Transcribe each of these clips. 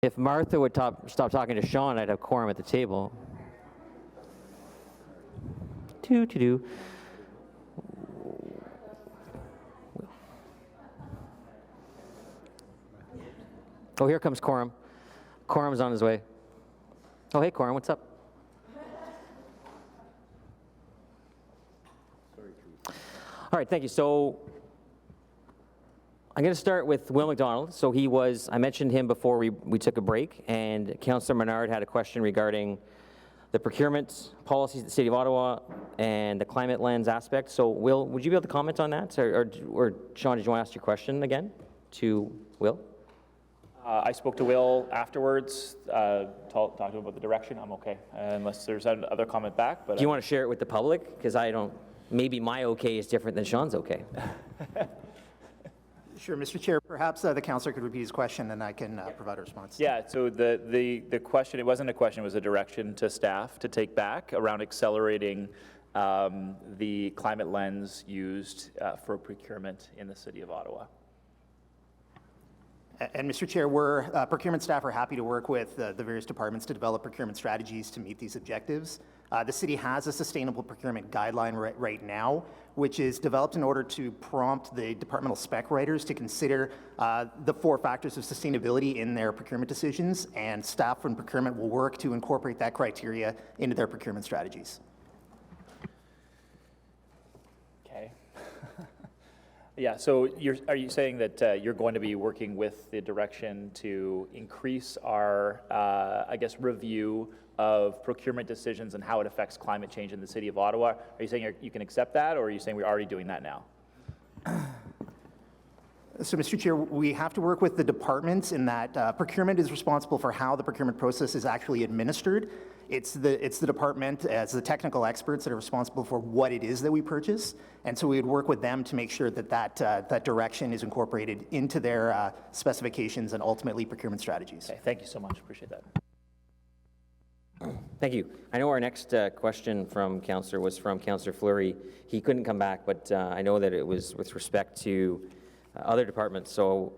If Martha would stop talking to Sean, I'd have quorum at the table. Do. Oh, here comes quorum. Quorum's on his way. Oh, hey, quorum, what's up? All right, thank you. So I'm going to start with Will McDonald. So I mentioned him before we took a break, and Councillor Menard had a question regarding the procurement policies of the City of Ottawa and the climate lens aspect. So Will, would you be able to comment on that? Or Sean, did you want to ask your question again to Will? I spoke to Will afterwards, talked to him about the direction. I'm okay, unless there's another comment back. But do you want to share it with the public? Because I don't, maybe my okay is different than Sean's okay. Sure, Mr. Chair, perhaps the councillor could repeat his question and I can provide a response. Yeah, so the question, it wasn't a question, it was a direction to staff to take back around accelerating the climate lens used for procurement in the City of Ottawa. And Mr. Chair, procurement staff are happy to work with the various departments to develop procurement strategies to meet these objectives. The city has a sustainable procurement guideline right now, which is developed in order to prompt the departmental spec writers to consider the 4 factors of sustainability in their procurement decisions, and staff from procurement will work to incorporate that criteria into their procurement strategies. Okay. Yeah, so are you saying that you're going to be working with the direction to increase our, I guess, review of procurement decisions and how it affects climate change in the City of Ottawa? Are you saying you can accept that, or are you saying we're already doing that now? So, Mr. Chair, we have to work with the departments in that procurement is responsible for how the procurement process is actually administered. It's the department as the technical experts that are responsible for what it is that we purchase, and so we would work with them to make sure that direction is incorporated into their specifications and ultimately procurement strategies. Okay, thank you so much. Appreciate that. Thank you. I know our next question from Councillor was from Councillor Fleury. He couldn't come back, but I know that it was with respect to other departments. So,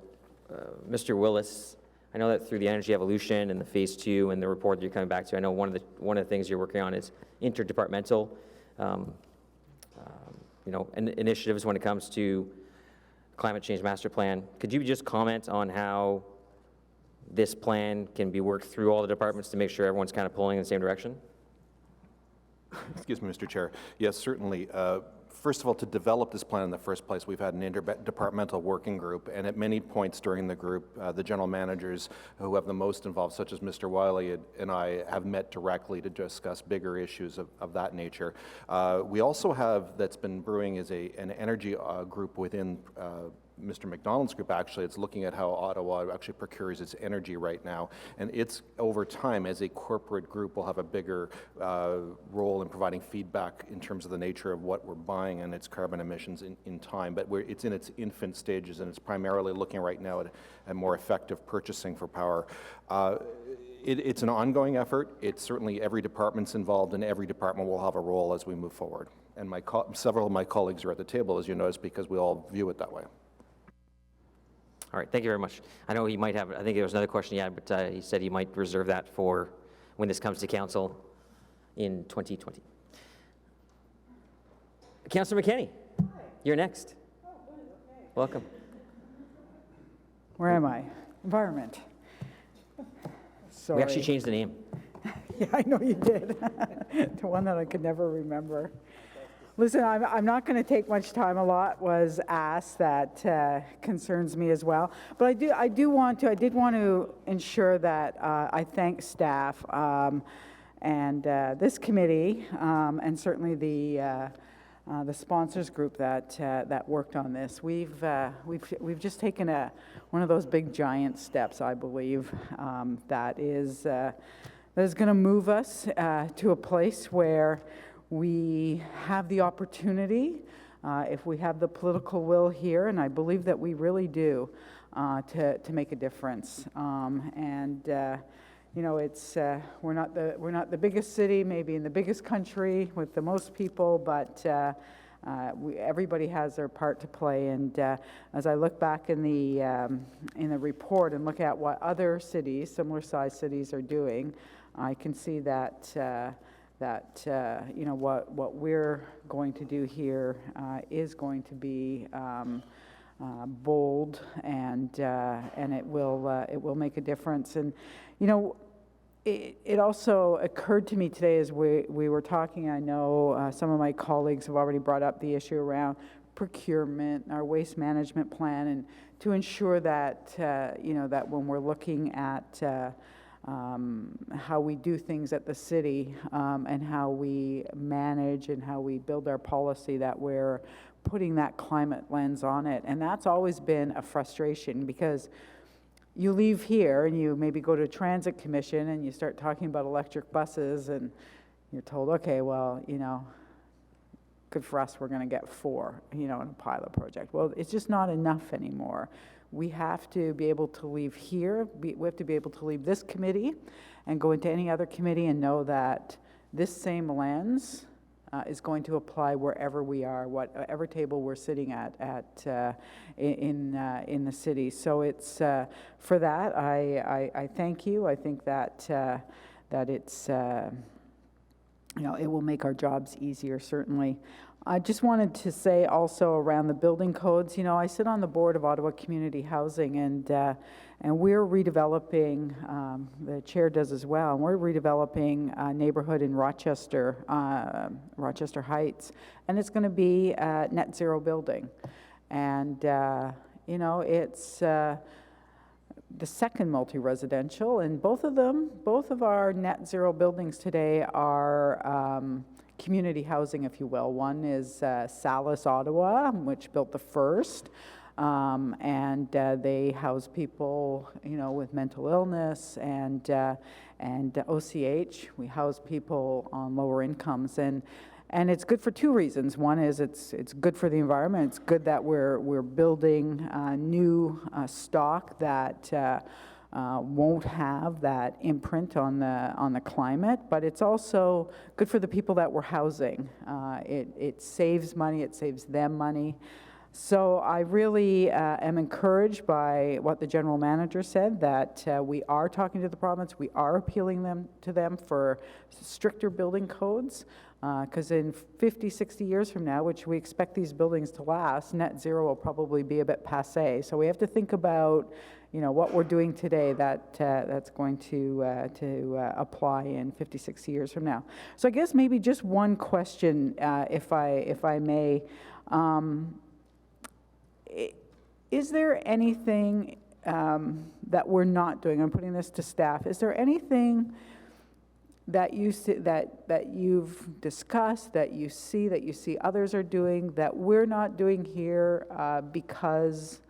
Mr. Willis, I know that through the Energy Evolution and the Phase 2 and the report that you're coming back to, I know one of the things you're working on is interdepartmental, initiatives when it comes to climate change master plan. Could you just comment on how this plan can be worked through all the departments to make sure everyone's kind of pulling in the same direction? Excuse me, Mr. Chair. Yes, certainly. First of all, to develop this plan in the first place, we've had an interdepartmental working group, and at many points during the group, the general managers who have the most involved, such as Mr. Wiley and I, have met directly to discuss bigger issues of that nature. We also have, that's been brewing, is an energy group within Mr. McDonald's group. Actually, it's looking at how Ottawa actually procures its energy right now, and it's over time as a corporate group will have a bigger role in providing feedback in terms of the nature of what we're buying and its carbon emissions in time, but it's in its infant stages, and it's primarily looking right now at more effective purchasing for power. It's an ongoing effort. It's certainly every department's involved, and every department will have a role as we move forward, and several of my colleagues are at the table, as you notice, because we all view it that way. All right, thank you very much. I know he might have, I think there was another question he had, but he said he might reserve that for when this comes to council in 2020. Councillor McKenney, you're next. Oh, good, okay. Welcome. Where am I? Environment. Sorry. We actually changed the name. Yeah, I know you did. The one that I could never remember. Listen, I'm not going to take much time. A lot was asked that concerns me as well. But I did want to ensure that I thank staff and this committee and certainly the sponsors group that worked on this. We've just taken one of those big giant steps, I believe, that is going to move us to a place where we have the opportunity, if we have the political will here, and I believe that we really do, to make a difference. It's we're not the biggest city, maybe in the biggest country with the most people, but everybody has their part to play. And as I look back in the report and look at what other cities, similar-sized cities, are doing, I can see that what we're going to do here is going to be bold, and it will make a difference. And it also occurred to me today as we were talking. I know some of my colleagues have already brought up the issue around procurement, our waste management plan, and to ensure that that when we're looking at how we do things at the city, and how we manage and how we build our policy, that we're putting that climate lens on it. And that's always been a frustration, because you leave here and you maybe go to a transit commission and you start talking about electric buses, and you're told, okay, well, good for us, we're going to get 4, in a pilot project. Well, it's just not enough anymore. We have to be able to leave here, we have to be able to leave this committee and go into any other committee and know that this same lens is going to apply wherever we are, whatever table we're sitting at in the city. So it's for that I thank you. I think that it's it will make our jobs easier, certainly. I just wanted to say also around the building codes. I sit on the board of Ottawa Community Housing, and we're redeveloping. The chair does as well. And we're redeveloping a neighborhood in Rochester Heights, and it's going to be a net zero building, and it's the second multi-residential, and both of our net zero buildings today are community housing, if you will. One is Salis Ottawa, which built the first, and they house people, with mental illness, and OCH, we house people on lower incomes, and it's good for 2 reasons. One is it's good for the environment. It's good that we're building new stock that won't have that imprint on the climate, but it's also good for the people that we're housing. It saves money, it saves them money. So I really am encouraged by what the general manager said, that we are talking to the province, we are appealing to them for stricter building codes, because in 50, 60 years from now, which we expect these buildings to last, net zero will probably be a bit passé. So we have to think about what we're doing today that's going to apply in 50, 60 years from now. So I guess maybe just one question, if I may. Is there anything that we're not doing? I'm putting this to staff. Is there anything that you've discussed, that you see others are doing, that we're not doing here because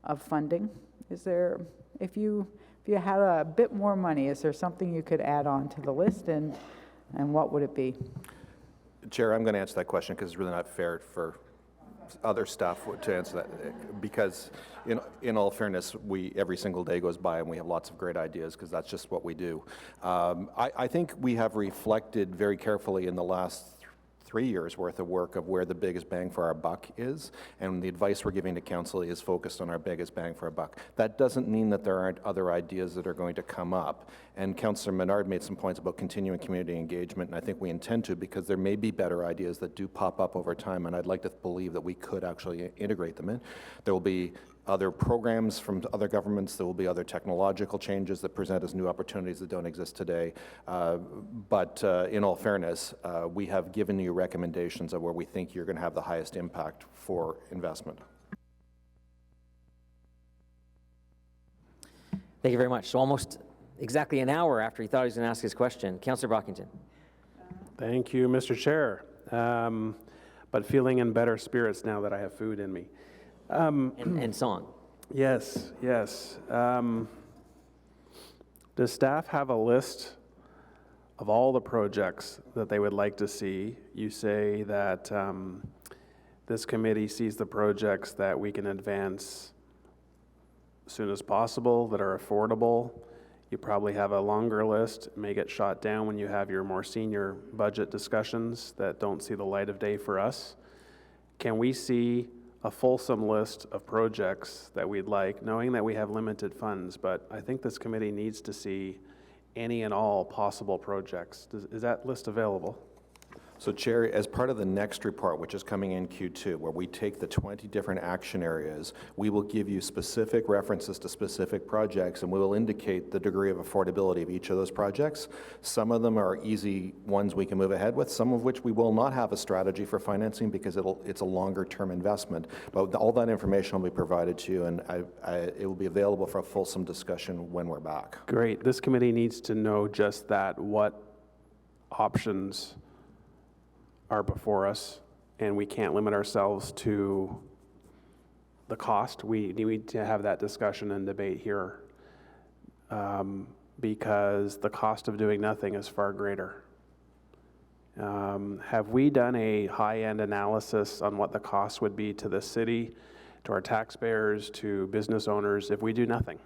of funding? Is there, if you had a bit more money, is there something you could add on to the list, and what would it be? Chair, I'm going to answer that question because it's really not fair for other staff to answer that, because in all fairness, every single day goes by and we have lots of great ideas, because that's just what we do. I think we have reflected very carefully in the last 3 years worth of work of where the biggest bang for our buck is, and the advice we're giving to council is focused on our biggest bang for our buck. That doesn't mean that there aren't other ideas that are going to come up, and Councillor Menard made some points about continuing community engagement, and I think we intend to, because there may be better ideas that do pop up over time, and I'd like to believe that we could actually integrate them in. There will be other programs from other governments. There will be other technological changes that present us new opportunities that don't exist today. But in all fairness, we have given you recommendations of where we think you're going to have the highest impact for investment. Thank you very much. So almost exactly an hour after he thought he was going to ask his question, Councillor Brockington. Thank you, Mr. Chair. But feeling in better spirits now that I have food in me. And song. Yes. Does staff have a list of all the projects that they would like to see? You say that this committee sees the projects that we can advance as soon as possible, that are affordable. You probably have a longer list. It may get shot down when you have your more senior budget discussions that don't see the light of day for us. can we see a fulsome list of projects that we'd like, knowing that we have limited funds, but I think this committee needs to see any and all possible projects. Is that list available? So Chair, as part of the next report, which is coming in Q2, where we take the 20 different action areas, we will give you specific references to specific projects, and we will indicate the degree of affordability of each of those projects. Some of them are easy ones we can move ahead with, some of which we will not have a strategy for financing because it's a longer term investment. But all that information will be provided to you, and it will be available for a fulsome discussion when we're back. Great. This committee needs to know just that, what options are before us, and we can't limit ourselves to the cost. We need to have that discussion and debate here because the cost of doing nothing is far greater. Have we done a high-end analysis on what the cost would be to the city, to our taxpayers, to business owners if we do nothing?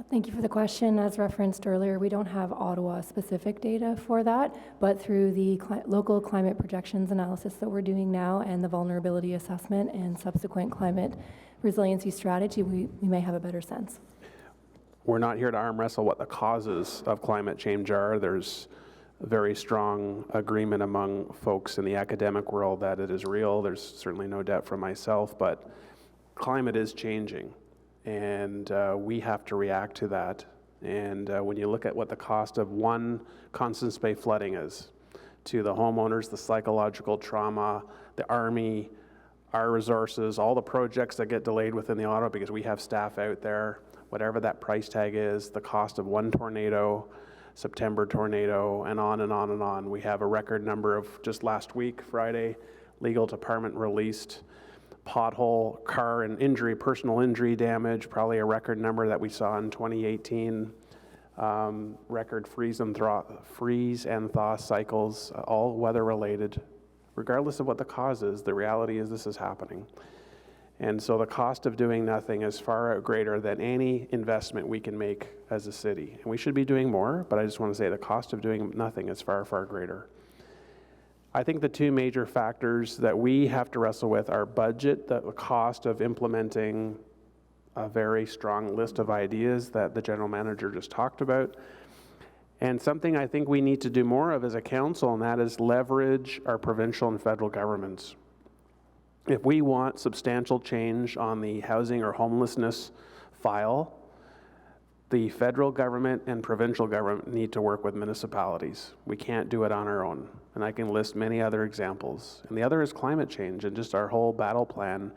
Thank you for the question. As referenced earlier, we don't have Ottawa-specific data for that, but through the local climate projections analysis that we're doing now and the vulnerability assessment and subsequent climate resiliency strategy, we may have a better sense. We're not here to arm wrestle what the causes of climate change are. There's a very strong agreement among folks in the academic world that it is real. There's certainly no doubt from myself, but climate is changing. And we have to react to that. And when you look at what the cost of one Constance Bay flooding is to the homeowners, the psychological trauma, the Army, our resources, all the projects that get delayed within the Ottawa because we have staff out there, whatever that price tag is, the cost of one tornado, September tornado, and on and on and on. We have a record number of, just last week, Friday, legal department released pothole, car and injury, personal injury damage, probably a record number that we saw in 2018. Record freeze and thaw cycles, all weather related. Regardless of what the cause is, the reality is this is happening. And so the cost of doing nothing is far greater than any investment we can make as a city. And we should be doing more, but I just want to say the cost of doing nothing is far, far greater. I think the two major factors that we have to wrestle with are budget, the cost of implementing a very strong list of ideas that the general manager just talked about, and something I think we need to do more of as a council, and that is leverage our provincial and federal governments. If we want substantial change on the housing or homelessness file, the federal government and provincial government need to work with municipalities. We can't do it on our own. And I can list many other examples. And the other is climate change and just our whole battle plan.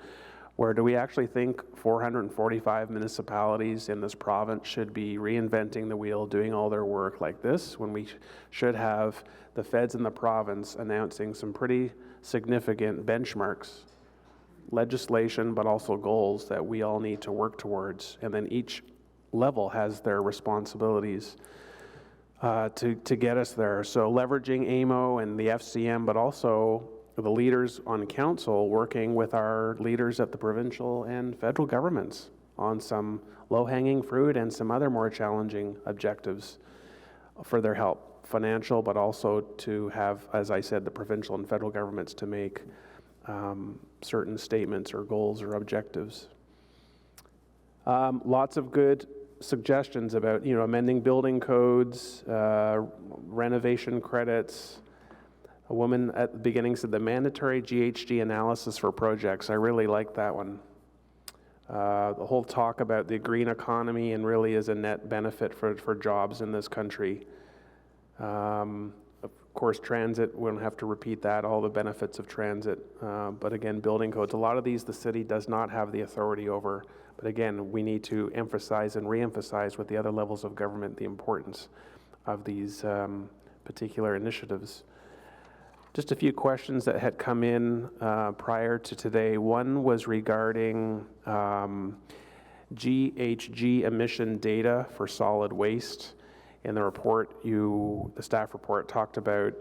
Where do we actually think 445 municipalities in this province should be reinventing the wheel, doing all their work like this, when we should have the feds in the province announcing some pretty significant benchmarks, legislation, but also goals that we all need to work towards. And then each level has their responsibilities to get us there. So leveraging AMO and the FCM, but also the leaders on council working with our leaders at the provincial and federal governments on some low-hanging fruit and some other more challenging objectives for their help, financial, but also to have, as I said, the provincial and federal governments to make certain statements or goals or objectives. Lots of good suggestions about, amending building codes, renovation credits. A woman at the beginning said the mandatory GHG analysis for projects. I really like that one. The whole talk about the green economy and really is a net benefit for jobs in this country. Of course, transit, we don't have to repeat that, all the benefits of transit. But again, building codes, a lot of these the city does not have the authority over. But again, we need to emphasize and re-emphasize with the other levels of government the importance of these particular initiatives. Just a few questions that had come in prior to today. One was regarding GHG emission data for solid waste. In the report, the staff report talked about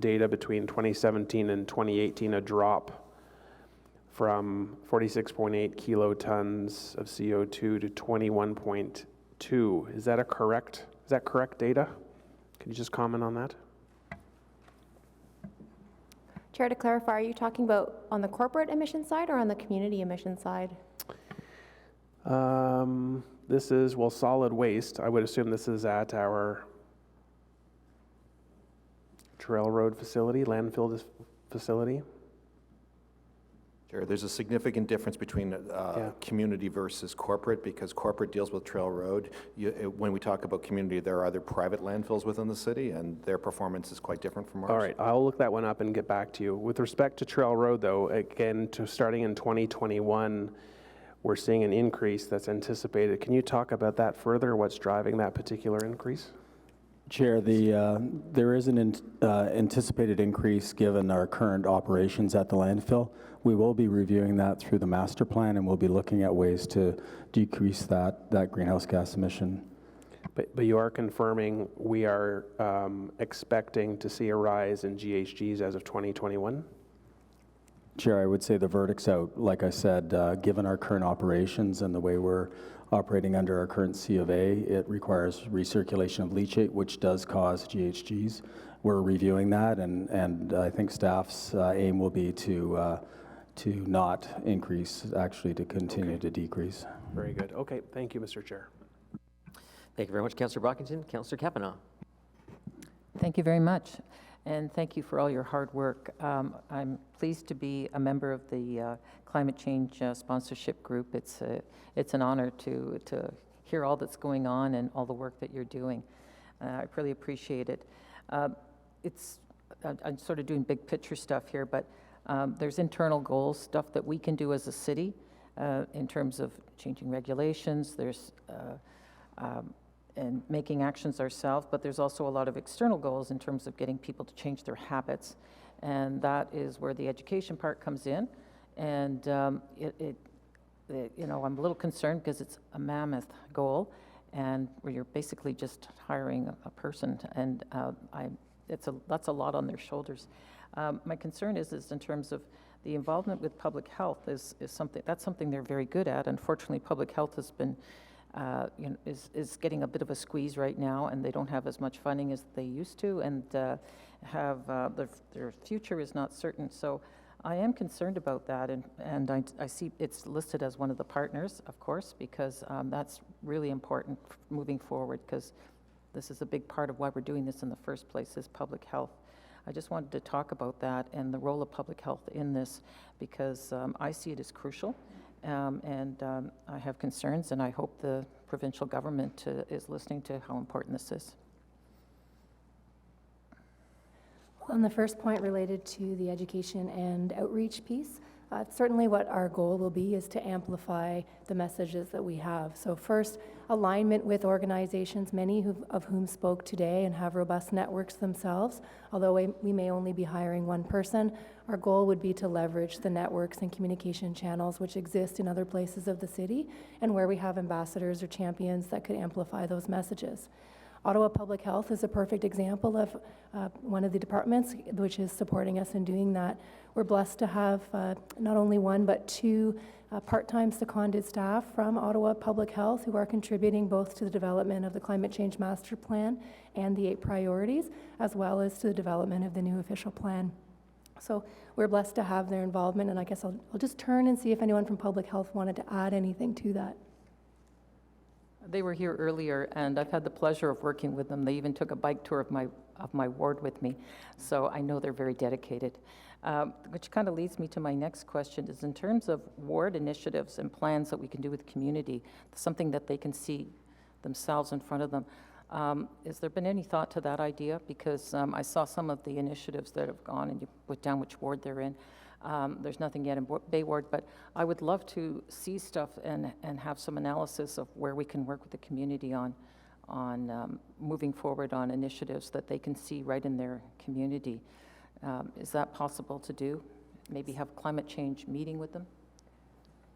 data between 2017 and 2018, a drop from 46.8 kilotons of CO2 to 21.2. Is that correct data? Can you just comment on that? Chair, to clarify, are you talking about on the corporate emission side or on the community emission side? This is, well, solid waste. I would assume this is at our Trail Road facility, landfill facility. Sure, there's a significant difference between community versus corporate, because corporate deals with Trail Road. When we talk about community, there are other private landfills within the city, and their performance is quite different from ours. All right, I'll look that one up and get back to you. With respect to Trail Road, though, again, starting in 2021, we're seeing an increase that's anticipated. Can you talk about that further? What's driving that particular increase? Chair, there is an anticipated increase given our current operations at the landfill. We will be reviewing that through the master plan, and we'll be looking at ways to decrease that greenhouse gas emission. But you are confirming we are expecting to see a rise in GHGs as of 2021? Chair, I would say the verdict's out. Like I said, given our current operations and the way we're operating under our current C of A, it requires recirculation of leachate, which does cause GHGs. We're reviewing that, and I think staff's aim will be to not increase, actually to continue to decrease. Very good. Okay, thank you, Mr. Chair. Thank you very much, Councillor Brockington. Councillor Kavanaugh. Thank you very much, and thank you for all your hard work. I'm pleased to be a member of the Climate Change Sponsorship Group. It's an honor to hear all that's going on and all the work that you're doing. I really appreciate it. I'm sort of doing big picture stuff here, but there's internal goals, stuff that we can do as a city in terms of changing regulations. There's and making actions ourselves, but there's also a lot of external goals in terms of getting people to change their habits, and that is where the education part comes in. And you know, I'm a little concerned because it's a mammoth goal, and where you're basically just hiring a person, and that's a lot on their shoulders. My concern is in terms of the involvement with public health is something they're very good at. Unfortunately, public health has been is getting a bit of a squeeze right now, and they don't have as much funding as they used to, and their future is not certain. So I am concerned about that, and I see it's listed as one of the partners, of course, because that's really important moving forward, because this is a big part of why we're doing this in the first place, is public health. I just wanted to talk about that and the role of public health in this, because I see it as crucial. I have concerns, and I hope the provincial government is listening to how important this is. On the first point related to the education and outreach piece, certainly what our goal will be is to amplify the messages that we have. So first, alignment with organizations, many of whom spoke today and have robust networks themselves. Although we may only be hiring one person, our goal would be to leverage the networks and communication channels which exist in other places of the city, and where we have ambassadors or champions that could amplify those messages. Ottawa Public Health is a perfect example of one of the departments which is supporting us in doing that. We're blessed to have not only one but two part-time seconded staff from Ottawa Public Health who are contributing both to the development of the Climate Change Master Plan and the 8 priorities, as well as to the development of the new official plan. So we're blessed to have their involvement, and I guess I'll just turn and see if anyone from Public Health wanted to add anything to that. They were here earlier, and I've had the pleasure of working with them. They even took a bike tour of my ward with me, so I know they're very dedicated. Which kind of leads me to my next question, is in terms of ward initiatives and plans that we can do with the community, something that they can see themselves in front of them. Has there been any thought to that idea? Because I saw some of the initiatives that have gone, and you put down which ward they're in. There's nothing yet in Bay Ward, but I would love to see stuff and have some analysis of where we can work with the community on moving forward on initiatives that they can see right in their community. Is that possible to do? Maybe have a climate change meeting with them?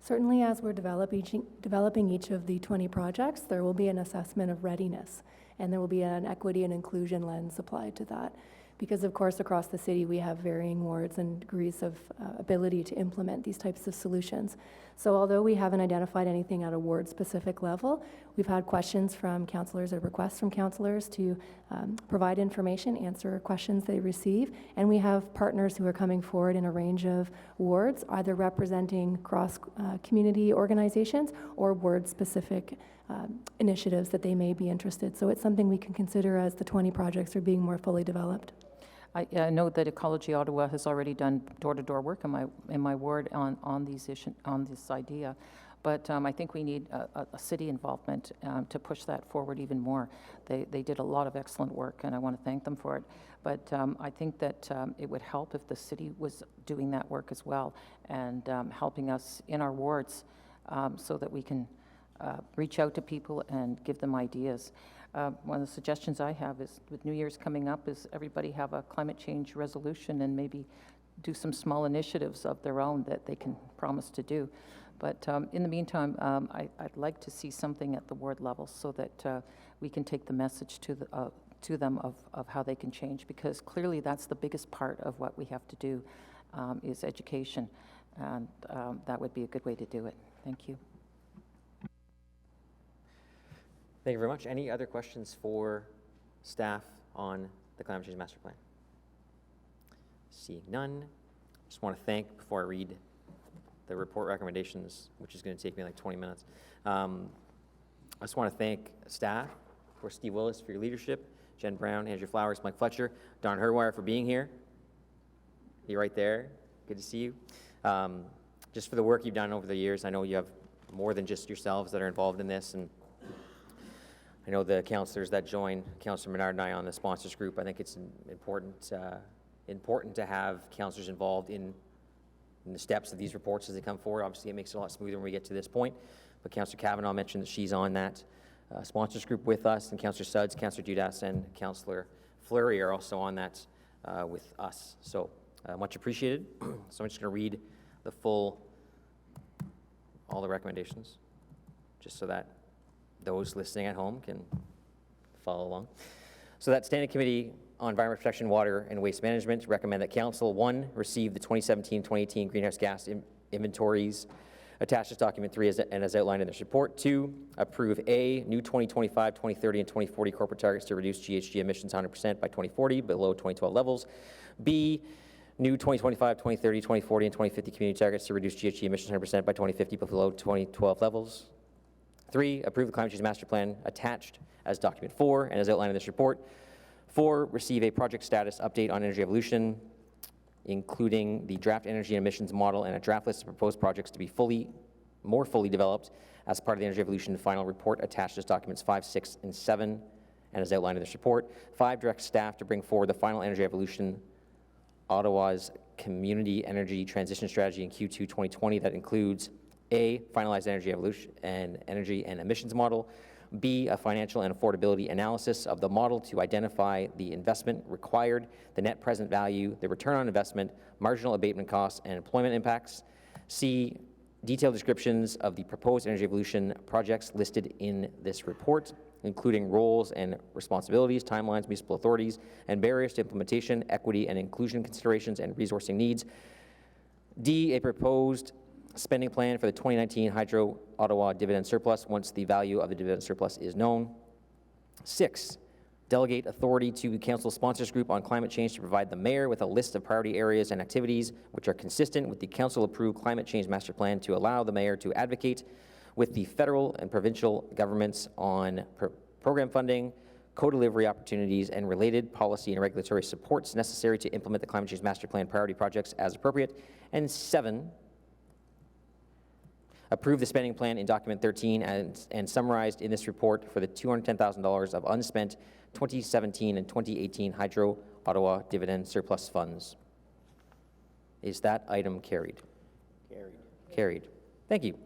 Certainly, as we're developing each of the 20 projects, there will be an assessment of readiness, and there will be an equity and inclusion lens applied to that. Because of course, across the city, we have varying wards and degrees of ability to implement these types of solutions. So although we haven't identified anything at a ward-specific level, we've had questions from councillors or requests from councillors to provide information, answer questions they receive, and we have partners who are coming forward in a range of wards, either representing cross-community organizations or ward-specific initiatives that they may be interested. So it's something we can consider as the 20 projects are being more fully developed. I know that Ecology Ottawa has already done door-to-door work in my ward on this idea, but I think we need a city involvement to push that forward even more. They did a lot of excellent work, and I want to thank them for it. But I think that it would help if the city was doing that work as well and helping us in our wards so that we can reach out to people and give them ideas. One of the suggestions I have is, with New Year's coming up, is everybody have a climate change resolution and maybe do some small initiatives of their own that they can promise to do. But in the meantime, I'd like to see something at the ward level so that we can take the message to them of how they can change, because clearly that's the biggest part of what we have to do is education, and that would be a good way to do it. Thank you. Thank you very much. Any other questions for staff on the Climate Change Master Plan? Seeing none, just want to thank, before I read the report recommendations, which is going to take me like 20 minutes, I just want to thank staff, of course, Steve Willis for your leadership, Jen Brown, Andrew Flowers, Mike Fletcher, Don Herdwire for being here. You're right there. Good to see you. Just for the work you've done over the years. I know you have more than just yourselves that are involved in this, and I know the councillors that join, Councillor Menard and I, on the sponsors group. I think it's important to have councillors involved in the steps of these reports as they come forward. Obviously, it makes it a lot smoother when we get to this point. But Councillor Kavanaugh mentioned that she's on that sponsors group with us, and Councillor Suds, Councillor Dudas, and Councillor Fleury are also on that with us. So much appreciated. So I'm just going to read the all the recommendations, just so that those listening at home can follow along. So that Standing Committee on Environment Protection, Water, and Waste Management recommend that Council, 1, receive the 2017-2018 greenhouse gas inventories attached to document 3 as outlined in this report. 2, approve A, new 2025, 2030, and 2040 corporate targets to reduce GHG emissions 100% by 2040 below 2012 levels. B, new 2025, 2030, 2040, and 2050 community targets to reduce GHG emissions 100% by 2050 below 2012 levels. 3, approve the Climate Change Master Plan attached as document 4 and as outlined in this report. 4, receive a project status update on energy evolution, including the draft energy and emissions model and a draft list of proposed projects to be more fully developed as part of the energy evolution final report attached as documents 5, 6, and 7 and as outlined in this report. 5, direct staff to bring forward the final energy evolution Ottawa's community energy transition strategy in Q2 2020 that includes A, finalized energy evolution and energy and emissions model. B, a financial and affordability analysis of the model to identify the investment required, the net present value, the return on investment, marginal abatement costs, and employment impacts. C, detailed descriptions of the proposed energy evolution projects listed in this report, including roles and responsibilities, timelines, municipal authorities, and barriers to implementation, equity and inclusion considerations, and resourcing needs. D, a proposed spending plan for the 2019 Hydro Ottawa dividend surplus once the value of the dividend surplus is known. 6, delegate authority to the Council Sponsors Group on Climate Change to provide the Mayor with a list of priority areas and activities which are consistent with the Council-approved Climate Change Master Plan to allow the Mayor to advocate with the federal and provincial governments on program funding, co-delivery opportunities, and related policy and regulatory supports necessary to implement the Climate Change Master Plan priority projects as appropriate. And 7, approve the spending plan in document 13 and summarized in this report for the $210,000 of unspent 2017 and 2018 Hydro Ottawa dividend surplus funds. Is that item carried? Carried. Thank you.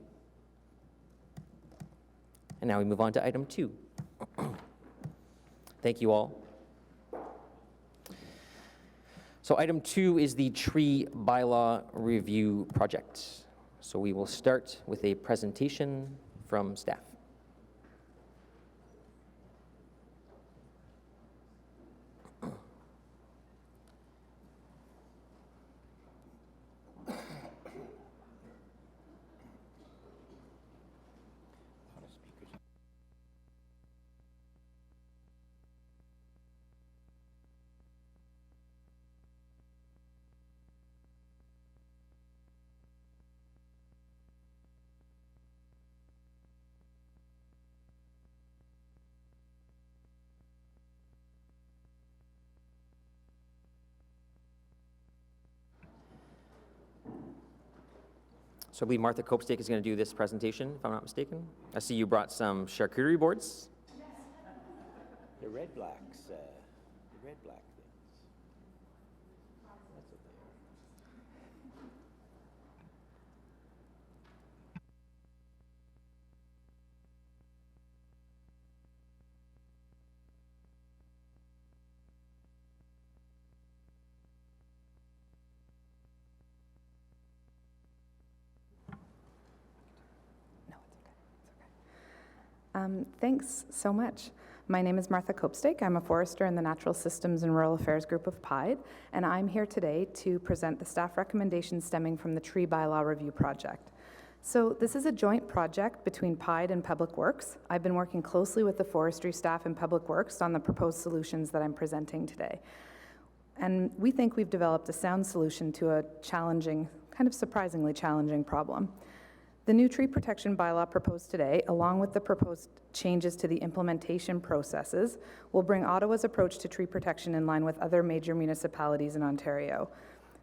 And now we move on to item 2. Thank you all. So item 2 is the tree bylaw review project. So we will start with a presentation from staff. So I believe Martha Copestake is going to do this presentation, if I'm not mistaken. I see you brought some charcuterie boards. The red blacks, the red black things. That's what they are. Thanks so much. My name is Martha Copestake. I'm a forester in the Natural Systems and Rural Affairs Group of PIDE, and I'm here today to present the staff recommendations stemming from the Tree Bylaw Review Project. So this is a joint project between PIDE and Public Works. I've been working closely with the forestry staff and Public Works on the proposed solutions that I'm presenting today. And we think we've developed a sound solution to a challenging, kind of surprisingly challenging problem. The new tree protection bylaw proposed today, along with the proposed changes to the implementation processes, will bring Ottawa's approach to tree protection in line with other major municipalities in Ontario.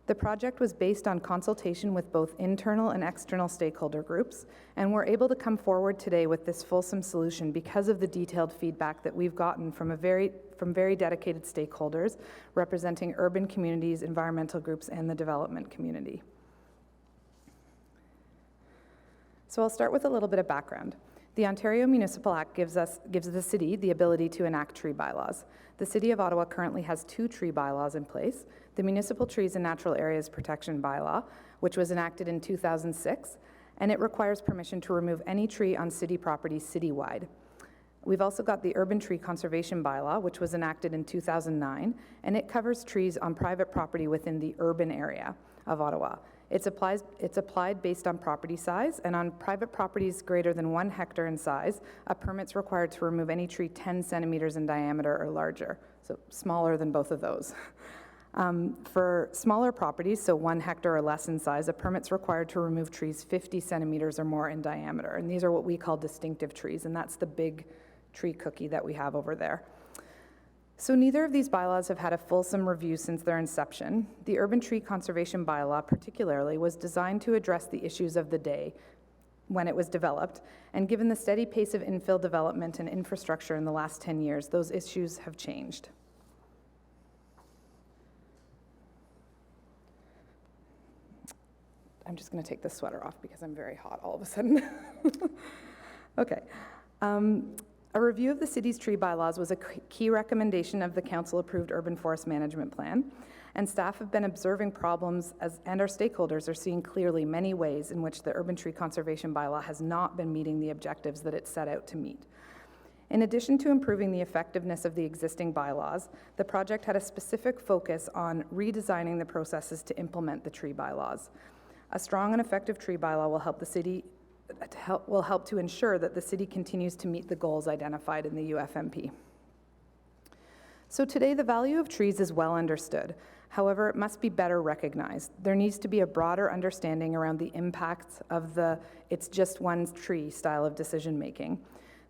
The project was based on consultation with both internal and external stakeholder groups, and we're able to come forward today with this fulsome solution because of the detailed feedback that we've gotten from very dedicated stakeholders representing urban communities, environmental groups, and the development community. So I'll start with a little bit of background. The Ontario Municipal Act gives the city the ability to enact tree bylaws. The City of Ottawa currently has 2 tree bylaws in place: the Municipal Trees and Natural Areas Protection Bylaw, which was enacted in 2006, and it requires permission to remove any tree on city property citywide. We've also got the Urban Tree Conservation Bylaw, which was enacted in 2009, and it covers trees on private property within the urban area of Ottawa. It's applied based on property size, and on private properties greater than 1 hectare in size, a permit's required to remove any tree 10 centimeters in diameter or larger, so smaller than both of those. For smaller properties, so 1 hectare or less in size, a permit's required to remove trees 50 centimeters or more in diameter, and these are what we call distinctive trees, and that's the big tree cookie that we have over there. So neither of these bylaws have had a fulsome review since their inception. The Urban Tree Conservation Bylaw particularly was designed to address the issues of the day when it was developed, and given the steady pace of infill development and infrastructure in the last 10 years, those issues have changed. I'm just going to take this sweater off because I'm very hot all of a sudden. Okay. A review of the city's tree bylaws was a key recommendation of the council-approved urban forest management plan, and staff have been observing problems and our stakeholders are seeing clearly many ways in which the urban tree conservation bylaw has not been meeting the objectives that it set out to meet. In addition to improving the effectiveness of the existing bylaws, the project had a specific focus on redesigning the processes to implement the tree bylaws. A strong and effective tree bylaw will help to ensure that the city continues to meet the goals identified in the UFMP. So today, the value of trees is well understood. However, it must be better recognized. There needs to be a broader understanding around the impacts of the "it's just one tree" style of decision-making.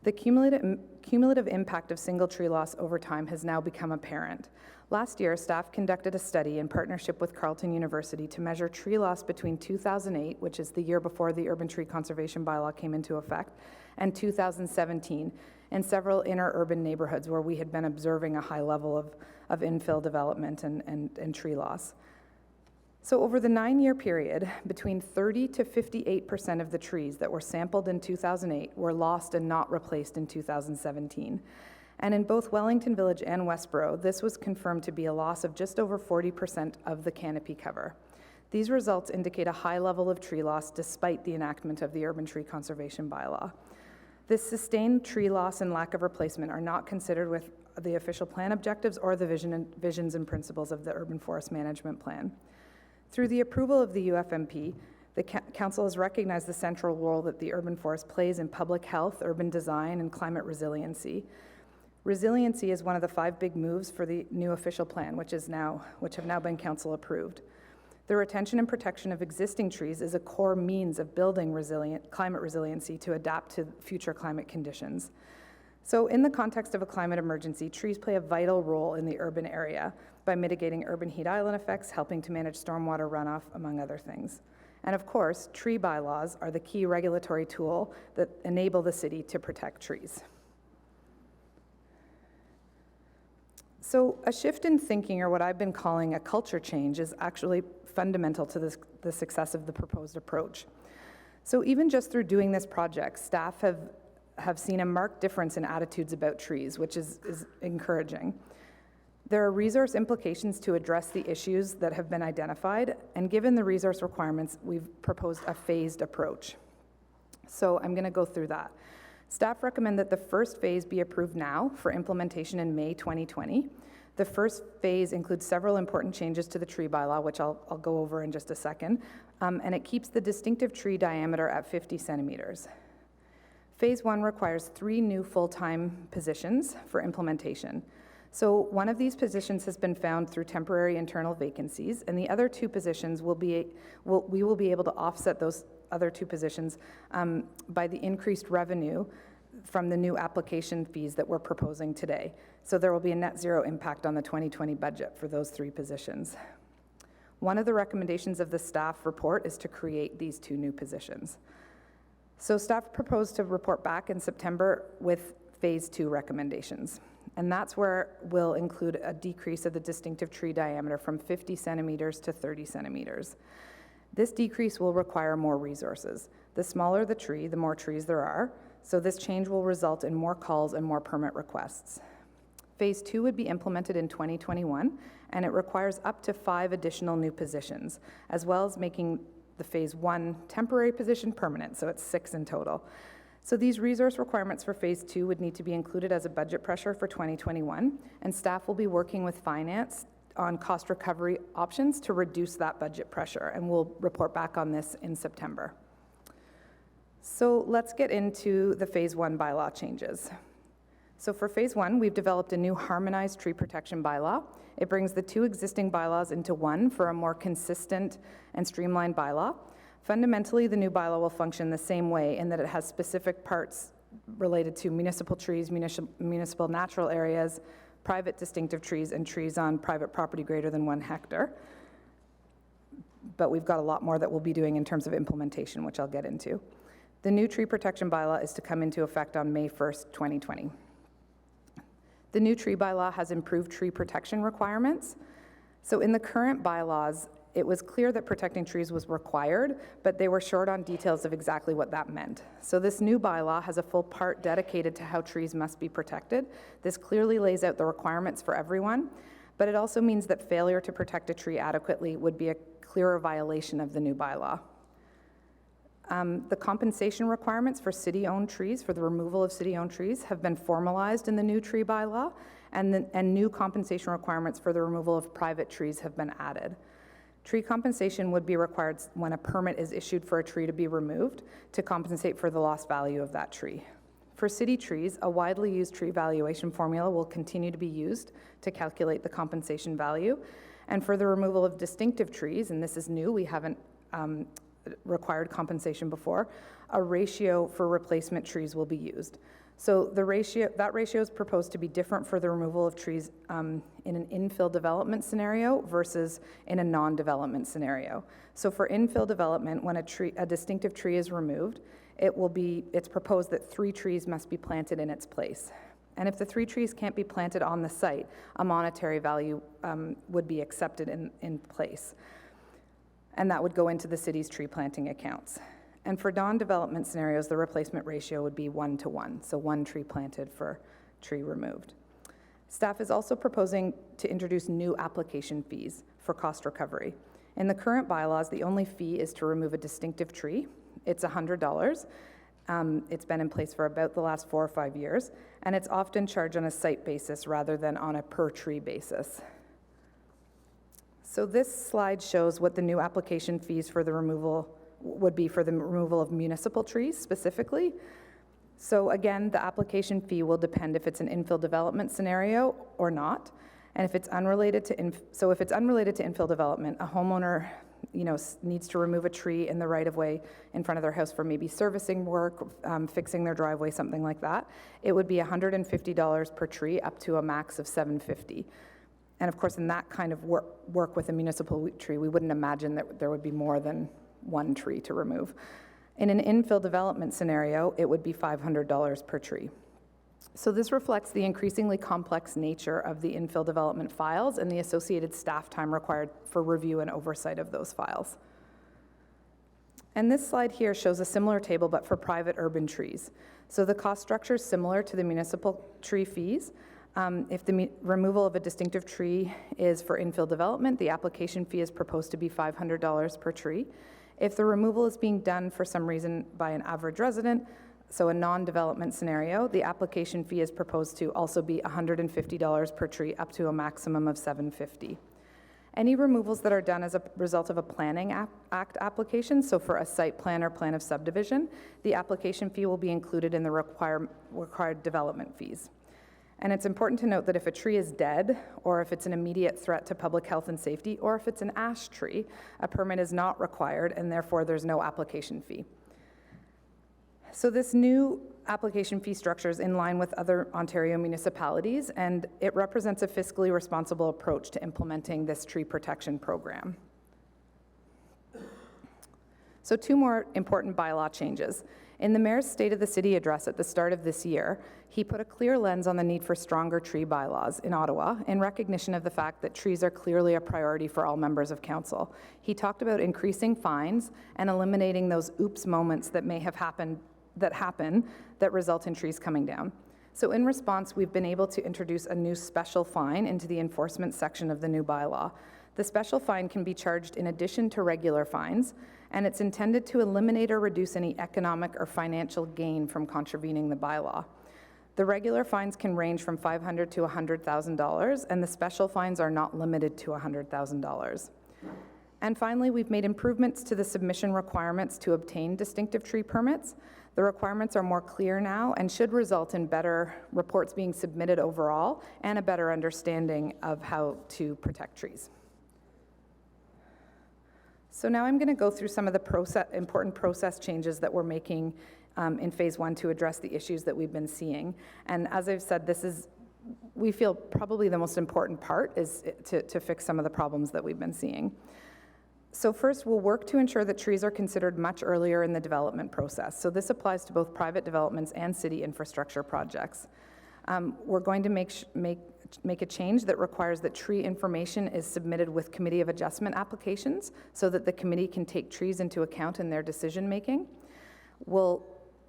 The cumulative impact of single tree loss over time has now become apparent. Last year, staff conducted a study in partnership with Carleton University to measure tree loss between 2008, which is the year before the Urban Tree Conservation Bylaw came into effect, and 2017, in several inner urban neighborhoods where we had been observing a high level of infill development and tree loss. So over the 9-year period, between 30 to 58% of the trees that were sampled in 2008 were lost and not replaced in 2017. And in both Wellington Village and Westboro, this was confirmed to be a loss of just over 40% of the canopy cover. These results indicate a high level of tree loss despite the enactment of the Urban Tree Conservation Bylaw. This sustained tree loss and lack of replacement are not considered with the official plan objectives or the visions and principles of the Urban Forest Management Plan. Through the approval of the UFMP, the Council has recognized the central role that the urban forest plays in public health, urban design, and climate resiliency. Resiliency is one of the 5 big moves for the new official plan, which have now been council approved. The retention and protection of existing trees is a core means of building climate resiliency to adapt to future climate conditions. So in the context of a climate emergency, trees play a vital role in the urban area by mitigating urban heat island effects, helping to manage stormwater runoff, among other things. And of course, tree bylaws are the key regulatory tool that enable the city to protect trees. So a shift in thinking, or what I've been calling a culture change, is actually fundamental to the success of the proposed approach. So even just through doing this project, staff have seen a marked difference in attitudes about trees, which is encouraging. There are resource implications to address the issues that have been identified, and given the resource requirements, we've proposed a phased approach. So I'm going to go through that. Staff recommend that the first phase be approved now for implementation in May 2020. The first phase includes several important changes to the tree bylaw, which I'll go over in just a second, and it keeps the distinctive tree diameter at 50 centimeters. Phase 1 requires 3 new full-time positions for implementation. So one of these positions has been found through temporary internal vacancies, and the other 2 positions we will be able to offset those other 2 positions by the increased revenue from the new application fees that we're proposing today. So there will be a net zero impact on the 2020 budget for those 3 positions. One of the recommendations of the staff report is to create these 2 new positions. So staff proposed to report back in September with phase 2 recommendations. And that's where we'll include a decrease of the distinctive tree diameter from 50 centimeters to 30 centimeters. This decrease will require more resources. The smaller the tree, the more trees there are, so this change will result in more calls and more permit requests. Phase 2 would be implemented in 2021, and it requires up to 5 additional new positions, as well as making the phase 1 temporary position permanent, so it's 6 in total. So these resource requirements for phase 2 would need to be included as a budget pressure for 2021, and staff will be working with finance on cost recovery options to reduce that budget pressure, and we'll report back on this in September. So let's get into the phase 1 bylaw changes. So for phase 1, we've developed a new harmonized tree protection bylaw. It brings the 2 existing bylaws into one for a more consistent and streamlined bylaw. Fundamentally, the new bylaw will function the same way in that it has specific parts related to municipal trees, municipal natural areas, private distinctive trees, and trees on private property greater than 1 hectare. But we've got a lot more that we'll be doing in terms of implementation, which I'll get into. The new tree protection bylaw is to come into effect on May 1st, 2020. The new tree bylaw has improved tree protection requirements. So in the current bylaws, it was clear that protecting trees was required, but they were short on details of exactly what that meant. So this new bylaw has a full part dedicated to how trees must be protected. This clearly lays out the requirements for everyone, but it also means that failure to protect a tree adequately would be a clearer violation of the new bylaw. The compensation requirements for city-owned trees, for the removal of city-owned trees, have been formalized in the new tree bylaw, and new compensation requirements for the removal of private trees have been added. Tree compensation would be required when a permit is issued for a tree to be removed to compensate for the lost value of that tree. For city trees, a widely used tree valuation formula will continue to be used to calculate the compensation value. And for the removal of distinctive trees, and this is new, we haven't required compensation before, a ratio for replacement trees will be used. So that ratio is proposed to be different for the removal of trees in an infill development scenario versus in a non-development scenario. So for infill development, when a distinctive tree is removed, it's proposed that 3 trees must be planted in its place. And if the 3 trees can't be planted on the site, a monetary value would be accepted in place. And that would go into the city's tree planting accounts. And for non-development scenarios, the replacement ratio would be 1-to-1, so 1 tree planted for tree removed. Staff is also proposing to introduce new application fees for cost recovery. In the current bylaws, the only fee is to remove a distinctive tree. It's $100. It's been in place for about the last 4 or 5 years, and it's often charged on a site basis rather than on a per tree basis. So this slide shows what the new application fees for the removal would be for the removal of municipal trees specifically. So again, the application fee will depend if it's an infill development scenario or not. And if it's unrelated to infill development, a homeowner needs to remove a tree in the right-of-way in front of their house for maybe servicing work, fixing their driveway, something like that. It would be $150 per tree up to a max of $750. And of course, in that kind of work with a municipal tree, we wouldn't imagine that there would be more than one tree to remove. In an infill development scenario, it would be $500 per tree. So this reflects the increasingly complex nature of the infill development files and the associated staff time required for review and oversight of those files. And this slide here shows a similar table, but for private urban trees. So the cost structure is similar to the municipal tree fees. If the removal of a distinctive tree is for infill development, the application fee is proposed to be $500 per tree. If the removal is being done for some reason by an average resident, so a non-development scenario, the application fee is proposed to also be $150 per tree, up to a maximum of $750. Any removals that are done as a result of a Planning Act application, so for a site plan or plan of subdivision, the application fee will be included in the required development fees. And it's important to note that if a tree is dead, or if it's an immediate threat to public health and safety, or if it's an ash tree, a permit is not required, and therefore there's no application fee. So this new application fee structure is in line with other Ontario municipalities, and it represents a fiscally responsible approach to implementing this tree protection program. So two more important bylaw changes. In the Mayor's State of the City address at the start of this year, he put a clear lens on the need for stronger tree bylaws in Ottawa in recognition of the fact that trees are clearly a priority for all members of council. He talked about increasing fines and eliminating those oops moments that may have happened that result in trees coming down. So in response, we've been able to introduce a new special fine into the enforcement section of the new bylaw. The special fine can be charged in addition to regular fines, and it's intended to eliminate or reduce any economic or financial gain from contravening the bylaw. The regular fines can range from $500 to $100,000, and the special fines are not limited to $100,000. And finally, we've made improvements to the submission requirements to obtain distinctive tree permits. The requirements are more clear now and should result in better reports being submitted overall and a better understanding of how to protect trees. So now I'm going to go through some of the important process changes that we're making in phase one to address the issues that we've been seeing. And as I've said, we feel probably the most important part is to fix some of the problems that we've been seeing. So first, we'll work to ensure that trees are considered much earlier in the development process. So this applies to both private developments and city infrastructure projects. We're going to make a change that requires that tree information is submitted with Committee of Adjustment applications so that the committee can take trees into account in their decision-making.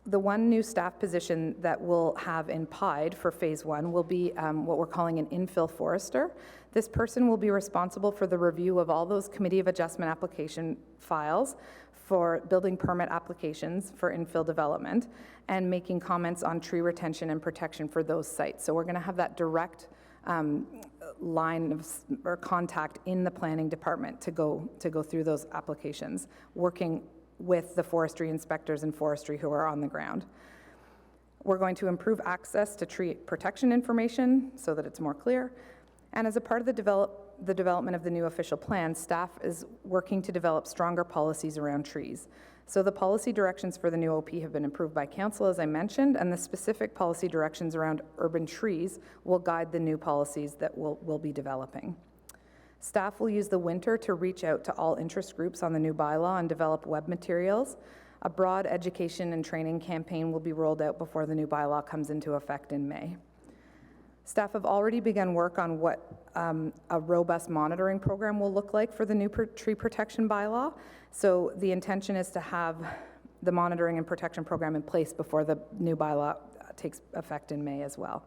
The one new staff position that we'll have in PIDE for phase one will be what we're calling an infill forester. This person will be responsible for the review of all those Committee of Adjustment application files for building permit applications for infill development and making comments on tree retention and protection for those sites. So we're going to have that direct line or contact in the planning department to go through those applications, working with the forestry inspectors and forestry who are on the ground. We're going to improve access to tree protection information so that it's more clear. And as a part of the development of the new official plan, staff is working to develop stronger policies around trees. So the policy directions for the new OP have been approved by council, as I mentioned, and the specific policy directions around urban trees will guide the new policies that we'll be developing. Staff will use the winter to reach out to all interest groups on the new bylaw and develop web materials. A broad education and training campaign will be rolled out before the new bylaw comes into effect in May. Staff have already begun work on what a robust monitoring program will look like for the new tree protection bylaw. So the intention is to have the monitoring and protection program in place before the new bylaw takes effect in May as well.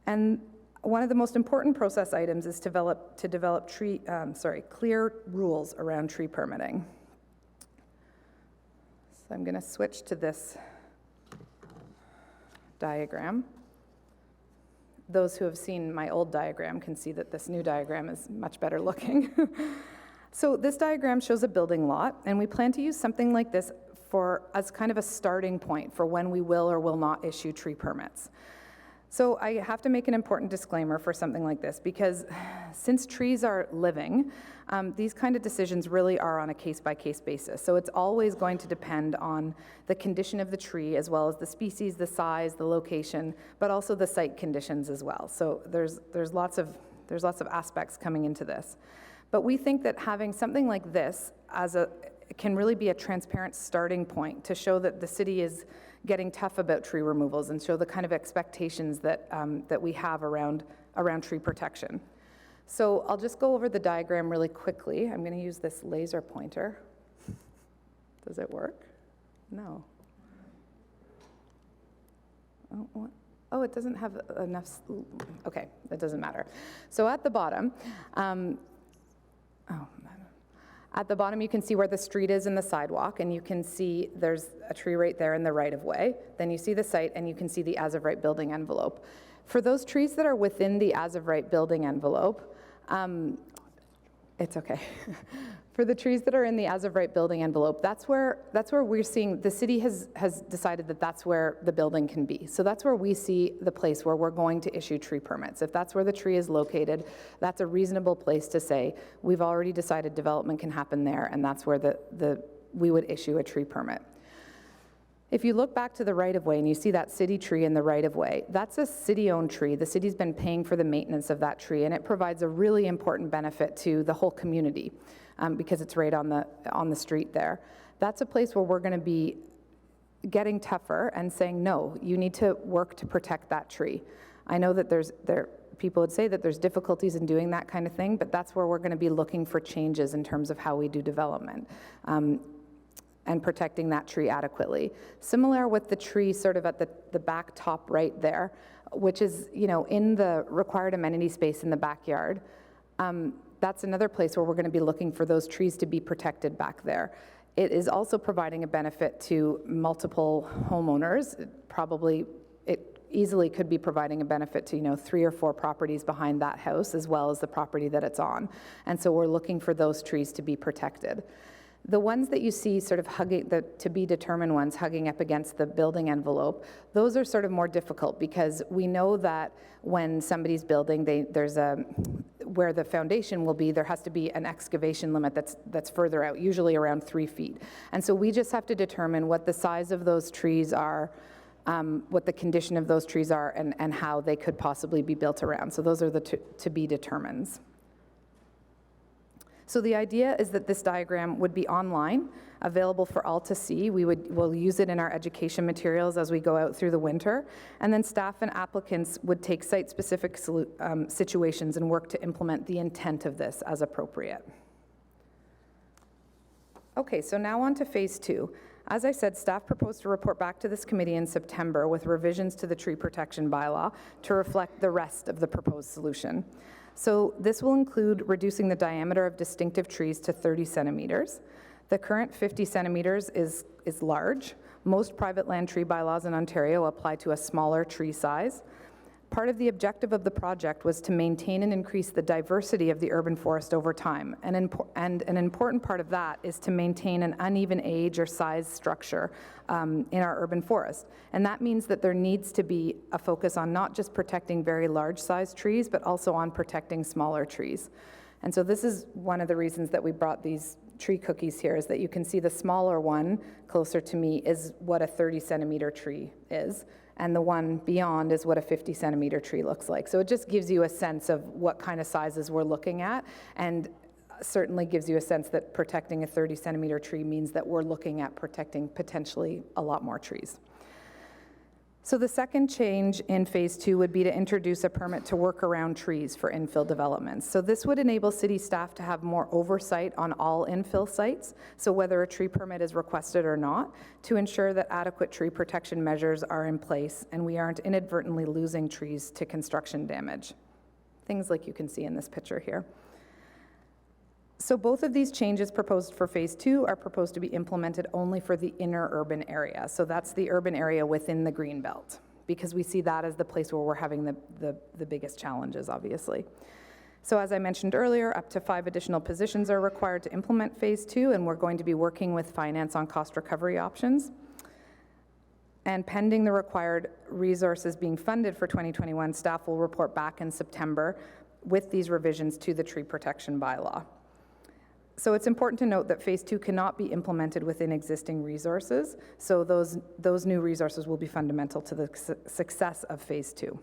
And one of the most important process items is to develop clear rules around tree permitting. So I'm going to switch to this diagram. Those who have seen my old diagram can see that this new diagram is much better looking. So this diagram shows a building lot, and we plan to use something like this as kind of a starting point for when we will or will not issue tree permits. So I have to make an important disclaimer for something like this, because since trees are living, these kind of decisions really are on a case-by-case basis. So it's always going to depend on the condition of the tree, as well as the species, the size, the location, but also the site conditions as well. So there's lots of aspects coming into this. But we think that having something like this can really be a transparent starting point to show that the city is getting tough about tree removals and show the kind of expectations that, that we have around tree protection. So I'll just go over the diagram really quickly. I'm going to use this laser pointer. Does it work? No. Oh, what? Oh, it doesn't have enough, okay, that doesn't matter. So at the bottom, at the bottom you can see where the street is and the sidewalk, and you can see there's a tree right there in the right-of-way. Then you see the site, and you can see the as-of-right building envelope. For those trees that are within the as-of-right building envelope, it's okay. For the trees that are in the as-of-right building envelope, that's where we're seeing, the city has decided that that's where the building can be. So that's where we see the place where we're going to issue tree permits. If that's where the tree is located, that's a reasonable place to say, we've already decided development can happen there, and that's where we would issue a tree permit. If you look back to the right-of-way and you see that city tree in the right-of-way, that's a city-owned tree. The city's been paying for the maintenance of that tree, and it provides a really important benefit to the whole community because it's right on the street there. That's a place where we're going to be getting tougher and saying, no, you need to work to protect that tree. I know that people would say that there's difficulties in doing that kind of thing, but that's where we're going to be looking for changes in terms of how we do development. And protecting that tree adequately. Similar with the tree sort of at the back top right there, which is, you know, in the required amenity space in the backyard. That's another place where we're going to be looking for those trees to be protected back there. It is also providing a benefit to multiple homeowners. It easily could be providing a benefit to, you know, 3 or 4 properties behind that house as well as the property that it's on. And so we're looking for those trees to be protected. The ones that you see sort of hugging, the to be determined ones hugging up against the building envelope, those are sort of more difficult because we know that when somebody's building, where the foundation will be, there has to be an excavation limit that's further out, usually around 3 feet. And so we just have to determine what the size of those trees are, what the condition of those trees are, and how they could possibly be built around. So those are the to be determines. So the idea is that this diagram would be online, available for all to see. We'll use it in our education materials as we go out through the winter. And then staff and applicants would take site-specific situations and work to implement the intent of this as appropriate. Okay, so now on to phase 2. As I said, staff proposed to report back to this committee in September with revisions to the tree protection bylaw to reflect the rest of the proposed solution. So this will include reducing the diameter of distinctive trees to 30 centimeters. The current 50 centimeters is large. Most private land tree bylaws in Ontario apply to a smaller tree size. Part of the objective of the project was to maintain and increase the diversity of the urban forest over time. And an important part of that is to maintain an uneven age or size structure in our urban forest. And that means that there needs to be a focus on not just protecting very large sized trees, but also on protecting smaller trees. And so this is one of the reasons that we brought these tree cookies here, is that you can see the smaller one closer to me is what a 30 centimeter tree is. And the one beyond is what a 50 centimeter tree looks like. So it just gives you a sense of what kind of sizes we're looking at, and certainly gives you a sense that protecting a 30 centimeter tree means that we're looking at protecting potentially a lot more trees. So the second change in phase 2 would be to introduce a permit to work around trees for infill developments. So this would enable city staff to have more oversight on all infill sites, so whether a tree permit is requested or not, to ensure that adequate tree protection measures are in place and we aren't inadvertently losing trees to construction damage. Things like you can see in this picture here. So both of these changes proposed for phase 2 are proposed to be implemented only for the inner urban area. So that's the urban area within the green belt, because we see that as the place where we're having the biggest challenges, obviously. So as I mentioned earlier, up to 5 additional positions are required to implement phase 2, and we're going to be working with finance on cost recovery options. And pending the required resources being funded for 2021, staff will report back in September with these revisions to the tree protection bylaw. So it's important to note that phase 2 cannot be implemented within existing resources, so those new resources will be fundamental to the success of phase 2.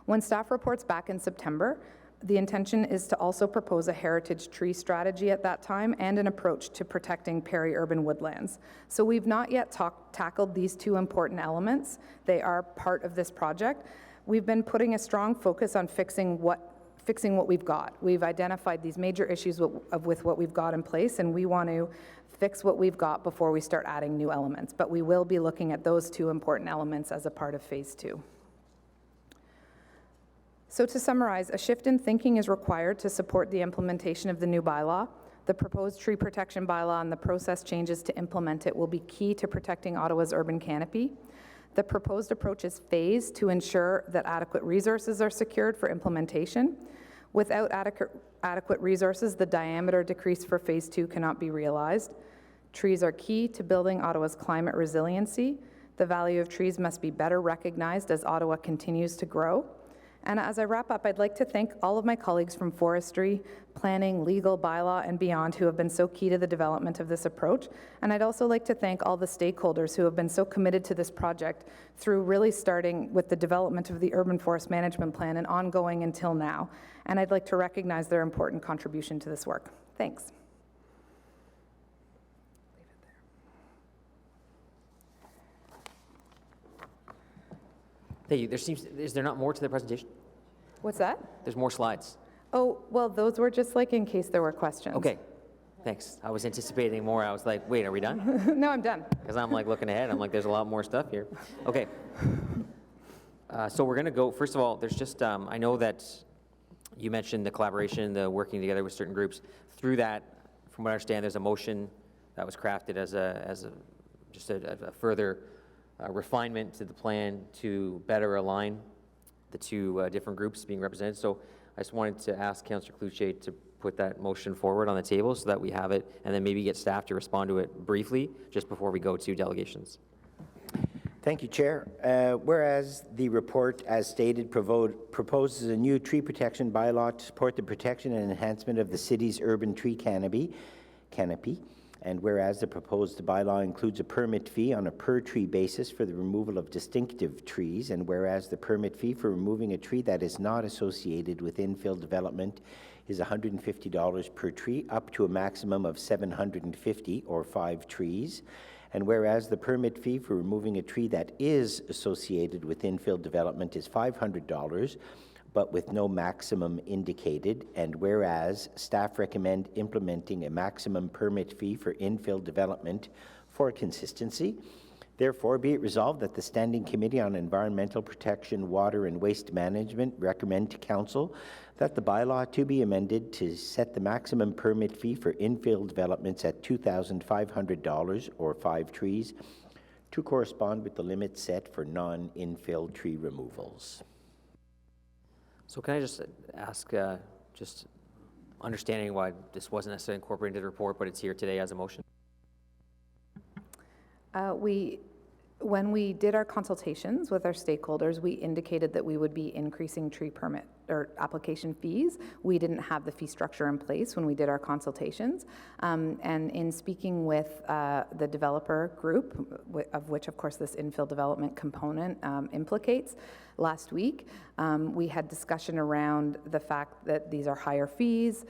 When staff reports back in September, The intention is to also propose a heritage tree strategy at that time and an approach to protecting peri-urban woodlands. So we've not yet tackled these two important elements. They are part of this project. We've been putting a strong focus on fixing what we've got. We've identified these major issues with what we've got in place, and we want to fix what we've got before we start adding new elements. But we will be looking at those two important elements as a part of phase 2. So to summarize, a shift in thinking is required to support the implementation of the new bylaw. The proposed tree protection bylaw and the process changes to implement it will be key to protecting Ottawa's urban canopy. The proposed approach is phased to ensure that adequate resources are secured for implementation. Without adequate resources, the diameter decrease for phase 2 cannot be realized. Trees are key to building Ottawa's climate resiliency. The value of trees must be better recognized as Ottawa continues to grow. And as I wrap up, I'd like to thank all of my colleagues from forestry, planning, legal, bylaw, and beyond who have been so key to the development of this approach. And I'd also like to thank all the stakeholders who have been so committed to this project through really starting with the development of the Urban Forest Management Plan and ongoing until now. And I'd like to recognize their important contribution to this work. Thanks. Thank you. Is there not more to the presentation? What's that? There's more slides. Oh, well, those were just like in case there were questions. Okay, thanks. I was anticipating more. I was like, wait, are we done? No, I'm done. Because I'm like looking ahead. I'm like, there's a lot more stuff here. Okay. So we're going to go, first of all, there's just, I know that you mentioned the collaboration, the working together with certain groups. Through that, from what I understand, there's a motion that was crafted as just a further refinement to the plan to better align the two different groups being represented. So I just wanted to ask Councillor Cloutier to put that motion forward on the table so that we have it, and then maybe get staff to respond to it briefly just before we go to delegations. Thank you, Chair. Whereas the report, as stated, proposes a new tree protection bylaw to support the protection and enhancement of the city's urban tree canopy, and whereas the proposed bylaw includes a permit fee on a per-tree basis for the removal of distinctive trees, and whereas the permit fee for removing a tree that is not associated with infill development is $150 per tree, up to a maximum of 750 or 5 trees, and whereas the permit fee for removing a tree that is associated with infill development is $500, but with no maximum indicated, and whereas staff recommend implementing a maximum permit fee for infill development for consistency, therefore be it resolved that the Standing Committee on Environmental Protection, Water and Waste Management recommend to Council that the bylaw to be amended to set the maximum permit fee for infill developments at $2,500 or 5 trees to correspond with the limit set for non-infill tree removals. So can I just ask, just understanding why this wasn't necessarily incorporated into the report, but it's here today as a motion? When we did our consultations with our stakeholders, we indicated that we would be increasing tree permit or application fees. We didn't have the fee structure in place when we did our consultations. And in speaking with the developer group, of which of course this infill development component implicates, last week, we had discussion around the fact that these are higher fees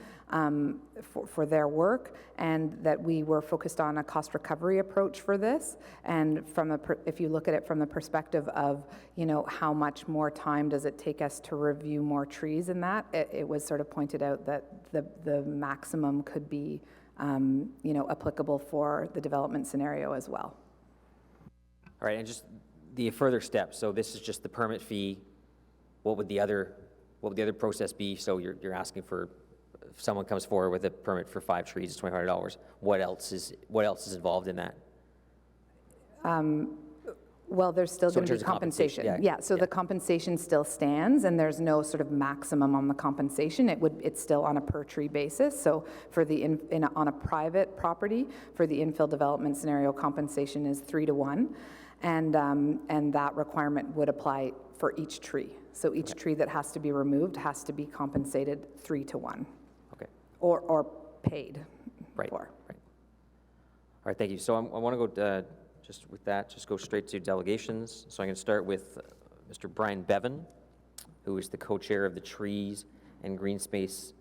for their work, and that we were focused on a cost recovery approach for this. And if you look at it from the perspective of, you know, how much more time does it take us to review more trees in that, it was sort of pointed out that the maximum could be, you know, applicable for the development scenario as well. All right, and just the further steps. So this is just the permit fee. What would the other process be? So you're asking for, if someone comes forward with a permit for 5 trees, it's $2,500. What else is involved in that? Well, there's still going to be compensation. So the compensation still stands, and there's no sort of maximum on the compensation. It's still on a per tree basis. So for on a private property, for the infill development scenario, compensation is 3 to 1. And that requirement would apply for each tree. So each tree that has to be removed has to be compensated 3 to 1. Okay. Or paid for. Right. All right, thank you. So I want to go, just with that, just go straight to delegations. So I'm going to start with Mr. Brian Bevan, who is the co-chair of the Trees and Green Space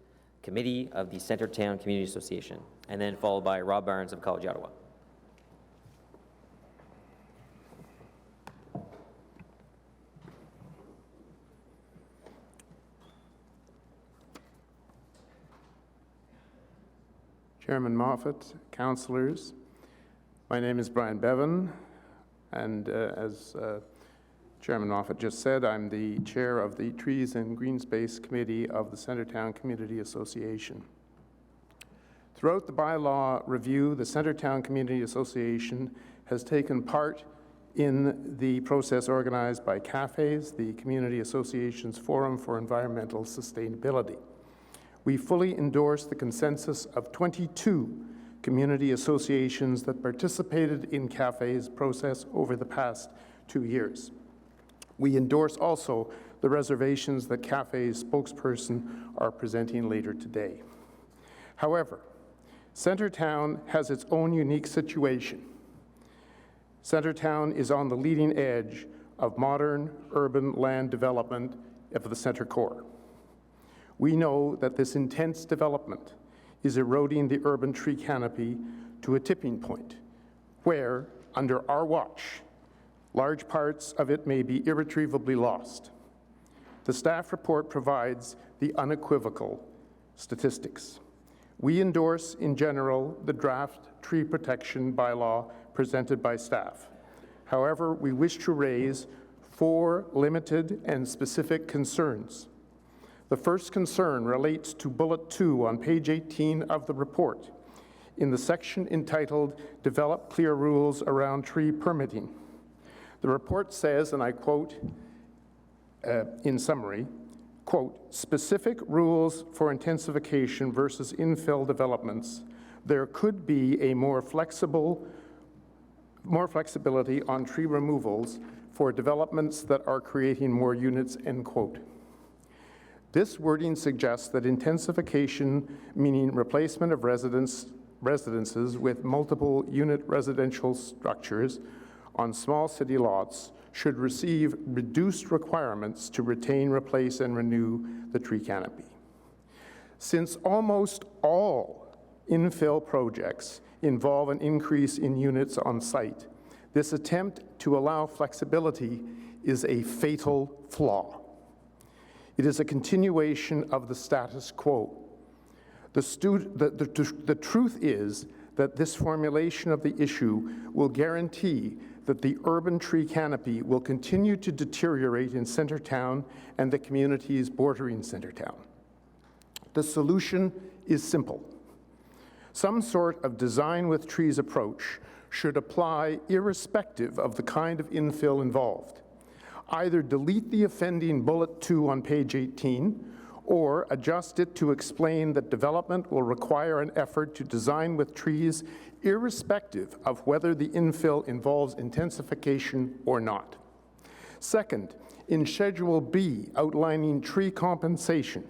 Committee of the Centertown Community Association, and then followed by Rob Barnes of College Ottawa. Chairman Moffat, councillors, my name is Brian Bevan, and as Chairman Moffat just said, I'm the chair of the Trees and Green Space Committee of the Centertown Community Association. Throughout the bylaw review, the Centertown Community Association has taken part in the process organized by CAFES, the Community Association's Forum for Environmental Sustainability. We fully endorse the consensus of 22 community associations that participated in CAFE's process over the past 2 years. We endorse also the reservations that CAFE's spokesperson are presenting later today. However, Centertown has its own unique situation. Centertown is on the leading edge of modern urban land development of the Centre Core. We know that this intense development is eroding the urban tree canopy to a tipping point where, under our watch, large parts of it may be irretrievably lost. The staff report provides the unequivocal statistics. We endorse, in general, the draft tree protection bylaw presented by staff. However, we wish to raise 4 limited and specific concerns. The first concern relates to bullet 2 on page 18 of the report, in the section entitled "Develop Clear Rules Around Tree Permitting." The report says, and I quote in summary, quote, "Specific rules for intensification versus infill developments. There could be a more flexibility on tree removals for developments that are creating more units," end quote. This wording suggests that intensification, meaning replacement of residences with multiple unit residential structures on small city lots, should receive reduced requirements to retain, replace, and renew the tree canopy. Since almost all infill projects involve an increase in units on site, this attempt to allow flexibility is a fatal flaw. It is a continuation of the status quo. The truth is that this formulation of the issue will guarantee that the urban tree canopy will continue to deteriorate in Centertown and the communities bordering Centertown. The solution is simple. Some sort of design with trees approach should apply irrespective of the kind of infill involved. Either delete the offending bullet 2 on page 18, or adjust it to explain that development will require an effort to design with trees irrespective of whether the infill involves intensification or not. Second, in Schedule B, outlining tree compensation,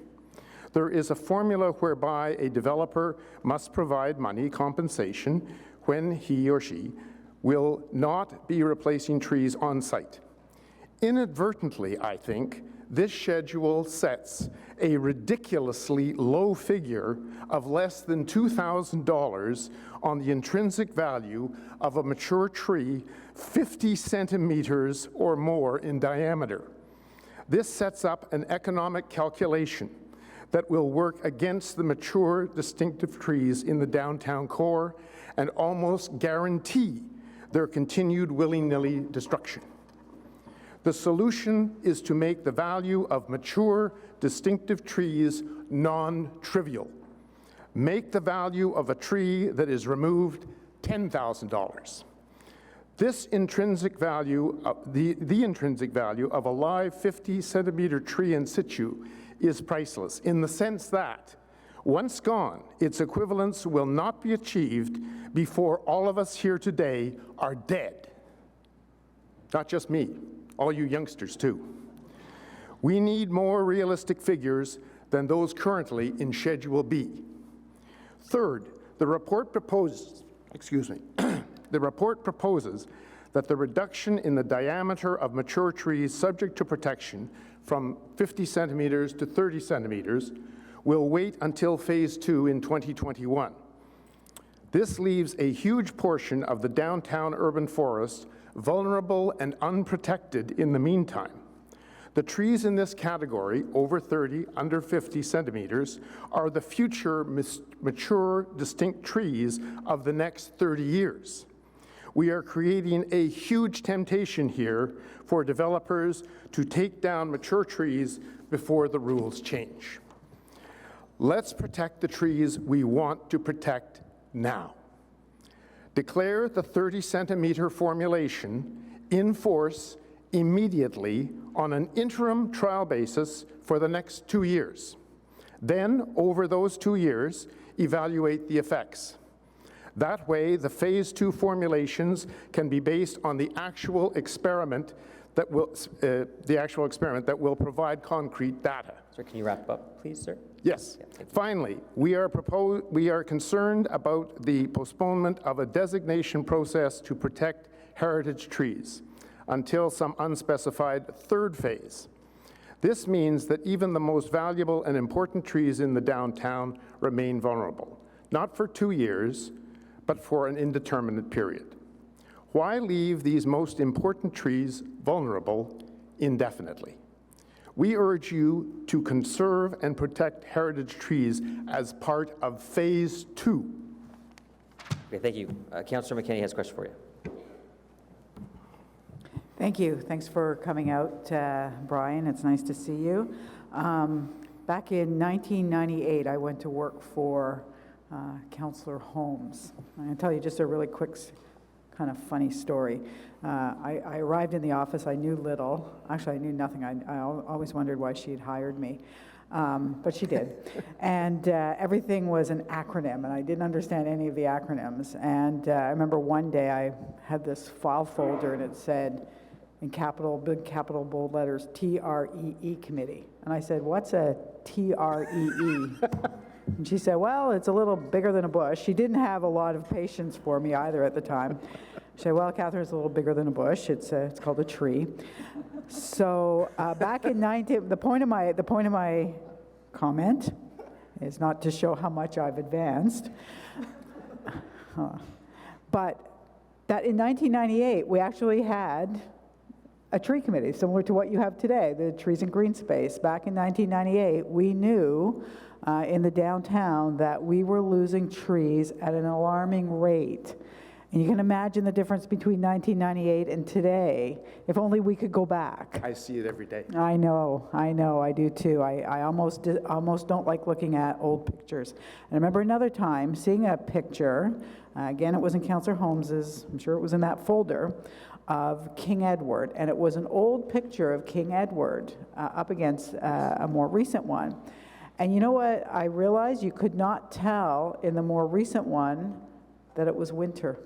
there is a formula whereby a developer must provide money compensation when he or she will not be replacing trees on site. Inadvertently, I think, this schedule sets a ridiculously low figure of less than $2,000 on the intrinsic value of a mature tree 50 centimeters or more in diameter. This sets up an economic calculation that will work against the mature distinctive trees in the downtown core and almost guarantee their continued willy-nilly destruction. The solution is to make the value of mature, distinctive trees non-trivial. Make the value of a tree that is removed $10,000. This intrinsic value, the intrinsic value of a live 50-centimeter tree in situ is priceless in the sense that, once gone, its equivalence will not be achieved before all of us here today are dead. Not just me. All you youngsters too. We need more realistic figures than those currently in Schedule B. Third, the report proposes that the reduction in the diameter of mature trees subject to protection from 50 centimeters to 30 centimeters will wait until Phase 2 in 2021. This leaves a huge portion of the downtown urban forest vulnerable and unprotected in the meantime. The trees in this category, over 30, under 50 centimeters, are the future mature, distinct trees of the next 30 years. We are creating a huge temptation here for developers to take down mature trees before the rules change. Let's protect the trees we want to protect now. Declare the 30-centimeter formulation in force immediately on an interim trial basis for the next 2 years. Then, over those 2 years, evaluate the effects. That way, the Phase 2 formulations can be based on the actual experiment that will provide concrete data. Sir, can you wrap up, please, sir? Yes. Finally, we are concerned about the postponement of a designation process to protect heritage trees until some unspecified third phase. This means that even the most valuable and important trees in the downtown remain vulnerable, not for 2 years, but for an indeterminate period. Why leave these most important trees vulnerable indefinitely? We urge you to conserve and protect heritage trees as part of Phase 2. Okay, thank you. Councillor McKinney has a question for you. Thank you. Thanks for coming out, Brian. It's nice to see you. Back in 1998, I went to work for Councillor Holmes. I'm going to tell you just a really quick, kind of funny story. I arrived in the office. I knew little. Actually, I knew nothing. I always wondered why she had hired me. But she did. And everything was an acronym, and I didn't understand any of the acronyms. And I remember one day I had this file folder, and it said, in big capital bold letters, TREE committee. And I said, what's a TREE? And she said, well, it's a little bigger than a bush. She didn't have a lot of patience for me either at the time. She said, well, Catherine, it's a little bigger than a bush. It's called a tree. So back in the point of my comment is not to show how much I've advanced, but that in 1998 we actually had a tree committee similar to what you have today, the Trees and Green Space. Back in 1998, we knew in the downtown that we were losing trees at an alarming rate. And you can imagine the difference between 1998 and today. If only we could go back. I see it every day. I know, I do too. I almost don't like looking at old pictures. And I remember another time seeing a picture, again, it was in Councillor Holmes's, I'm sure it was in that folder, of King Edward. And it was an old picture of King Edward up against a more recent one. And you know what I realized? You could not tell in the more recent one that it was winter,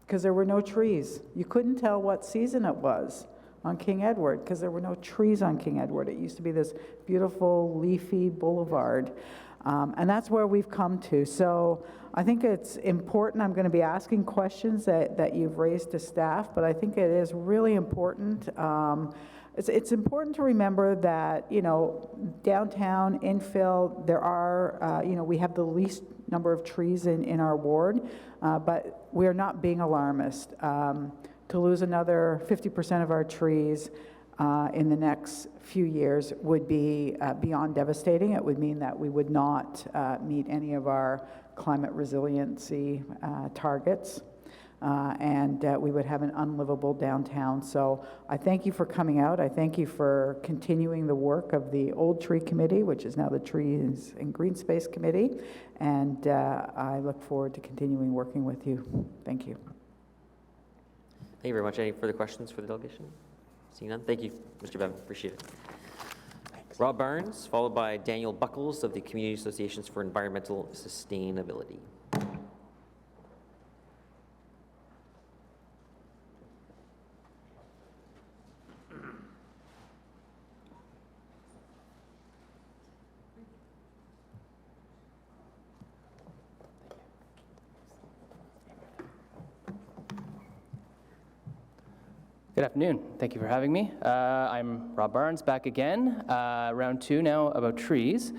because there were no trees. You couldn't tell what season it was on King Edward because there were no trees on King Edward. It used to be this beautiful leafy boulevard. And that's where we've come to. So I think it's important. I'm going to be asking questions that you've raised to staff, but I think it is really important. It's important to remember that, downtown infill, there are, we have the least number of trees in our ward, but we are not being alarmist. To lose another 50% of our trees in the next few years would be beyond devastating. It would mean that we would not meet any of our climate resiliency targets. And we would have an unlivable downtown. So I thank you for coming out. I thank you for continuing the work of the Old Tree Committee, which is now the Trees and Green Space Committee. And I look forward to continuing working with you. Thank you. Thank you very much. Any further questions for the delegation? Seeing none. Thank you, Mr. Bevan. Appreciate it. Thanks. Rob Barnes, followed by Daniel Buckles of the Community Associations for Environmental Sustainability. Good afternoon. Thank you for having me. I'm Rob Barnes, back again, round 2 now about trees.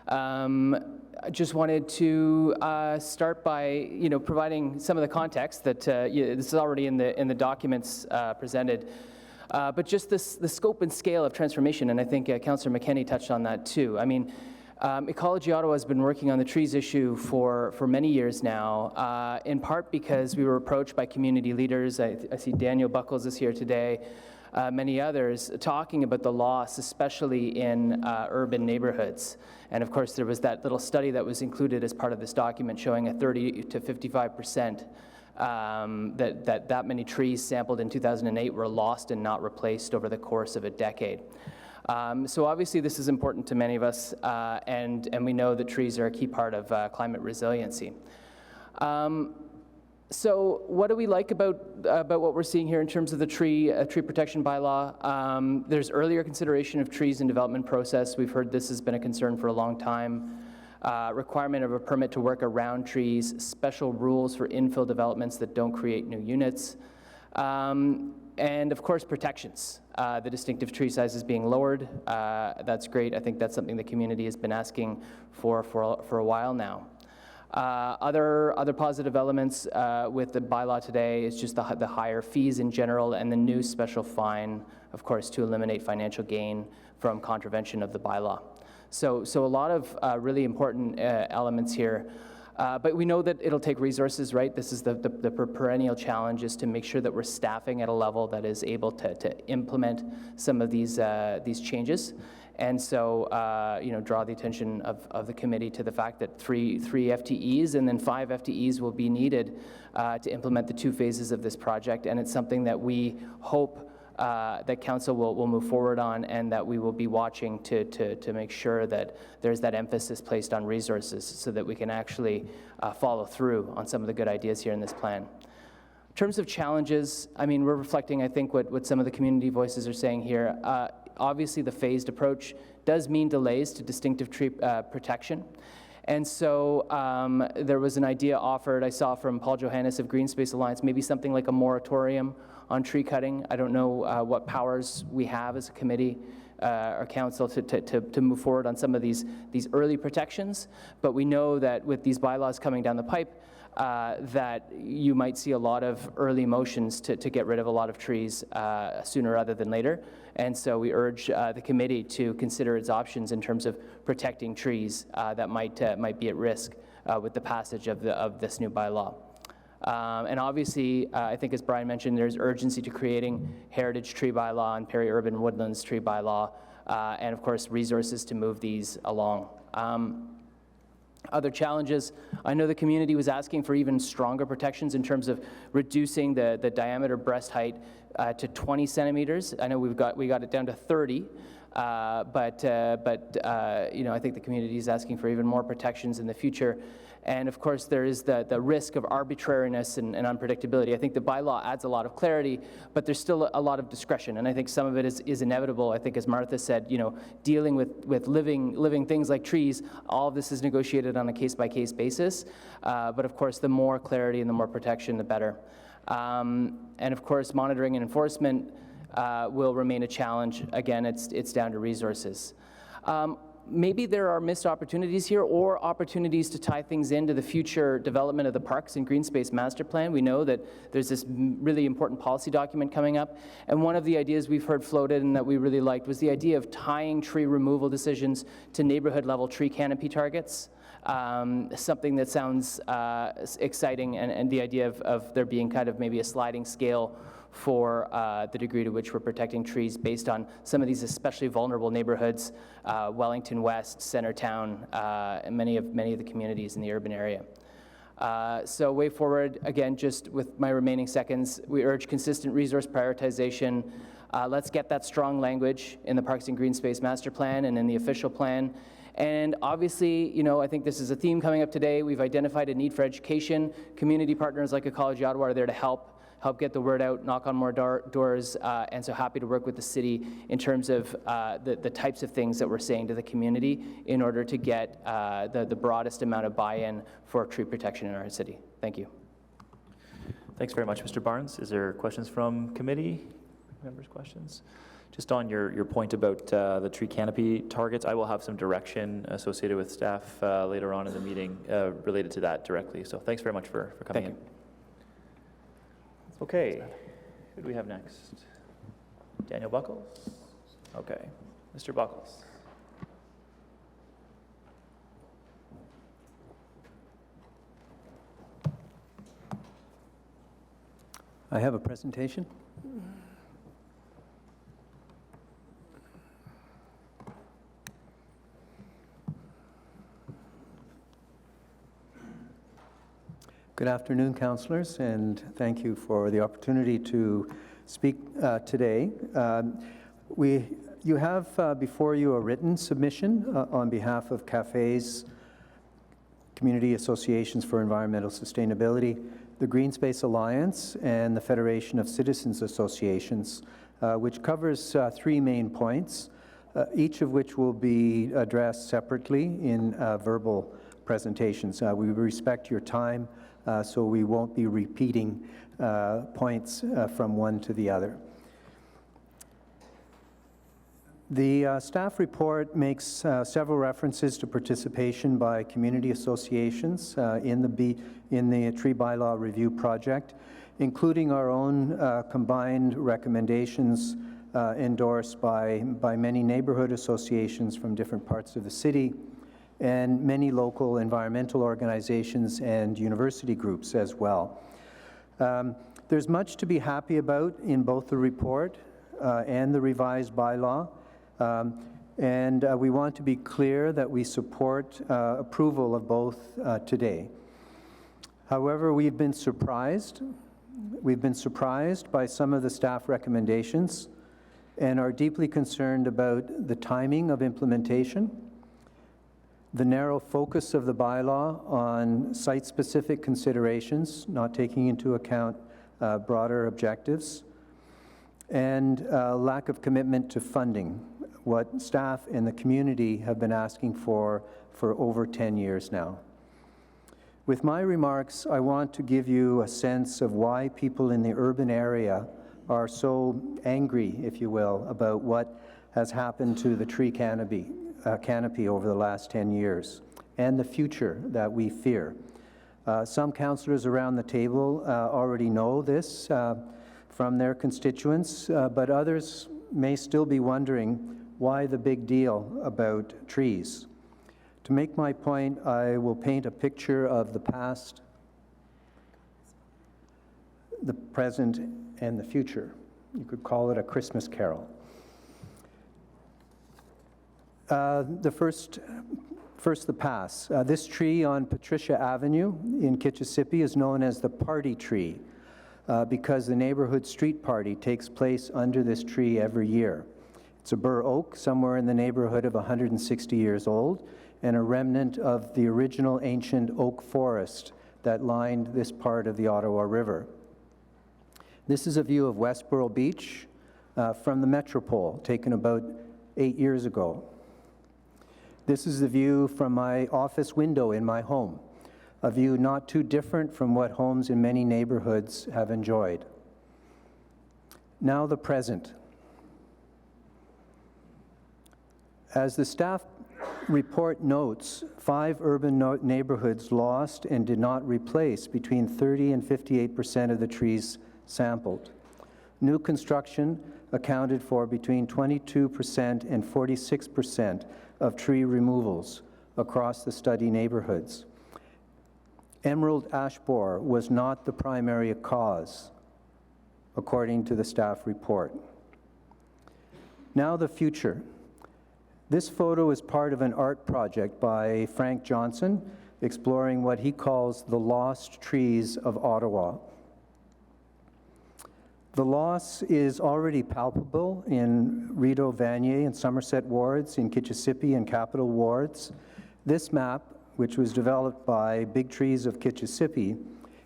I just wanted to start by, providing some of the context that this is already in the documents presented, but just the scope and scale of transformation, and I think Councillor McKenney touched on that too. I mean, Ecology Ottawa has been working on the trees issue for many years now, in part because we were approached by community leaders. I see Daniel Buckles is here today, many others, talking about the loss, especially in urban neighborhoods. And of course, there was that little study that was included as part of this document showing a 30 to 55% that many trees sampled in 2008 were lost and not replaced over the course of a decade. So obviously this is important to many of us, and we know that trees are a key part of climate resiliency. So what do we like about what we're seeing here in terms of the tree protection bylaw? There's earlier consideration of trees in development process. We've heard this has been a concern for a long time. Requirement of a permit to work around trees, special rules for infill developments that don't create new units. And of course, protections. The distinctive tree sizes being lowered. That's great. I think that's something the community has been asking for a while now. Other positive elements with the bylaw today is just the higher fees in general and the new special fine, of course, to eliminate financial gain from contravention of the bylaw. So a lot of really important elements here. But we know that it'll take resources, right? This is the perennial challenge, is to make sure that we're staffing at a level that is able to implement some of these changes. And so, draw the attention of the committee to the fact that three FTEs and then 5 FTEs will be needed to implement the 2 phases of this project. And it's something that we hope that council will move forward on, and that we will be watching to make sure that there's that emphasis placed on resources so that we can actually follow through on some of the good ideas here in this plan. In terms of challenges, I mean, we're reflecting, I think, what some of the community voices are saying here. Obviously, the phased approach does mean delays to distinctive tree protection. And so there was an idea offered, I saw from Paul Johannes of Green Space Alliance, maybe something like a moratorium on tree cutting. I don't know what powers we have as a committee or council to move forward on some of these early protections, but we know that with these bylaws coming down the pipe, that you might see a lot of early motions to get rid of a lot of trees sooner rather than later. And so we urge the committee to consider its options in terms of protecting trees that might be at risk with the passage of this new bylaw. And obviously, I think as Brian mentioned, there's urgency to creating heritage tree bylaw and peri-urban woodlands tree bylaw, and of course resources to move these along. Other challenges, I know the community was asking for even stronger protections in terms of reducing the diameter breast height to 20 centimeters. I know we got it down to 30, but I think the community is asking for even more protections in the future. And of course, there is the risk of arbitrariness and unpredictability. I think the bylaw adds a lot of clarity, but there's still a lot of discretion. And I think some of it is inevitable. I think, as Martha said, dealing with living things like trees, all of this is negotiated on a case-by-case basis. But of course, the more clarity and the more protection, the better. And of course, monitoring and enforcement will remain a challenge. Again, it's down to resources. Maybe there are missed opportunities here, or opportunities to tie things into the future development of the Parks and Green Space Master Plan. We know that there's this really important policy document coming up, and one of the ideas we've heard floated and that we really liked was the idea of tying tree removal decisions to neighborhood-level tree canopy targets. Something that sounds exciting, and the idea of there being kind of maybe a sliding scale for the degree to which we're protecting trees based on some of these especially vulnerable neighborhoods, Wellington West, Centertown, and many of the communities in the urban area. So way forward, again, just with my remaining seconds, we urge consistent resource prioritization. Let's get that strong language in the Parks and Green Space Master Plan and in the official plan. And obviously, I think this is a theme coming up today. We've identified a need for education. Community partners like Ecology Ottawa are there to help get the word out, knock on more doors, and so happy to work with the city in terms of the types of things that we're saying to the community in order to get the broadest amount of buy-in for tree protection in our city. Thank you. Thanks very much, Mr. Barnes. Is there questions from committee members' questions? Just on your point about the tree canopy targets, I will have some direction associated with staff later on in the meeting related to that directly. So thanks very much for coming in. Okay, who do we have next? Daniel Buckles? Okay, Mr. Buckles. I have a presentation. Good afternoon, councillors, and thank you for the opportunity to speak today. You have before you a written submission on behalf of cafes, community associations for environmental sustainability, the Green Space Alliance, and the Federation of Citizens Associations, which covers 3 main points, each of which will be addressed separately in verbal presentations. We respect your time, so we won't be repeating points from one to the other. The staff report makes several references to participation by community associations in the tree bylaw review project, including our own combined recommendations endorsed by many neighborhood associations from different parts of the city, and many local environmental organizations and university groups as well. There's much to be happy about in both the report and the revised bylaw. And we want to be clear that we support approval of both today. However, we've been surprised. We've been surprised by some of the staff recommendations and are deeply concerned about the timing of implementation, the narrow focus of the bylaw on site-specific considerations, not taking into account broader objectives, and lack of commitment to funding, what staff and the community have been asking for over 10 years now. With my remarks, I want to give you a sense of why people in the urban area are so angry, if you will, about what has happened to the tree canopy over the last 10 years and the future that we fear. Some councillors around the table already know this from their constituents, but others may still be wondering why the big deal about trees. To make my point, I will paint a picture of the past, the present, and the future. You could call it a Christmas carol. First, the past. This tree on Patricia Avenue in Kitchissippi is known as the party tree because the neighborhood street party takes place under this tree every year. It's a bur oak, somewhere in the neighborhood of 160 years old, and a remnant of the original ancient oak forest that lined this part of the Ottawa River. This is a view of Westboro Beach from the Metropole, taken about 8 years ago. This is the view from my office window in my home, a view not too different from what homes in many neighborhoods have enjoyed. Now the present. As the staff report notes, 5 urban neighborhoods lost and did not replace between 30% and 58% of the trees sampled. New construction accounted for between 22% and 46% of tree removals across the study neighborhoods. Emerald ash borer was not the primary cause, according to the staff report. Now the future. This photo is part of an art project by Frank Johnson, exploring what he calls the lost trees of Ottawa. The loss is already palpable in Rideau, Vanier, and Somerset wards, in Kitchissippi and Capital wards. This map, which was developed by Big Trees of Kitchissippi,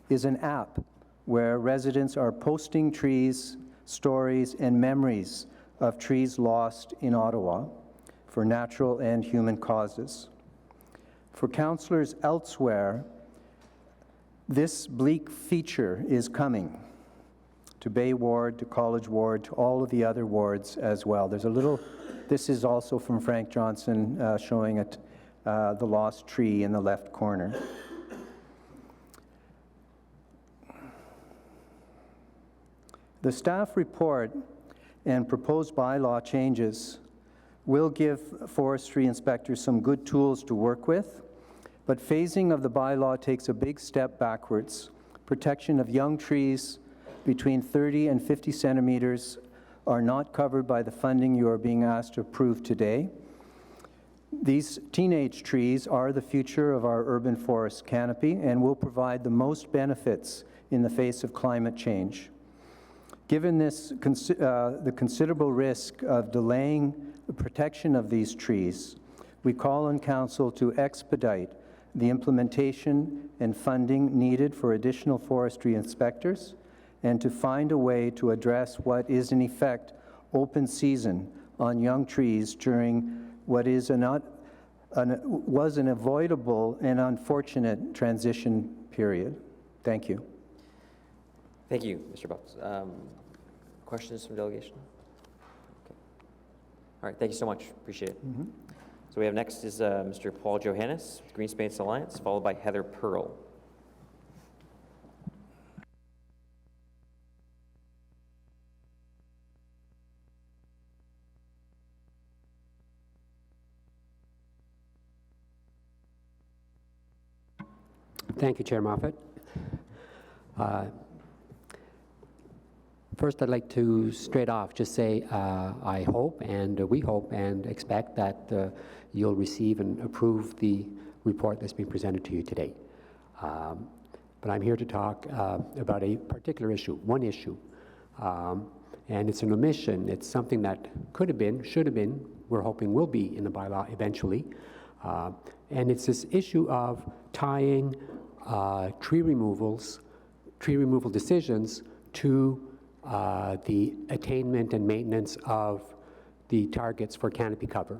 is an app where residents are posting trees, stories, and memories of trees lost in Ottawa for natural and human causes. For councillors elsewhere, this bleak feature is coming. to Bay Ward, to College Ward, to all of the other wards as well. There's a little, this is also from Frank Johnson showing it, the lost tree in the left corner. The staff report and proposed bylaw changes will give forestry inspectors some good tools to work with, but phasing of the bylaw takes a big step backwards. Protection of young trees between 30 and 50 centimeters are not covered by the funding you are being asked to approve today. These teenage trees are the future of our urban forest canopy and will provide the most benefits in the face of climate change. Given this, the considerable risk of delaying the protection of these trees, we call on Council to expedite the implementation and funding needed for additional forestry inspectors and to find a way to address what is in effect open season on young trees during what is was an avoidable and unfortunate transition period. Thank you. Thank you, Mr. Bucks. Questions from delegation? Okay. All right, thank you so much. Appreciate it. So we have next is Mr. Paul Johannes, Green Space Alliance, followed by Heather Pearl. Thank you, Chair Moffat. First, I'd like to straight off just say I hope and we hope and expect that you'll receive and approve the report that's been presented to you today. But I'm here to talk about a particular issue, one issue, and it's an omission. It's something that could have been, should have been, we're hoping will be in the bylaw eventually. And it's this issue of tying tree removal decisions to the attainment and maintenance of the targets for canopy cover,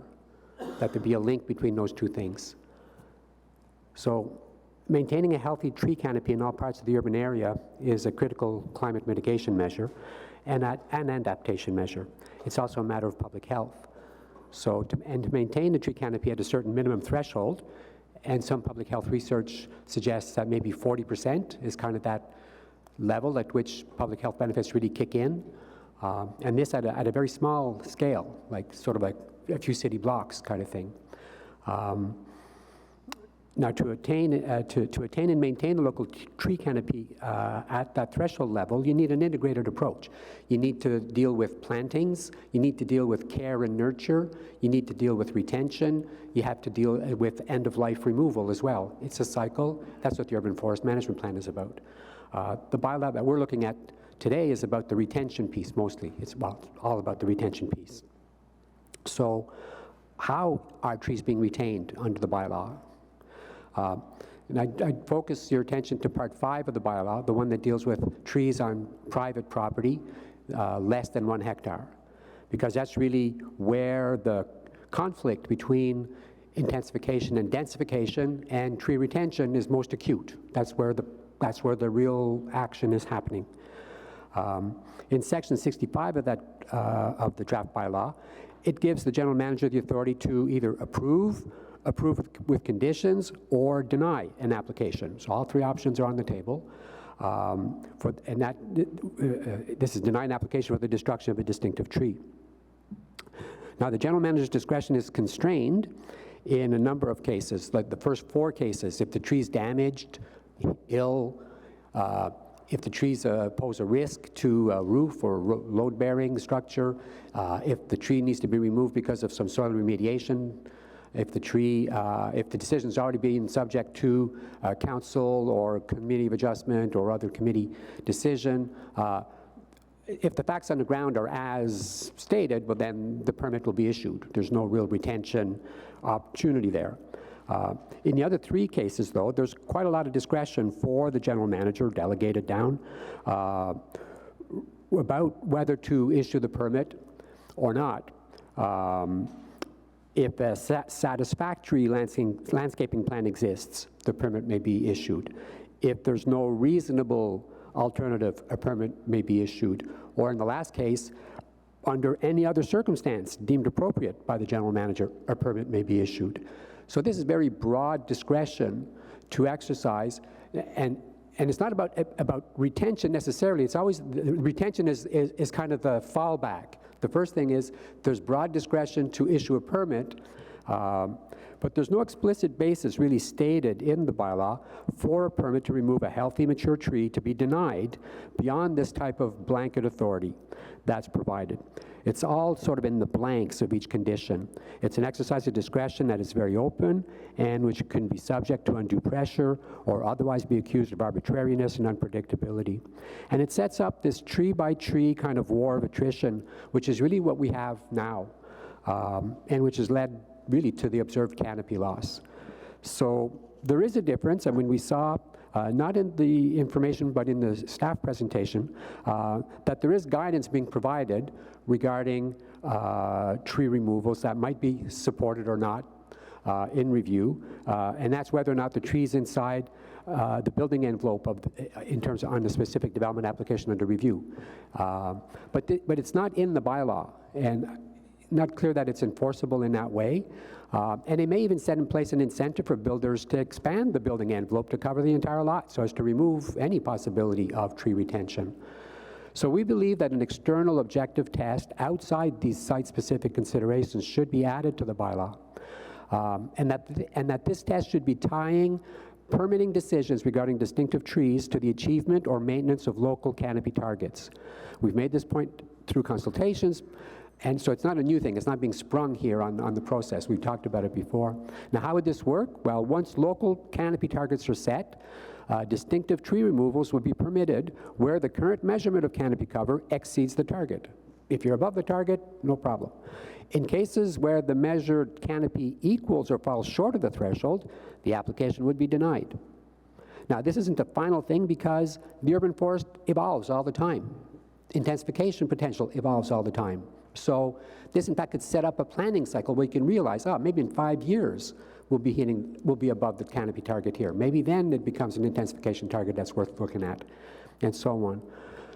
that there be a link between those two things. So maintaining a healthy tree canopy in all parts of the urban area is a critical climate mitigation measure and an adaptation measure. It's also a matter of public health. So to maintain the tree canopy at a certain minimum threshold, and some public health research suggests that maybe 40% is kind of that level at which public health benefits really kick in. And this at a very small scale, like sort of like a few city blocks kind of thing. Now to attain and maintain the local tree canopy at that threshold level, you need an integrated approach. You need to deal with plantings, you need to deal with care and nurture, you need to deal with retention, you have to deal with end-of-life removal as well. It's a cycle. That's what the Urban Forest Management Plan is about. The bylaw that we're looking at today is about the retention piece mostly. It's all about the retention piece. So how are trees being retained under the bylaw? And I'd focus your attention to Part 5 of the bylaw, the one that deals with trees on private property less than 1 hectare, because that's really where the conflict between intensification and densification and tree retention is most acute. That's where the real action is happening. In Section 65 of the draft bylaw, it gives the general manager the authority to either approve with conditions, or deny an application. So all three options are on the table. This is deny an application for the destruction of a distinctive tree. Now, the general manager's discretion is constrained in a number of cases, like the first 4 cases. If the tree's damaged, ill, if the trees pose a risk to a roof or load-bearing structure, if the tree needs to be removed because of some soil remediation, if the decision's already been subject to council or committee of adjustment or other committee decision, if the facts on the ground are as stated, well, then the permit will be issued. There's no real retention opportunity there. In the other 3 cases, though, there's quite a lot of discretion for the general manager, delegated down, about whether to issue the permit or not. If a satisfactory landscaping plan exists, the permit may be issued. If there's no reasonable alternative, a permit may be issued. Or in the last case, under any other circumstance deemed appropriate by the general manager, a permit may be issued. So this is very broad discretion to exercise, and it's not about retention necessarily. It's always, retention is kind of the fallback. The first thing is there's broad discretion to issue a permit, but there's no explicit basis really stated in the bylaw for a permit to remove a healthy, mature tree to be denied beyond this type of blanket authority that's provided. It's all sort of in the blanks of each condition. It's an exercise of discretion that is very open and which can be subject to undue pressure or otherwise be accused of arbitrariness and unpredictability. And it sets up this tree-by-tree kind of war of attrition, which is really what we have now, and which has led really to the observed canopy loss. So there is a difference, and when we saw, not in the information but in the staff presentation, that there is guidance being provided regarding tree removals that might be supported or not in review, and that's whether or not the trees inside the building envelope of in terms of on the specific development application under review. But it's not in the bylaw, and not clear that it's enforceable in that way. And it may even set in place an incentive for builders to expand the building envelope to cover the entire lot so as to remove any possibility of tree retention. So we believe that an external objective test outside these site-specific considerations should be added to the bylaw, and that this test should be tying permitting decisions regarding distinctive trees to the achievement or maintenance of local canopy targets. We've made this point through consultations, and so it's not a new thing. It's not being sprung here on the process. We've talked about it before. Now, how would this work? Well, once local canopy targets are set, distinctive tree removals would be permitted where the current measurement of canopy cover exceeds the target. If you're above the target, no problem. In cases where the measured canopy equals or falls short of the threshold, the application would be denied. Now, this isn't a final thing because the urban forest evolves all the time. Intensification potential evolves all the time. So this, in fact, could set up a planning cycle where you can realize, oh, maybe in 5 years we'll be above the canopy target here. Maybe then it becomes an intensification target that's worth looking at, and so on.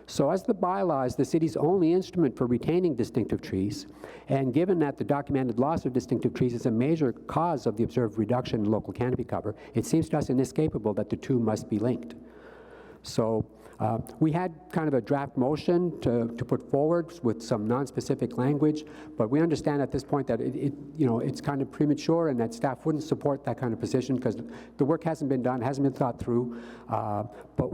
So as the bylaw is the city's only instrument for retaining distinctive trees, and given that the documented loss of distinctive trees is a major cause of the observed reduction in local canopy cover, it seems to us inescapable that the two must be linked. So we had kind of a draft motion to put forward with some non-specific language, but we understand at this point that it's kind of premature and that staff wouldn't support that kind of position because the work hasn't been done, hasn't been thought through.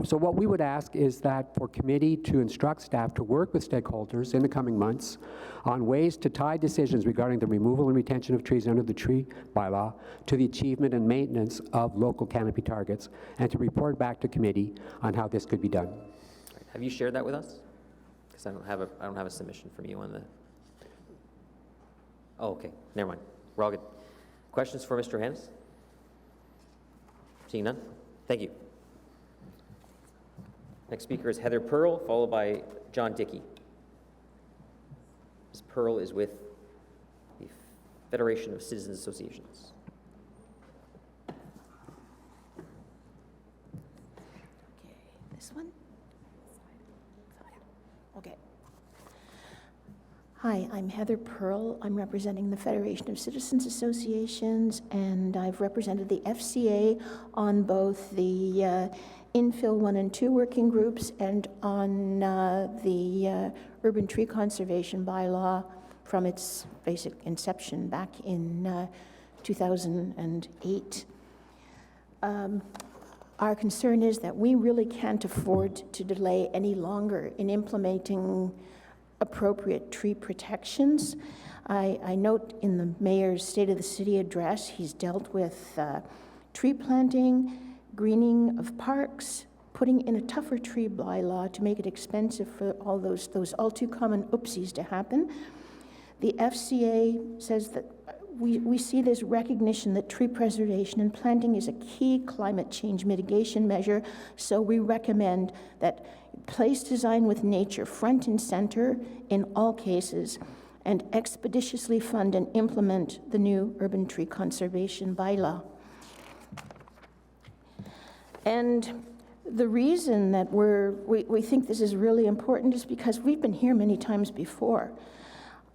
So what we would ask is that for committee to instruct staff to work with stakeholders in the coming months on ways to tie decisions regarding the removal and retention of trees under the tree bylaw to the achievement and maintenance of local canopy targets, and to report back to committee on how this could be done. Have you shared that with us? Because I don't have a submission from you on the. Oh, okay. Never mind. We're all good. Questions for Mr. Hennis? Seeing none. Thank you. Next speaker is Heather Pearl, followed by John Dickey. Ms. Pearl is with the Federation of Citizens Associations. This one? Okay. Hi, I'm Heather Pearl. I'm representing the Federation of Citizens Associations, and I've represented the FCA on both the Infill 1 and 2 working groups and on the Urban Tree Conservation Bylaw from its basic inception back in 2008. Our concern is that we really can't afford to delay any longer in implementing appropriate tree protections. I note in the mayor's State of the City address, he's dealt with tree planting, greening of parks, putting in a tougher tree bylaw to make it expensive for all those all too common oopsies to happen. The FCA says that we see this recognition that tree preservation and planting is a key climate change mitigation measure, so we recommend that place design with nature front and center in all cases, and expeditiously fund and implement the new urban tree conservation bylaw. And The reason that we think this is really important is because we've been here many times before.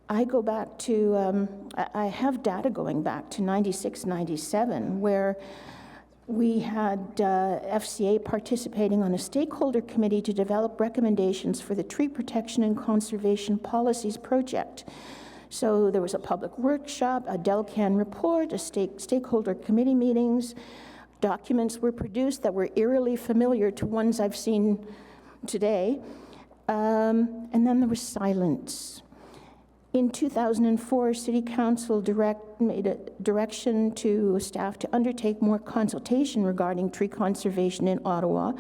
I go back to, I have data going back to 96, 97, where we had FCA participating on a stakeholder committee to develop recommendations for the Tree Protection and Conservation Policies Project. So there was a public workshop, a DELCAN report, stakeholder committee meetings. Documents were produced that were eerily familiar to ones I've seen today. And then there was silence. In 2004, City Council made a direction to staff to undertake more consultation regarding tree conservation in Ottawa.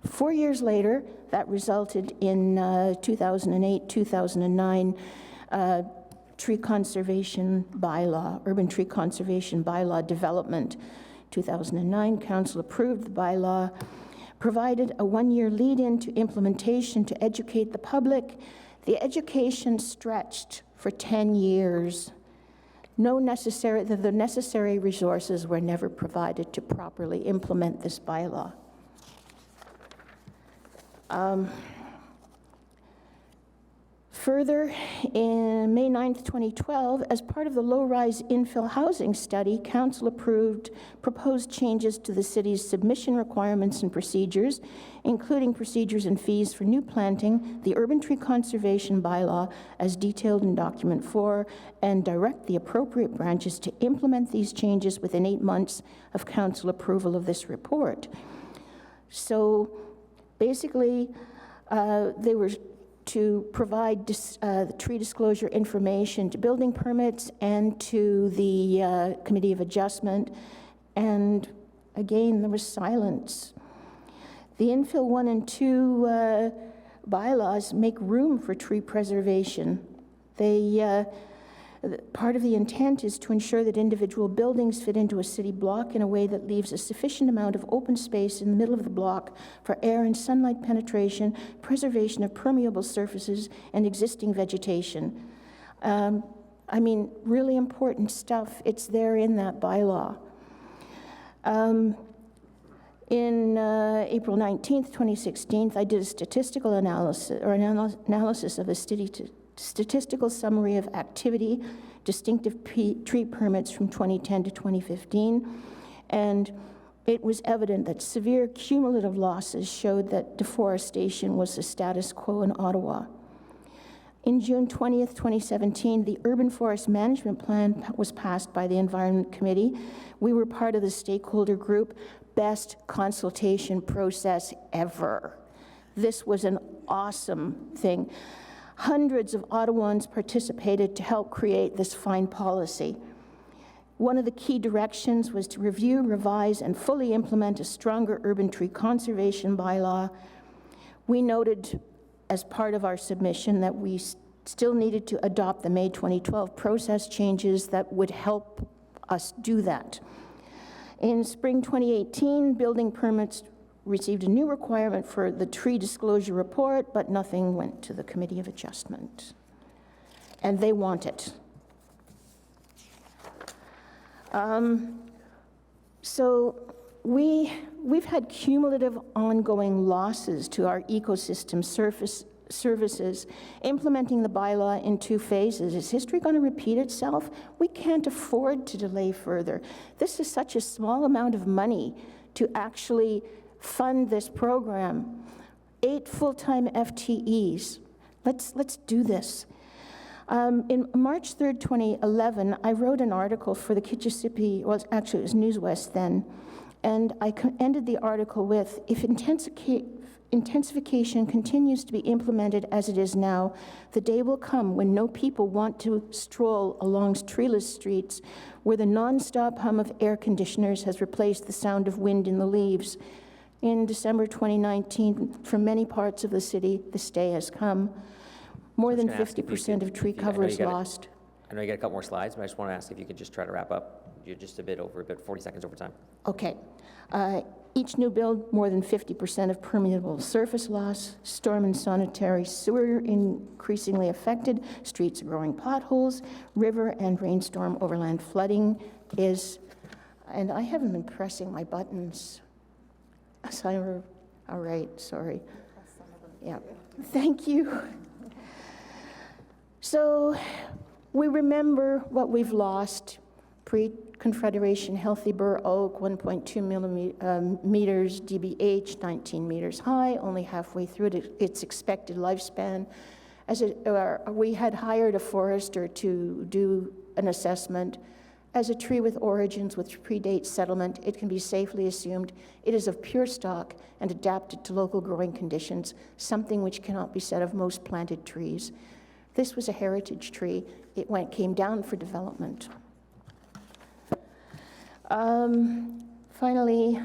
4 years later, that resulted in 2008-2009 tree conservation bylaw, urban tree conservation bylaw development. 2009, Council approved the bylaw, provided a one-year lead-in to implementation to educate the public. The education stretched for 10 years. The necessary resources were never provided to properly implement this bylaw. Further, in May 9th, 2012, as part of the low-rise infill housing study, Council approved proposed changes to the city's submission requirements and procedures, including procedures and fees for new planting, the urban tree conservation bylaw as detailed in document 4, and direct the appropriate branches to implement these changes within 8 months of Council approval of this report. So basically, they were to provide tree disclosure information to building permits and to the Committee of Adjustment. And again, there was silence. The infill 1 and 2 bylaws make room for tree preservation. Part of the intent is to ensure that individual buildings fit into a city block in a way that leaves a sufficient amount of open space in the middle of the block for air and sunlight penetration, preservation of permeable surfaces, and existing vegetation. I mean, really important stuff. It's there in that bylaw. In April 19th, 2016, I did a statistical analysis of a statistical summary of activity, distinctive tree permits from 2010 to 2015, and it was evident that severe cumulative losses showed that deforestation was the status quo in Ottawa. In June 20th, 2017, the Urban Forest Management Plan was passed by the Environment Committee. We were part of the stakeholder group. Best consultation process ever. This was an awesome thing. Hundreds of Ottawans participated to help create this fine policy. One of the key directions was to review, revise, and fully implement a stronger urban tree conservation bylaw. We noted as part of our submission that we still needed to adopt the May 2012 process changes that would help us do that. In spring 2018, building permits received a new requirement for the tree disclosure report, but nothing went to the Committee of Adjustment. And they want it. So we've had cumulative ongoing losses to our ecosystem services. Implementing the bylaw in 2 phases. Is history going to repeat itself? We can't afford to delay further. This is such a small amount of money to actually fund this program. 8 full-time FTEs. Let's do this. In March 3rd, 2011, I wrote an article for the Kitchissippi, well, actually it was News West then, and I ended the article with, if intensification continues to be implemented as it is now, the day will come when no people want to stroll along treeless streets where the non-stop hum of air conditioners has replaced the sound of wind in the leaves. In December 2019, from many parts of the city, this day has come. More than 50% of tree cover is lost. I know you got a couple more slides, but I just want to ask if you could just try to wrap up. You're just a bit 40 seconds over time. Okay. Each new build, more than 50% of permeable surface loss, storm and sanitary sewer increasingly affected, streets growing potholes, river and rainstorm overland flooding is, and I haven't been pressing my buttons. So All right, sorry. Yeah, thank you. So we remember what we've lost. Pre-Confederation Healthy Bur Oak, 1.2 meters DBH, 19 meters high, only halfway through its expected lifespan. We had hired a forester to do an assessment. As a tree with origins which predate settlement, it can be safely assumed it is of pure stock and adapted to local growing conditions, something which cannot be said of most planted trees. This was a heritage tree. It came down for development. Finally,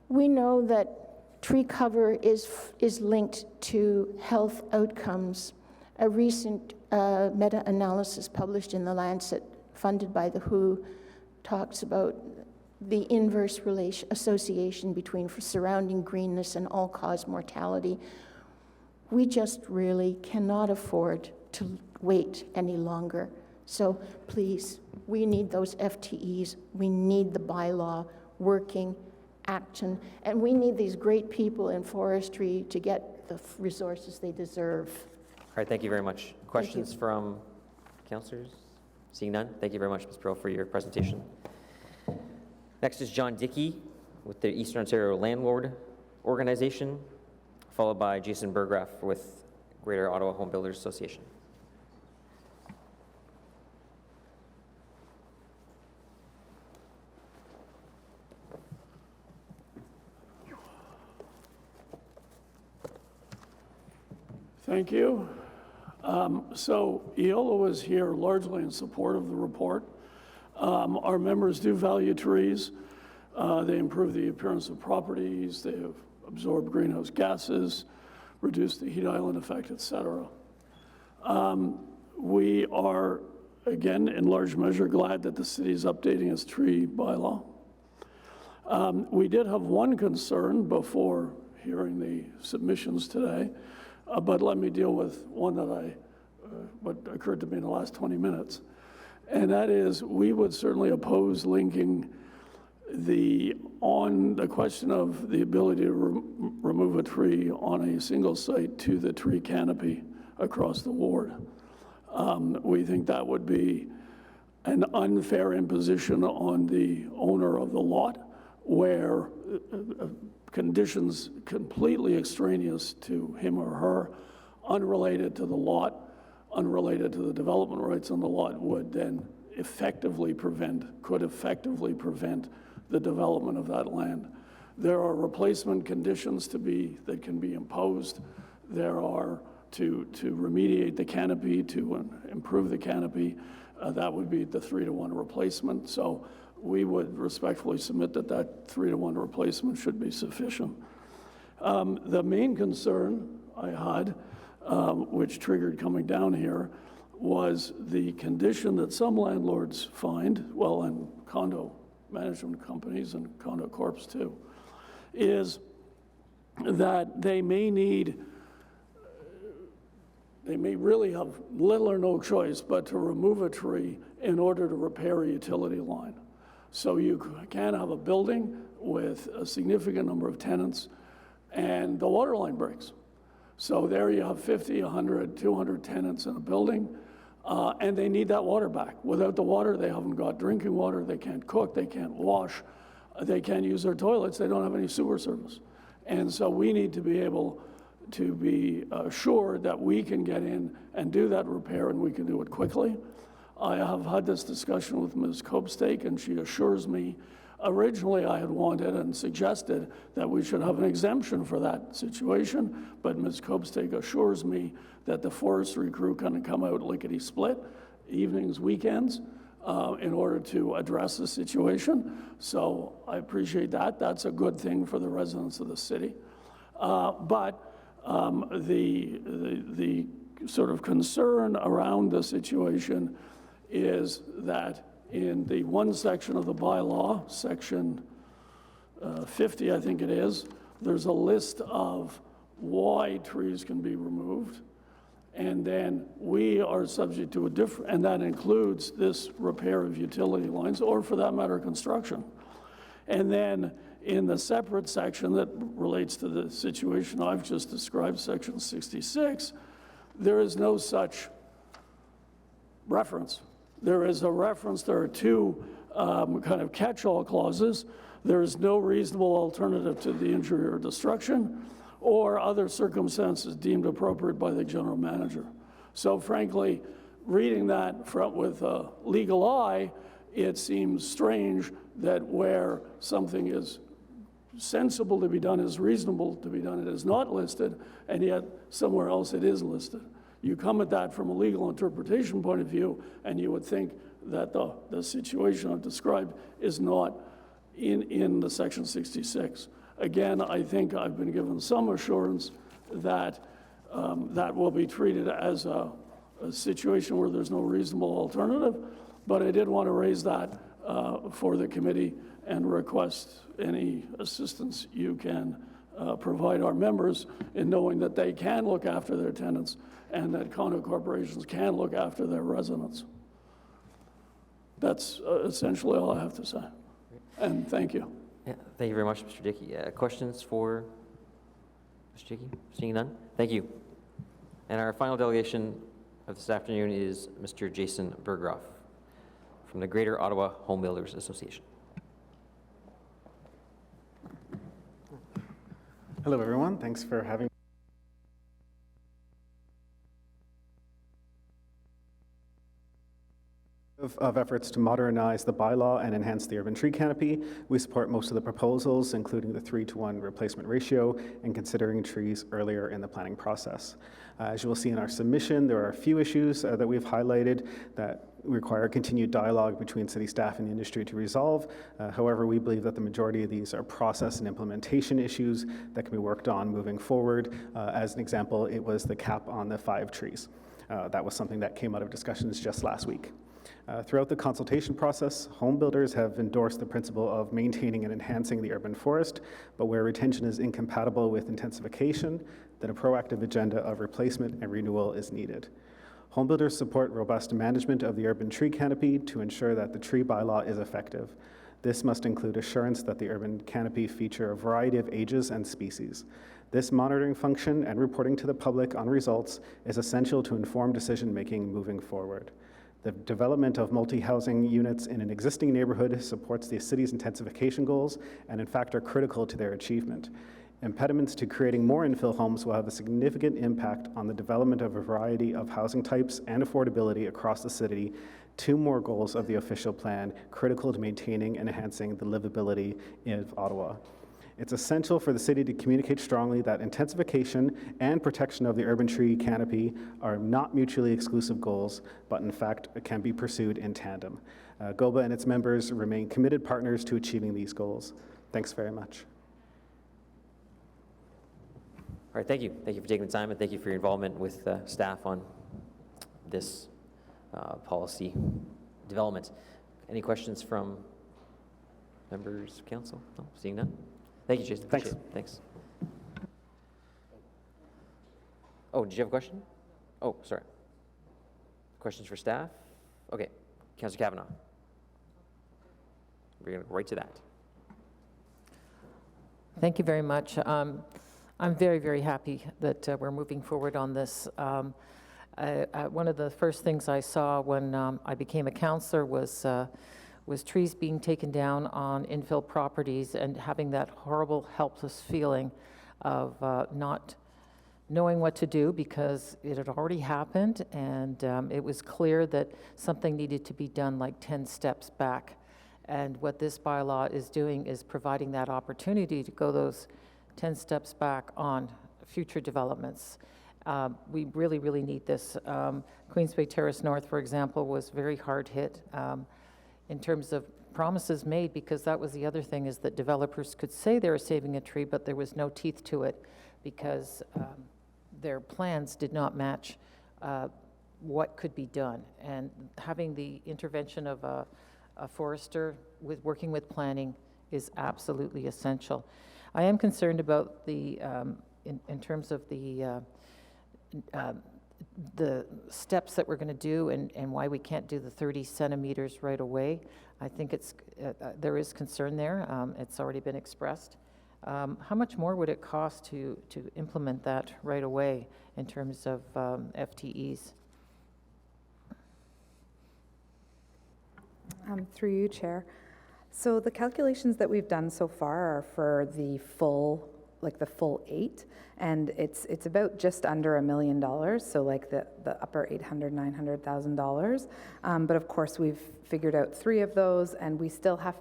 we know that tree cover is linked to health outcomes. A recent meta-analysis published in The Lancet, funded by the WHO, talks about the inverse association between surrounding greenness and all-cause mortality. We just really cannot afford to wait any longer. So please, we need those FTEs, we need the bylaw working, action, and we need these great people in forestry to get the resources they deserve. All right, thank you very much. Questions from councillors? Seeing none, thank you very much, Ms. Pearl, for your presentation. Next is John Dickey with the Eastern Ontario Landlord Organization, followed by Jason Burgraff with Greater Ottawa Home Builders Association. Thank you. So EOLA was here largely in support of the report. Our members do value trees. They improve the appearance of properties. They have absorbed greenhouse gases, reduce the heat island effect, et cetera. We are, again, in large measure, glad that the city is updating its tree bylaw. We did have one concern before hearing the submissions today, but let me deal with one that what occurred to me in the last 20 minutes. And that is, we would certainly oppose linking the question of the ability to remove a tree on a single site to the tree canopy across the ward. We think that would be an unfair imposition on the owner of the lot, where conditions completely extraneous to him or her, unrelated to the lot, unrelated to the development rights on the lot, would then could effectively prevent the development of that land. There are replacement conditions that can be imposed. There are to remediate the canopy, to improve the canopy. That would be the 3-to-1 replacement. So we would respectfully submit that 3-to-1 replacement should be sufficient. The main concern I had, which triggered coming down here, was the condition that some landlords find, well, and condo management companies and condo corps too, is that they may really have little or no choice but to remove a tree in order to repair a utility line. So you can have a building with a significant number of tenants and the water line breaks. So there you have 50, 100, 200 tenants in a building, and they need that water back. Without the water, they haven't got drinking water, they can't cook, they can't wash, they can't use their toilets, they don't have any sewer service. And so we need to be able to be sure that we can get in and do that repair, and we can do it quickly. I have had this discussion with Ms. Copestake, and she assures me, originally I had wanted and suggested that we should have an exemption for that situation, but Ms. Copestake assures me that the forestry crew can come out lickety-split, evenings, weekends, in order to address the situation. So I appreciate that. That's a good thing for the residents of the city. But the sort of concern around the situation is that in the one section of the bylaw, section 50, I think it is, there's a list of why trees can be removed. And then we are subject to and that includes this repair of utility lines, or for that matter, construction. And then in the separate section that relates to the situation I've just described, section 66, there is no such reference. There is a reference, there are two kind of catch-all clauses. There is no reasonable alternative to the injury or destruction, or other circumstances deemed appropriate by the general manager. So frankly, reading that with a legal eye, it seems strange that where something is sensible to be done, is reasonable to be done, it is not listed, and yet somewhere else it is listed. You come at that from a legal interpretation point of view, and you would think that the situation I've described is not in the section 66. Again, I think I've been given some assurance that that will be treated as a situation where there's no reasonable alternative, but I did want to raise that for the committee and request any assistance you can provide our members in knowing that they can look after their tenants and that condo corporations can look after their residents. That's essentially all I have to say. And thank you. Yeah, thank you very much, Mr. Dickey. Questions for Mr. Dickey? Seeing none? Thank you. And our final delegation of this afternoon is Mr. Jason Berghoff from the Greater Ottawa Home Builders Association. Hello, everyone. Thanks for having me. Of efforts to modernize the bylaw and enhance the urban tree canopy. We support most of the proposals, including the 3-to-1 replacement ratio and considering trees earlier in the planning process. As you will see in our submission, there are a few issues that we've highlighted that require continued dialogue between city staff and the industry to resolve. However, we believe that the majority of these are process and implementation issues that can be worked on moving forward. As an example, it was the cap on the 5 trees. That was something that came out of discussions just last week. Throughout the consultation process, home builders have endorsed the principle of maintaining and enhancing the urban forest, but where retention is incompatible with intensification, then a proactive agenda of replacement and renewal is needed. Home builders support robust management of the urban tree canopy to ensure that the tree bylaw is effective. This must include assurance that the urban canopy feature a variety of ages and species. This monitoring function and reporting to the public on results is essential to inform decision-making moving forward. The development of multi-housing units in an existing neighborhood supports the city's intensification goals and in fact are critical to their achievement. Impediments to creating more infill homes will have a significant impact on the development of a variety of housing types and affordability across the city, 2 more goals of the official plan critical to maintaining and enhancing the livability of Ottawa. It's essential for the city to communicate strongly that intensification and protection of the urban tree canopy are not mutually exclusive goals, but in fact can be pursued in tandem. GOBA and its members remain committed partners to achieving these goals. Thanks very much. All right, thank you. Thank you for taking the time, and thank you for your involvement with staff on this policy development. Any questions from members of council? No, seeing none. Thank you, Jason. Appreciate it. Thanks. Oh, did you have a question? Oh, sorry. Questions for staff? Okay, Councillor Kavanagh. We're going to go right to that. Thank you very much. I'm very, very happy that we're moving forward on this. One of the first things I saw when I became a councillor was trees being taken down on infill properties and having that horrible, helpless feeling of not knowing what to do because it had already happened, and it was clear that something needed to be done like 10 steps back. And what this bylaw is doing is providing that opportunity to go those 10 steps back on future developments. We really, really need this. Queensway Terrace North, for example, was very hard hit in terms of promises made, because that was the other thing, is that developers could say they were saving a tree, but there was no teeth to it because their plans did not match what could be done. And having the intervention of a forester working with planning is absolutely essential. I am concerned about the, in terms of the the steps that we're going to do and why we can't do the 30 centimeters right away. I think there is concern there. It's already been expressed. How much more would it cost to implement that right away in terms of FTEs? Through you, Chair. So the calculations that we've done so far are for the full 8, and it's about just under $1 million, so like the upper $800,000-900,000. But of course, we've figured out 3 of those, and we still have,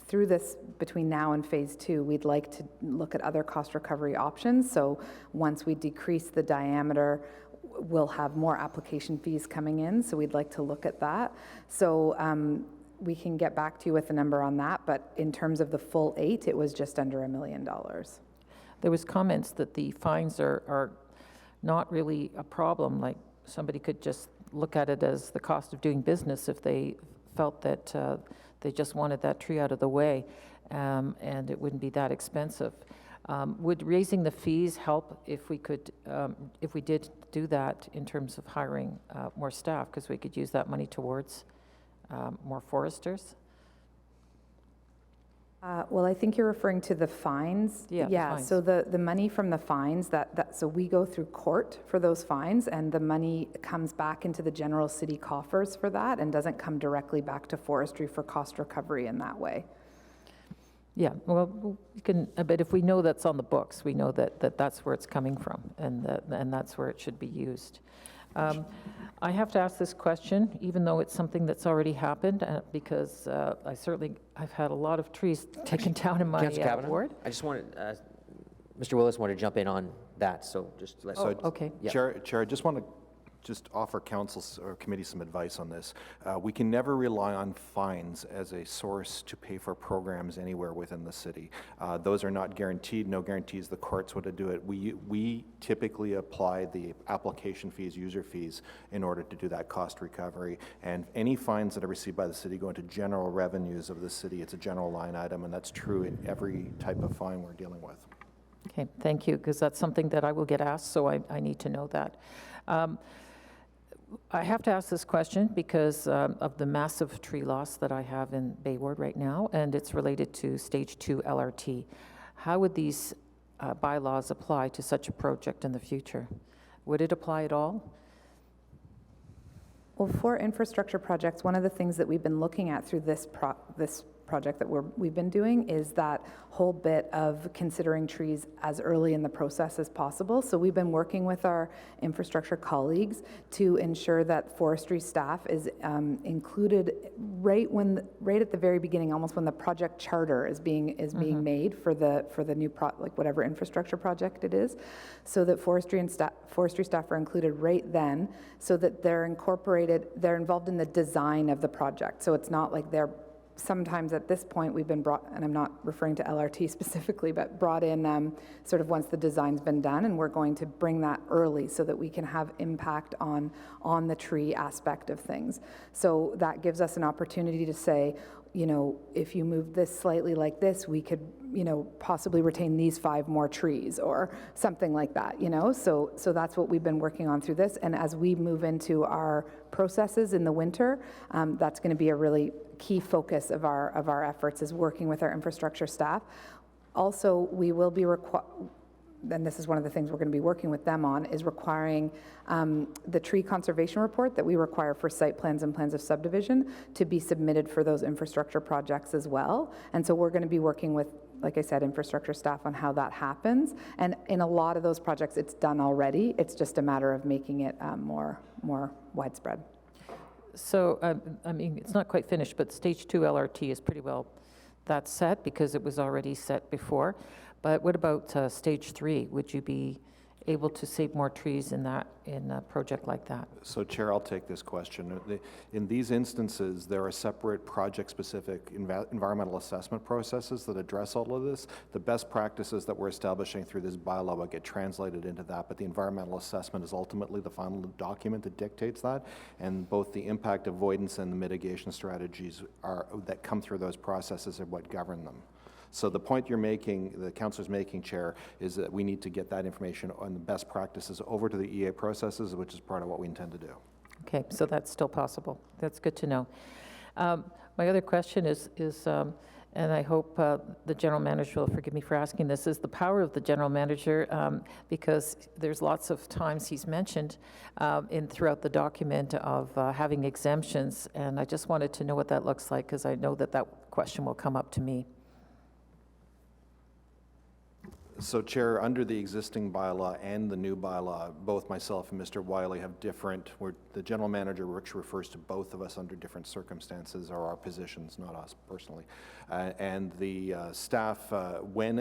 through this, between now and phase 2, we'd like to look at other cost recovery options. So once we decrease the diameter, we'll have more application fees coming in, so we'd like to look at that. So we can get back to you with a number on that, but in terms of the full 8, it was just under $1 million. There was comments that the fines are not really a problem, like somebody could just look at it as the cost of doing business if they felt that they just wanted that tree out of the way, and it wouldn't be that expensive. Would raising the fees help if we did do that in terms of hiring more staff, because we could use that money towards more foresters? Well, I think you're referring to the fines. Yeah, yeah. the fines. So the money from the fines, so we go through court for those fines, and the money comes back into the general city coffers for that, and doesn't come directly back to forestry for cost recovery in that way. Yeah, well, we can, but if we know that's on the books, we know that that's where it's coming from, and that's where it should be used. I have to ask this question, even though it's something that's already happened, because I've had a lot of trees taken down in my ward. I just wanted, Mr. Willis wanted to jump in on that, so just let. Okay. Yeah. Chair, I just want to offer council or committee some advice on this. We can never rely on fines as a source to pay for programs anywhere within the city. Those are not guaranteed, no guarantees the courts would do it. We typically apply the application fees, user fees, in order to do that cost recovery. And any fines that are received by the city go into general revenues of the city. It's a general line item, and that's true in every type of fine we're dealing with. Okay, thank you, because that's something that I will get asked, so I need to know that. I have to ask this question because of the massive tree loss that I have in Bay Ward right now, and it's related to Stage 2 LRT. How would these bylaws apply to such a project in the future? Would it apply at all? Well, for infrastructure projects, one of the things that we've been looking at through this project that we've been doing is that whole bit of considering trees as early in the process as possible. So we've been working with our infrastructure colleagues to ensure that forestry staff is included right at the very beginning, almost when the project charter is being made for the new whatever infrastructure project it is, so that forestry staff are included right then, so that they're involved in the design of the project. So it's not like they're sometimes at this point we've been brought, and I'm not referring to LRT specifically, but brought in sort of once the design's been done, and we're going to bring that early so that we can have impact on the tree aspect of things. So that gives us an opportunity to say, you know, if you move this slightly like this, we could, you know, possibly retain these 5 more trees or something like that, you know? So that's what we've been working on through this. And as we move into our processes in the winter, that's going to be a really key focus of our efforts, is working with our infrastructure staff. Also, we will be and this is one of the things we're going to be working with them on, is requiring the tree conservation report that we require for site plans and plans of subdivision to be submitted for those infrastructure projects as well. And so we're going to be working with, like I said, infrastructure staff on how that happens. And in a lot of those projects, it's done already. It's just a matter of making it more widespread. So, I mean, it's not quite finished, but Stage 2 LRT is pretty well, that's set because it was already set before. But what about Stage 3? Would you be able to save more trees in a project like that? So, Chair, I'll take this question. In these instances, there are separate project-specific environmental assessment processes that address all of this. The best practices that we're establishing through this bylaw will get translated into that, but the environmental assessment is ultimately the final document that dictates that, and both the impact avoidance and the mitigation strategies that come through those processes are what govern them. So the point you're making, the councillor's making, Chair, is that we need to get that information on the best practices over to the EA processes, which is part of what we intend to do. Okay, so that's still possible. That's good to know. My other question is and I hope the general manager will forgive me for asking this, is the power of the general manager, because there's lots of times he's mentioned throughout the document of having exemptions, and I just wanted to know what that looks like, because I know that that question will come up to me. So, Chair, under the existing bylaw and the new bylaw, both myself and Mr. Wiley have different, the general manager, which refers to both of us under different circumstances, are our positions, not us personally. And the staff, when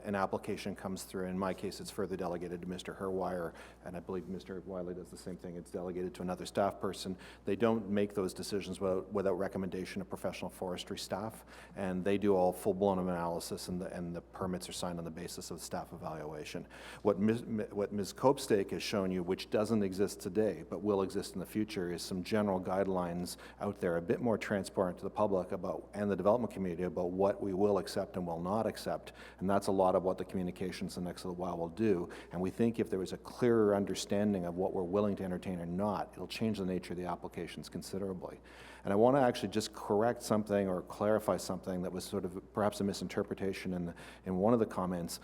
an application comes through, in my case, it's further delegated to Mr. Herwire, and I believe Mr. Wiley does the same thing, it's delegated to another staff person. They don't make those decisions without recommendation of professional forestry staff, and they do all full-blown analysis, and the permits are signed on the basis of staff evaluation. What Ms. Copestake has shown you, which doesn't exist today, but will exist in the future, is some general guidelines out there, a bit more transparent to the public about, and the development community, about what we will accept and will not accept. And that's a lot of what the communications the next little while will do. And we think if there was a clearer understanding of what we're willing to entertain or not, it'll change the nature of the applications considerably. And I want to actually just correct something or clarify something that was sort of perhaps a misinterpretation in one of the comments.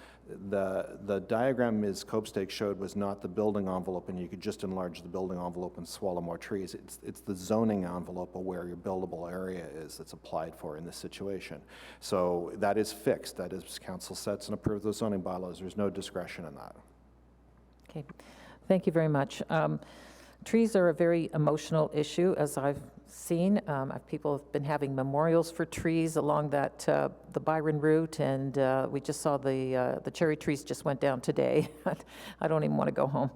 The diagram Ms. Copestake showed was not the building envelope, and you could just enlarge the building envelope and swallow more trees. It's the zoning envelope of where your buildable area is that's applied for in this situation. So that is fixed. That is, council sets and approves those zoning bylaws. There's no discretion in that. Okay, thank you very much. Trees are a very emotional issue, as I've seen. People have been having memorials for trees along that the Byron route, and we just saw the cherry trees just went down today. I don't even want to go home.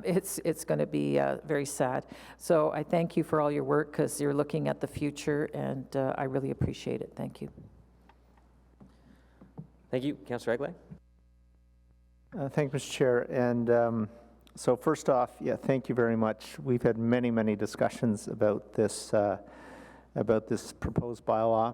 It's going to be very sad. So I thank you for all your work, because you're looking at the future, and I really appreciate it. Thank you. Thank you. Councillor Egley. Thank you, Mr. Chair. And so first off, thank you very much. We've had many, many discussions about this proposed bylaw,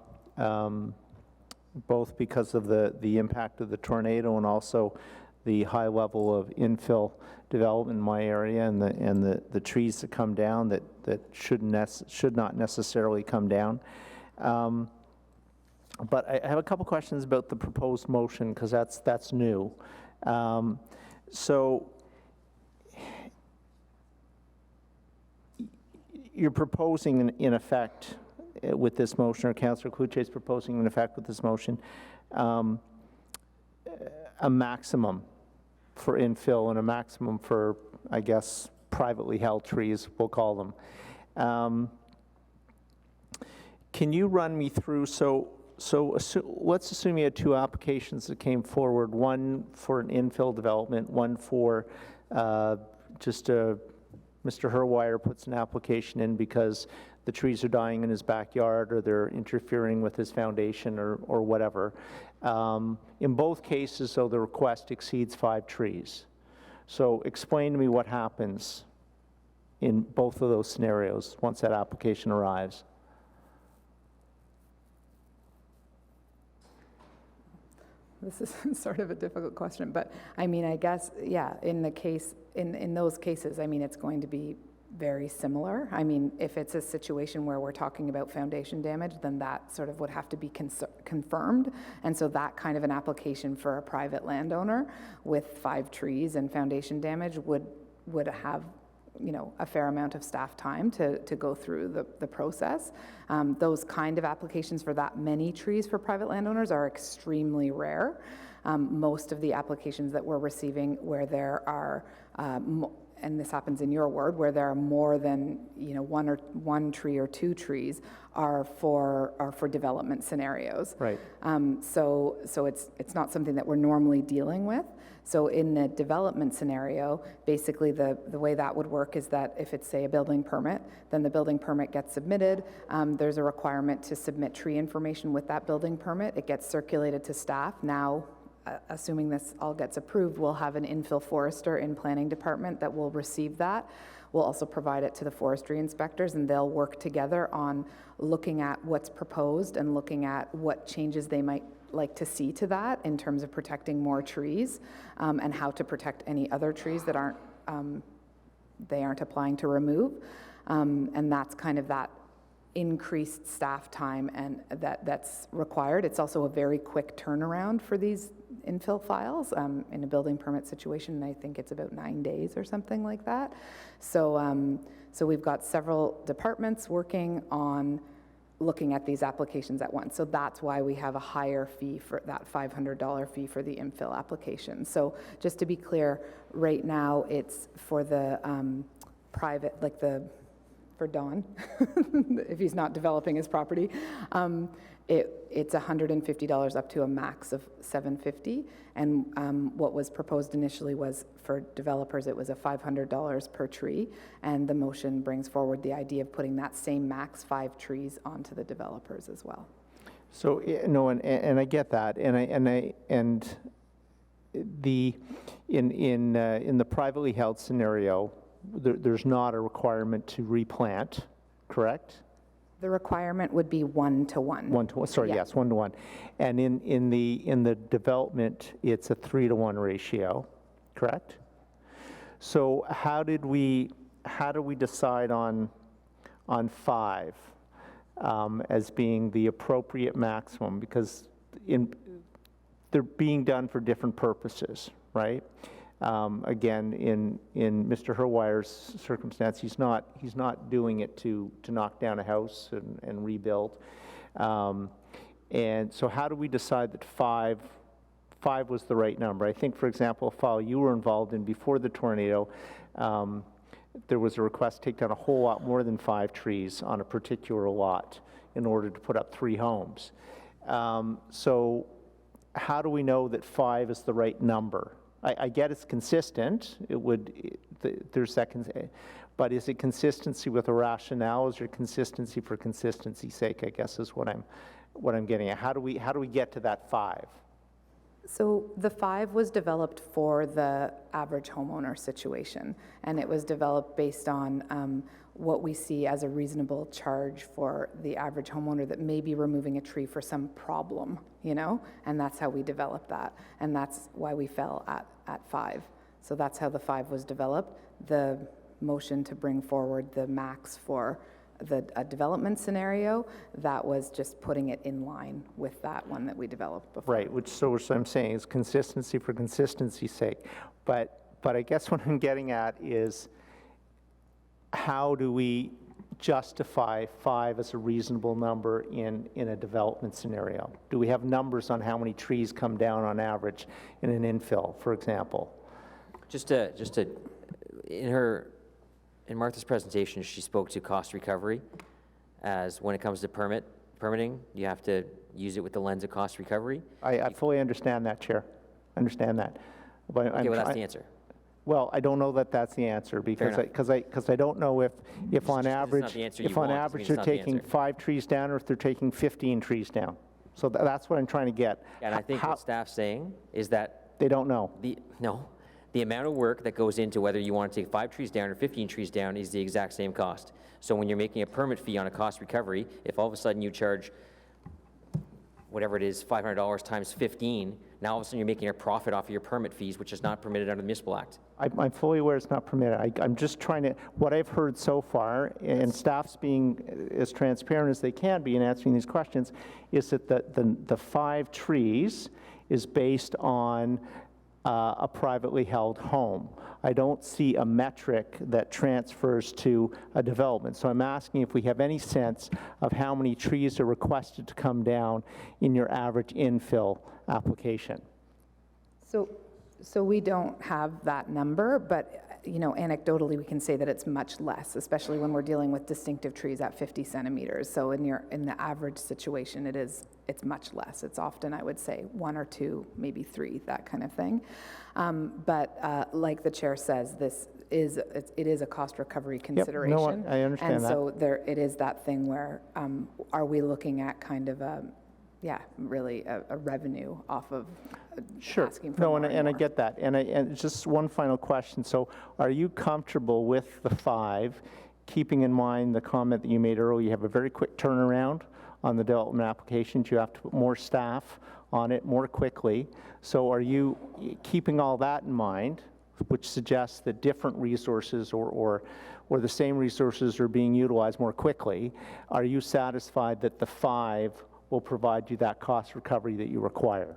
both because of the impact of the tornado and also the high level of infill development in my area, and the trees that come down that should not necessarily come down. But I have a couple questions about the proposed motion, because that's new. So you're proposing, in effect, with this motion, or Councillor Cloutier is proposing, in effect, with this motion, a maximum for infill and a maximum for, I guess, privately held trees, we'll call them. Can you run me through, let's assume you had two applications that came forward, one for an infill development, one for Mr. Herwire puts an application in because the trees are dying in his backyard, or they're interfering with his foundation, or whatever. In both cases, though, the request exceeds 5 trees. So explain to me what happens in both of those scenarios once that application arrives. This is sort of a difficult question, but I mean, I guess, in those cases, I mean, it's going to be very similar. I mean, if it's a situation where we're talking about foundation damage, then that sort of would have to be confirmed. And so that kind of an application for a private landowner with 5 trees and foundation damage would have, a fair amount of staff time to go through the process. Those kind of applications for that many trees for private landowners are extremely rare. Most of the applications that we're receiving where there are, and this happens in your ward, where there are more than one tree or 2 trees are for development scenarios. Right. So it's not something that we're normally dealing with. So in the development scenario, basically the way that would work is that if it's, say, a building permit, then the building permit gets submitted. There's a requirement to submit tree information with that building permit. It gets circulated to staff. Now, assuming this all gets approved, we'll have an infill forester in planning department that will receive that. We'll also provide it to the forestry inspectors, and they'll work together on looking at what's proposed and looking at what changes they might like to see to that in terms of protecting more trees, and how to protect any other trees that they aren't applying to remove. And that's kind of that increased staff time and that's required. It's also a very quick turnaround for these infill files. In a building permit situation, I think it's about 9 days or something like that. So, so we've got several departments working on looking at these applications at once. So that's why we have a higher fee for that $500 fee for the infill application. So just to be clear, right now it's for the private, like for Don, if he's not developing his property, it's $150 up to a max of $750. And what was proposed initially was for developers, it was a $500 per tree. And the motion brings forward the idea of putting that same max 5 trees onto the developers as well. So, no, and I get that, in the privately held scenario, there's not a requirement to replant, correct? The requirement would be 1-to-1. 1-to-1, sorry, yes, 1-to-1. And in the development, it's a 3-to-1 ratio, correct? So how do we decide on 5 as being the appropriate maximum? Because they're being done for different purposes, right? Again, in Mr. Herwire's circumstance, he's not doing it to knock down a house and rebuild. And so how do we decide that 5 was the right number? I think, for example, a file you were involved in before the tornado, there was a request to take down a whole lot more than 5 trees on a particular lot in order to put up 3 homes. So how do we know that 5 is the right number? I get it's consistent. There's that, but is it consistency with a rationale? Is it consistency for consistency's sake? I guess is what I'm getting at. How do we get to that 5? So the 5 was developed for the average homeowner situation, and it was developed based on what we see as a reasonable charge for the average homeowner that may be removing a tree for some problem, you know? And that's how we developed that, and that's why we fell at 5. So that's how the 5 was developed. The motion to bring forward the max for a development scenario, that was just putting it in line with that one that we developed before. Right, which I'm saying is consistency for consistency's sake. But I guess what I'm getting at is, how do we justify 5 as a reasonable number in a development scenario? Do we have numbers on how many trees come down on average in an infill, for example? In Martha's presentation, she spoke to cost recovery, as when it comes to permitting, you have to use it with the lens of cost recovery. I fully understand that, Chair. Understand that. But okay, well, that's the answer. Well, I don't know that that's the answer, because I don't know if on average they're taking 5 trees down or if they're taking 15 trees down. So that's what I'm trying to get. And I think what staff's saying is that they don't know. The amount of work that goes into whether you want to take 5 trees down or 15 trees down is the exact same cost. So when you're making a permit fee on a cost recovery, if all of a sudden you charge whatever it is, $500 times 15, now all of a sudden you're making a profit off of your permit fees, which is not permitted under the Municipal Act. I'm fully aware it's not permitted. I'm just trying to, what I've heard so far, and staff's being as transparent as they can be in answering these questions, is that the 5 trees is based on a privately held home. I don't see a metric that transfers to a development. So I'm asking if we have any sense of how many trees are requested to come down in your average infill application. So we don't have that number, but you know, anecdotally we can say that it's much less, especially when we're dealing with distinctive trees at 50 centimeters. So in the average situation, it's much less. It's often, I would say, 1 or 2, maybe 3, that kind of thing. But like the chair says, it is a cost recovery consideration. Yep. No, I understand and that. So it is that thing where are we looking at kind of yeah, really a revenue off of Sure. asking for No, more and, and and I more. get that. And just one final question. So are you comfortable with the 5, keeping in mind the comment that you made earlier? You have a very quick turnaround on the development applications. You have to put more staff on it more quickly. So are you keeping all that in mind, which suggests that different resources or the same resources are being utilized more quickly? Are you satisfied that the 5 will provide you that cost recovery that you require?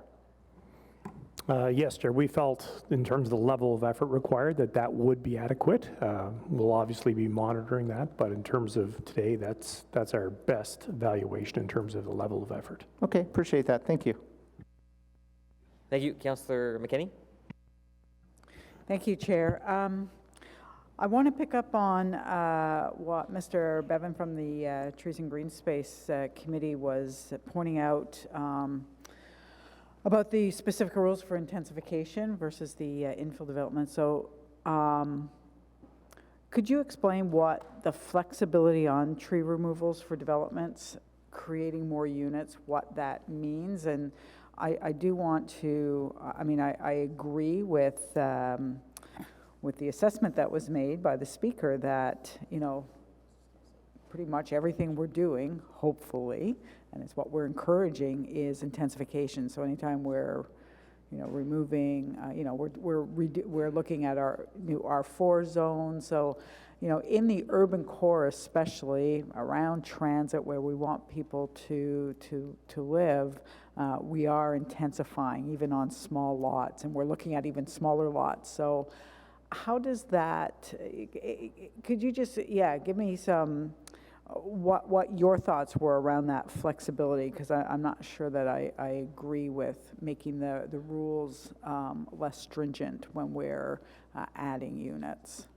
Yes, Chair. We felt, in terms of the level of effort required, that would be adequate. We'll obviously be monitoring that, but in terms of today, that's our best valuation in terms of the level of effort. Okay, appreciate that. Thank you. Thank you, Councillor McKinney. Thank you, Chair. I want to pick up on what Mr. Bevan from the Trees and Green Space Committee was pointing out about the specific rules for intensification versus the infill development. So could you explain what the flexibility on tree removals for developments, creating more units, what that means? And I do want to, I mean, I agree with the assessment that was made by the speaker that, you know, pretty much everything we're doing, hopefully, and it's what we're encouraging, is intensification. So anytime we're, you know, removing, you know, we're looking at our new R4 zone. So, you know, in the urban core, especially around transit, where we want people to live, we are intensifying even on small lots, and we're looking at even smaller lots. So how does that, could you just, yeah, give me some, what your thoughts were around that flexibility? Because I'm not sure that I agree with making the rules less stringent when we're adding units,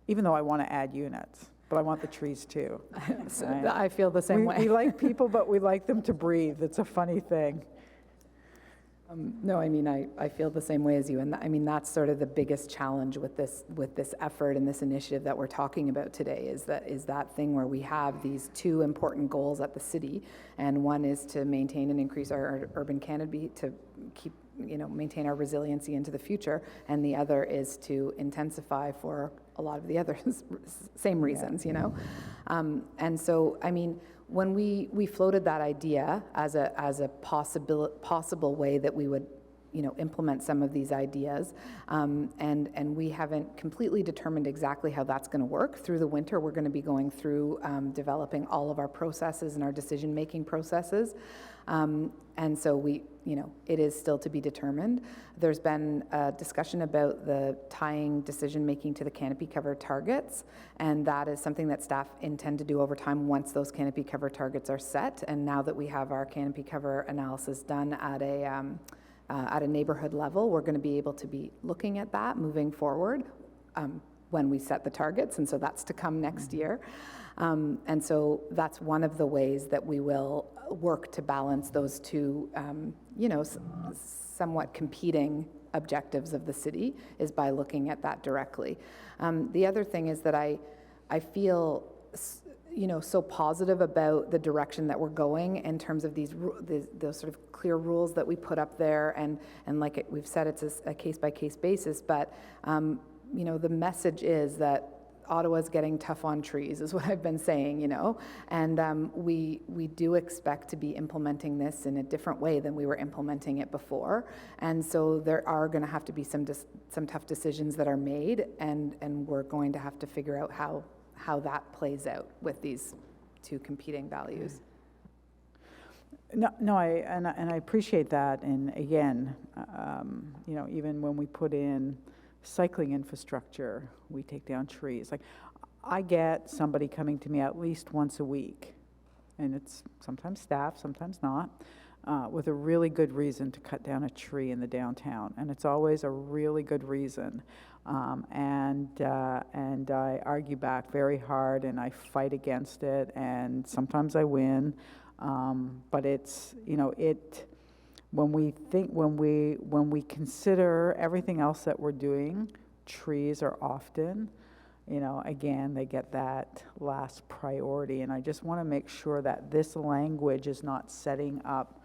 even though I want to add units. But I want the trees too. So Right? I feel the same way. We like people, but we like them to breathe. It's a funny thing. No, I mean, I feel the same way as you, and I mean, that's sort of the biggest challenge with this effort and this initiative that we're talking about today, is that thing where we have these 2 important goals at the city, and one is to maintain and increase our urban canopy to keep, you know, maintain our resiliency into the future, and the other is to intensify for a lot of the other same reasons, you know, and so I mean, when we floated that idea as a possible way that we would, you know, implement some of these ideas, and we haven't completely determined exactly how that's going to work. Through the winter, we're going to be going through developing all of our processes and our decision-making processes, and so we, you know, it is still to be determined. There's been a discussion about the tying decision-making to the canopy cover targets, and that is something that staff intend to do over time once those canopy cover targets are set. And now that we have our canopy cover analysis done at a neighborhood level, we're going to be able to be looking at that moving forward when we set the targets, and so that's to come next year. And so that's one of the ways that we will work to balance those 2, you know, somewhat competing objectives of the city, is by looking at that directly. The other thing is that I feel, you know, so positive about the direction that we're going in terms of those sort of clear rules that we put up there, and like we've said, it's a case-by-case basis, but you know, the message is that Ottawa's getting tough on trees, is what I've been saying, you know, and we do expect to be implementing this in a different way than we were implementing it before, and so there are going to have to be some tough decisions that are made, and we're going to have to figure out how that plays out with these 2 competing values. No, I appreciate that, and again, you know, even when we put in cycling infrastructure, we take down trees. Like, I get somebody coming to me at least once a week, and it's sometimes staff, sometimes not, with a really good reason to cut down a tree in the downtown, and it's always a really good reason. And I argue back very hard, and I fight against it, and sometimes I win. But it's, you know, when we consider everything else that we're doing, trees are often, you know, again, they get that last priority. And I just want to make sure that this language is not setting up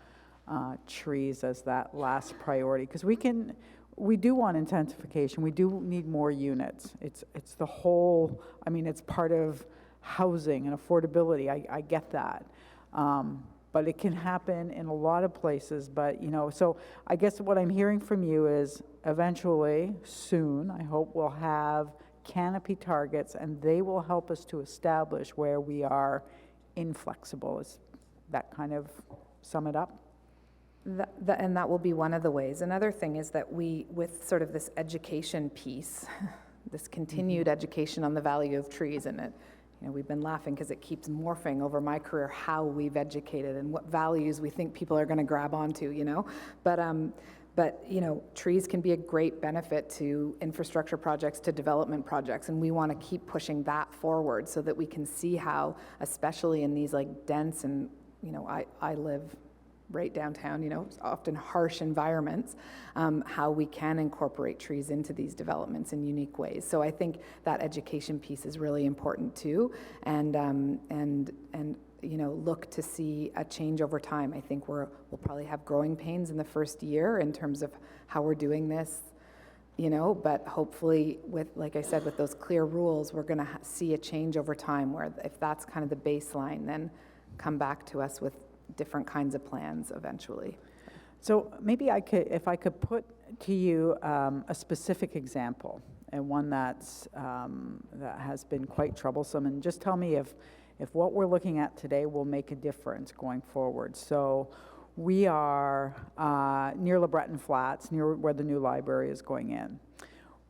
trees as that last priority, because we do want intensification, we do need more units. It's the whole, I mean, it's part of housing and affordability, I get that. But it can happen in a lot of places, but, you know, so I guess what I'm hearing from you is eventually, soon, I hope we'll have canopy targets, and they will help us to establish where we are inflexible. Is that kind of sum it up? And that will be one of the ways. Another thing is that we, with sort of this education piece, this continued education on the value of trees, and it, you know, we've been laughing because it keeps morphing over my career how we've educated and what values we think people are going to grab onto, you know. But you know, trees can be a great benefit to infrastructure projects, to development projects, and we want to keep pushing that forward so that we can see how, especially in these like dense and, you know, I live right downtown, you know, often harsh environments, how we can incorporate trees into these developments in unique ways. So I think that education piece is really important too, and you know, look to see a change over time. I think we'll probably have growing pains in the first year in terms of how we're doing this, you know, but hopefully with, like I said, with those clear rules, we're going to see a change over time where if that's kind of the baseline, then come back to us with different kinds of plans eventually. So maybe I could, if I could put to you a specific example, and one that's that has been quite troublesome, and just tell me if what we're looking at today will make a difference going forward. So we are near LeBreton Flats, near where the new library is going in.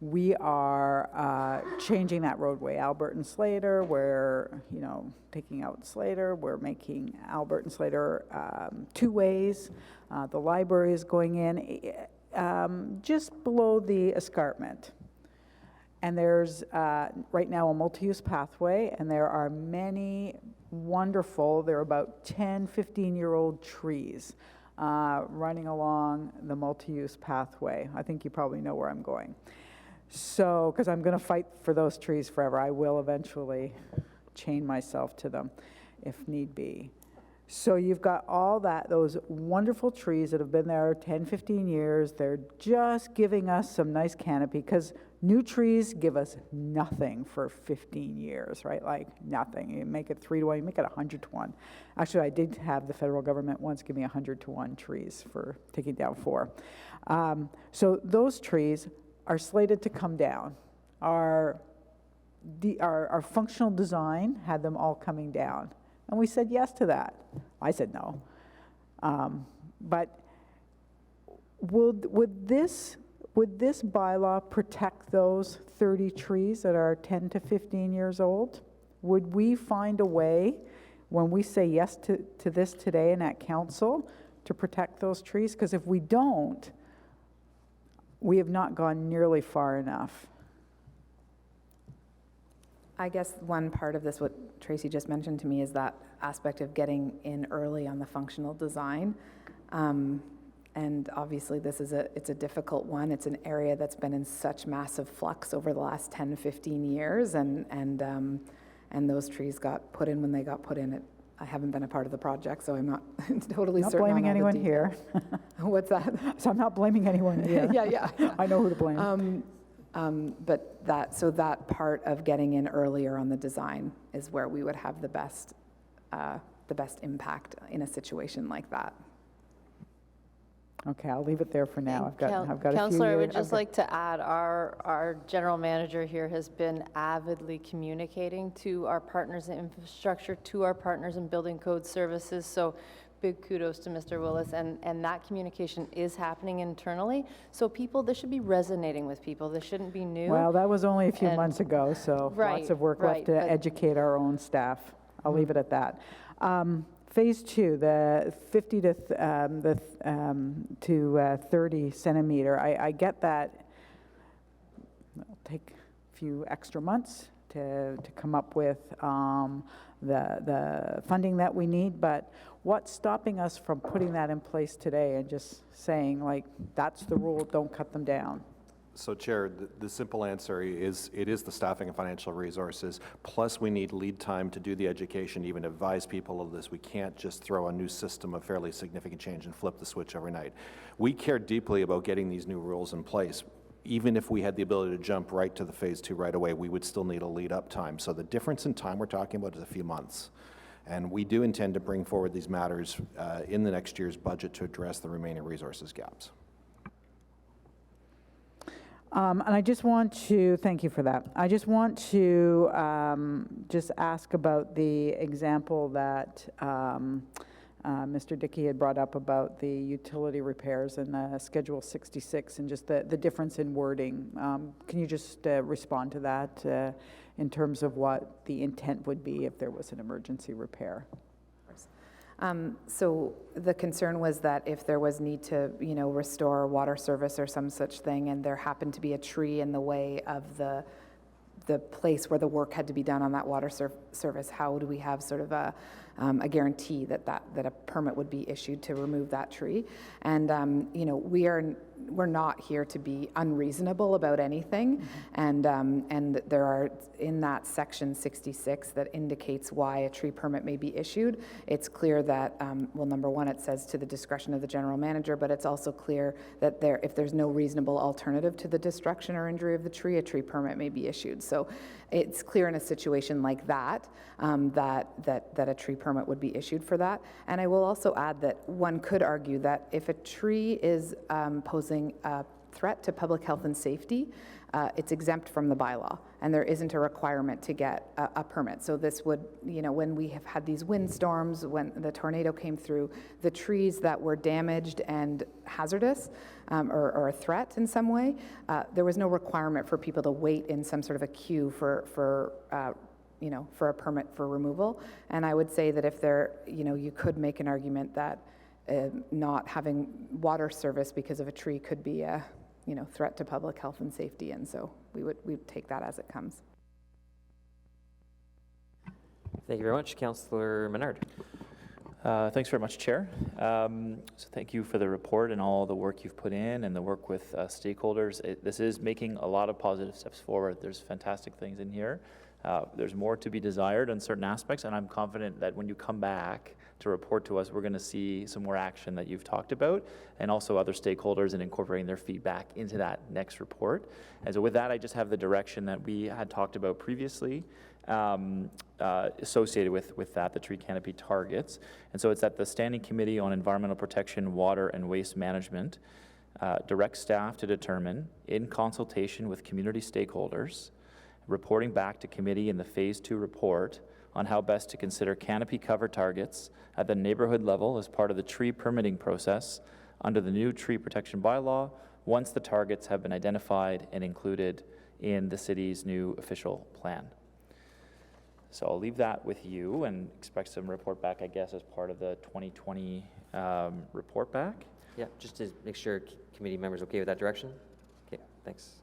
We are changing that roadway, Albert and Slater. We're, you know, taking out Slater. We're making Albert and Slater two ways. The library is going in just below the escarpment. And there's right now a multi-use pathway, and there are many wonderful, there are about 10, 15-year-old trees running along the multi-use pathway. I think you probably know where I'm going. So, because I'm going to fight for those trees forever. I will eventually chain myself to them if need be. So you've got all that, those wonderful trees that have been there 10, 15 years. They're just giving us some nice canopy, because new trees give us nothing for 15 years, right? Like nothing. You make it 3 to 1, you make it 100 to 1. Actually, I did have the federal government once give me 100 to 1 trees for taking down 4. So those trees are slated to come down. Our functional design had them all coming down, and we said yes to that. I said no. But would this bylaw protect those 30 trees that are 10 to 15 years old? Would we find a way, when we say yes to this today and at council, to protect those trees? Because if we don't, we have not gone nearly far enough. I guess one part of this, what Tracy just mentioned to me, is that aspect of getting in early on the functional design. And obviously this is it's a difficult one. It's an area that's been in such massive flux over the last 10, 15 years, and those trees got put in when they got put in. I haven't been a part of the project, so I'm not totally certain. Not blaming anyone here. What's that? So I'm not blaming anyone here. Yeah. I know who to blame. But that part of getting in earlier on the design is where we would have the best impact in a situation like that. Okay, I'll leave it there for now. I've got a few Councillor, I would years. just like to add, our general manager here has been avidly communicating to our partners in infrastructure, to our partners in building code services. So big kudos to Mr. Willis, and that communication is happening internally. So this should be resonating with people. This shouldn't be new. Well, that was only a few months ago, so lots of work left to educate our own staff. I'll leave it at that. Phase 2, the 50 to 30 centimeter, I get that it'll take a few extra months to come up with the funding that we need, but what's stopping us from putting that in place today and just saying, like, that's the rule, don't cut them down? So Chair, the simple answer is it is the staffing and financial resources, plus we need lead time to do the education, even advise people of this. We can't just throw a new system of fairly significant change and flip the switch overnight. We care deeply about getting these new rules in place. Even if we had the ability to jump right to the phase 2 right away, we would still need a lead up time. So the difference in time we're talking about is a few months. And we do intend to bring forward these matters in the next year's budget to address the remaining resources gaps. And I just want to, thank you for that. I just want to just ask about the example that Mr. Dickey had brought up about the utility repairs and Schedule 66 and just the difference in wording. Can you just respond to that in terms of what the intent would be if there was an emergency repair? So the concern was that if there was need to, restore water service or some such thing, and there happened to be a tree in the way of the place where the work had to be done on that water service, how do we have sort of a guarantee that a permit would be issued to remove that tree? And we're not here to be unreasonable about anything, and there are in that section 66 that indicates why a tree permit may be issued. It's clear that well, number one, it says to the discretion of the general manager, but it's also clear that if there's no reasonable alternative to the destruction or injury of the tree, a tree permit may be issued. So it's clear in a situation like that that a tree permit would be issued for that. And I will also add that one could argue that if a tree is posing a threat to public health and safety, it's exempt from the bylaw, and there isn't a requirement to get a permit. So this would, when we have had these windstorms, when the tornado came through, the trees that were damaged and hazardous or a threat in some way, there was no requirement for people to wait in some sort of a queue for a permit for removal. And I would say that if you could make an argument that not having water service because of a tree could be a threat to public health and safety, and so we'd take that as it comes. Thank you very much. Councillor Menard. Thanks very much, Chair. So thank you for the report and all the work you've put in and the work with stakeholders. This is making a lot of positive steps forward. There's fantastic things in here. There's more to be desired on certain aspects, and I'm confident that when you come back to report to us, we're going to see some more action that you've talked about, and also other stakeholders and incorporating their feedback into that next report. And so with that, I just have the direction that we had talked about previously associated with that, the tree canopy targets. And so it's that the Standing Committee on Environmental Protection, Water and Waste Management directs staff to determine, in consultation with community stakeholders, reporting back to committee in the Phase 2 report on how best to consider canopy cover targets at the neighborhood level as part of the tree permitting process under the new tree protection bylaw once the targets have been identified and included in the city's new official plan. So I'll leave that with you and expect some report back, I guess, as part of the 2020 report back. Yeah, just to make sure committee members okay with that direction. Okay, thanks.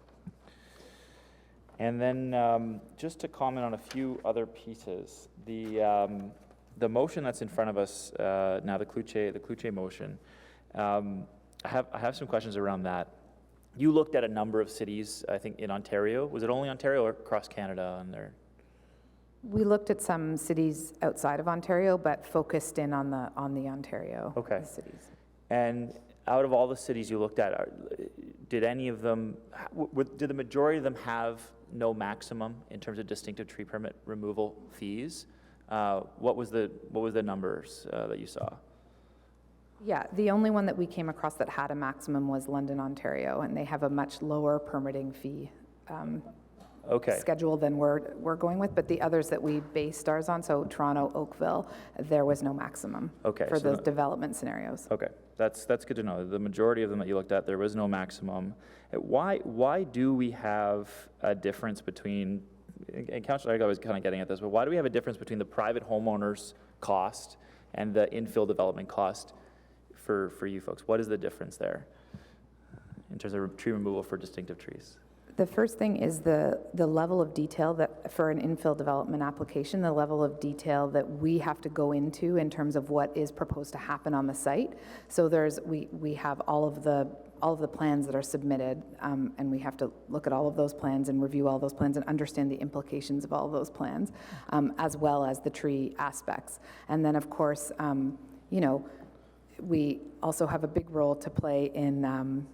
And then just to comment on a few other pieces, the motion that's in front of us now, the Cloutier motion, I have some questions around that. You looked at a number of cities, I think, in Ontario. Was it only Ontario or across Canada on there? We looked at some cities outside of Ontario, but focused in on the Ontario cities. And out of all the cities you looked at, did any of them, did the majority of them have no maximum in terms of distinctive tree permit removal fees? What was the numbers that you saw? Yeah, the only one that we came across that had a maximum was London, Ontario, and they have a much lower permitting fee schedule than we're going with. But the others that we based ours on, so Toronto, Oakville, there was no maximum for those development scenarios. Okay, that's good to know. The majority of them that you looked at, there was no maximum. Why do we have a difference between, and Councillor Argo was kind of getting at this, but why do we have a difference between the private homeowner's cost and the infill development cost for you folks? What is the difference there in terms of tree removal for distinctive trees? The first thing is the level of detail that, for an infill development application, the level of detail that we have to go into in terms of what is proposed to happen on the site. So we have all of the plans that are submitted, and we have to look at all of those plans and review all those plans and understand the implications of all of those plans, as well as the tree aspects. And then, of course, you know, we also have a big role to play in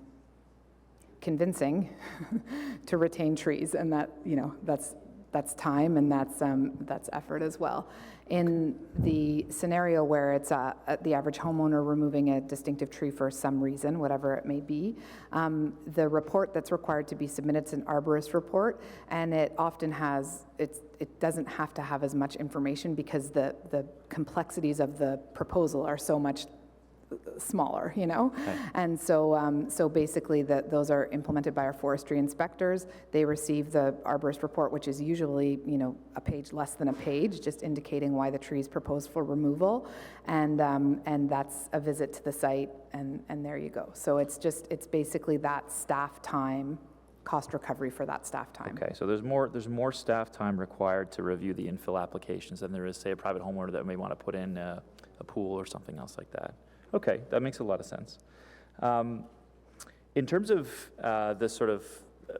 convincing to retain trees, and that, you know, that's time and that's effort as well. In the scenario where it's the average homeowner removing a distinctive tree for some reason, whatever it may be, the report that's required to be submitted is an arborist report, and it often has, it doesn't have to have as much information because the complexities of the proposal are so much smaller, you know? Okay. And so, so basically those are implemented by our forestry inspectors. They receive the arborist report, which is usually, you know, a page, less than a page, just indicating why the tree is proposed for removal. And that's a visit to the site, and there you go. So it's basically that staff time, cost recovery for that staff time. Okay, so there's more staff time required to review the infill applications than there is, say, a private homeowner that may want to put in a pool or something else like that. Okay, that makes a lot of sense. In terms of the sort of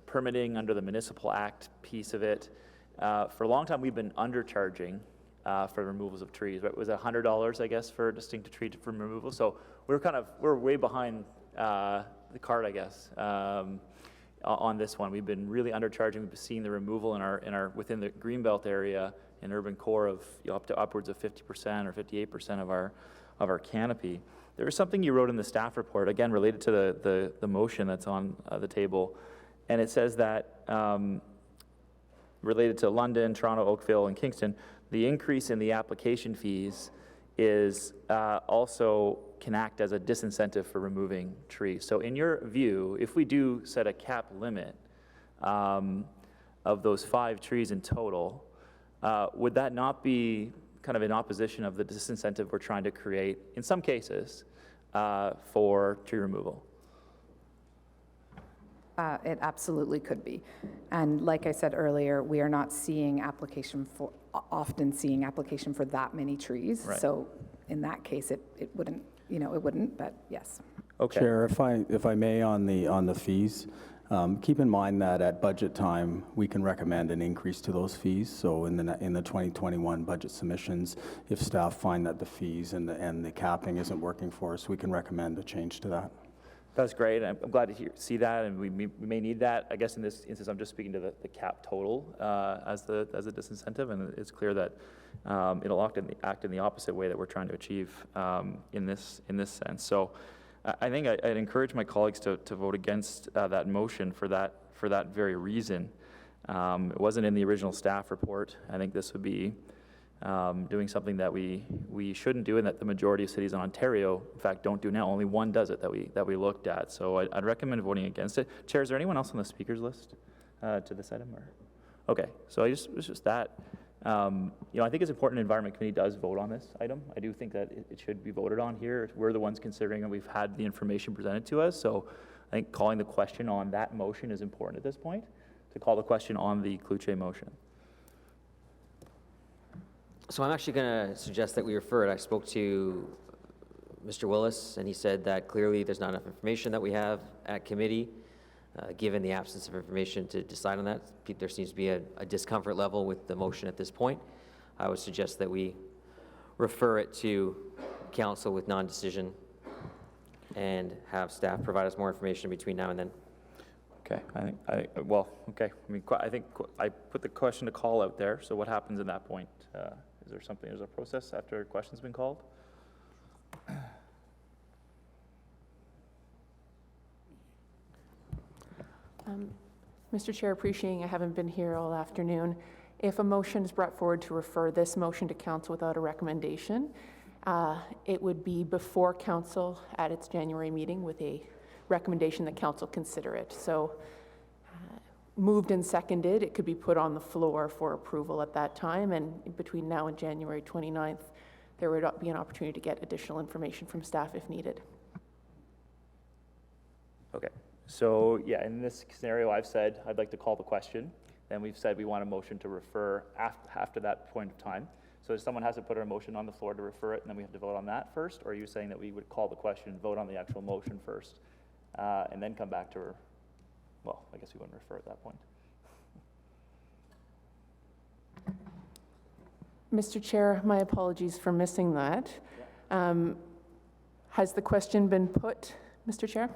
permitting under the Municipal Act piece of it, for a long time we've been undercharging for removals of trees. Right? Was it $100, I guess, for a distinctive tree for removal? So we're way behind the cart, I guess, on this one. We've been really undercharging. We've been seeing the removal in our within the Greenbelt area in urban core of up to upwards of 50% or 58% of our canopy. There was something you wrote in the staff report, again, related to the motion that's on the table, and it says that related to London, Toronto, Oakville, and Kingston, the increase in the application fees is also can act as a disincentive for removing trees. So in your view, if we do set a cap limit of those 5 trees in total, would that not be kind of in opposition of the disincentive we're trying to create, in some cases, for tree removal? It absolutely could be. And like I said earlier, we are not often seeing application for that many trees. Right. So in that case, it wouldn't, you know, it wouldn't, but yes. Okay. Chair, if I may, on the fees, keep in mind that at budget time, we can recommend an increase to those fees. So in the 2021 budget submissions, if staff find that the fees and the capping isn't working for us, we can recommend a change to that. That's great. I'm glad to see that, and we may need that. I guess in this instance, I'm just speaking to the cap total as a disincentive, and it's clear that it'll act in the opposite way that we're trying to achieve in this sense. So I think I'd encourage my colleagues to vote against that motion for that very reason. It wasn't in the original staff report. I think this would be doing something that we shouldn't do, and that the majority of cities in Ontario, in fact, don't do now. Only one does it that we looked at. So I'd recommend voting against it. Chair, is there anyone else on the speakers list to this item? Or? Okay, so it's just that. You know, I think it's important the Environment Committee does vote on this item. I do think that it should be voted on here. We're the ones considering, and we've had the information presented to us. So I think calling the question on that motion is important at this point, to call the question on the Cloutier motion. So I'm actually going to suggest that we refer it. I spoke to Mr. Willis, and he said that clearly there's not enough information that we have at committee. Given the absence of information to decide on that, there seems to be a discomfort level with the motion at this point. I would suggest that we refer it to council with non-decision and have staff provide us more information between now and then. Okay, I think I think I put the question to call out there. So what happens in that point? Is there a process after a question's been called? Mr. Chair, appreciating I haven't been here all afternoon. If a motion is brought forward to refer this motion to council without a recommendation, it would be before council at its January meeting with a recommendation that council consider it. So moved and seconded, it could be put on the floor for approval at that time, and between now and January 29th, there would be an opportunity to get additional information from staff if needed. Okay. So yeah, in this scenario, I've said I'd like to call the question. Then we've said we want a motion to refer after that point of time. So if someone has to put a motion on the floor to refer it, and then we have to vote on that first, or are you saying that we would call the question, vote on the actual motion first, and then come back to, well, I guess we wouldn't refer at that point. Mr. Chair, my apologies for missing that. Has the question been put, Mr. Chair?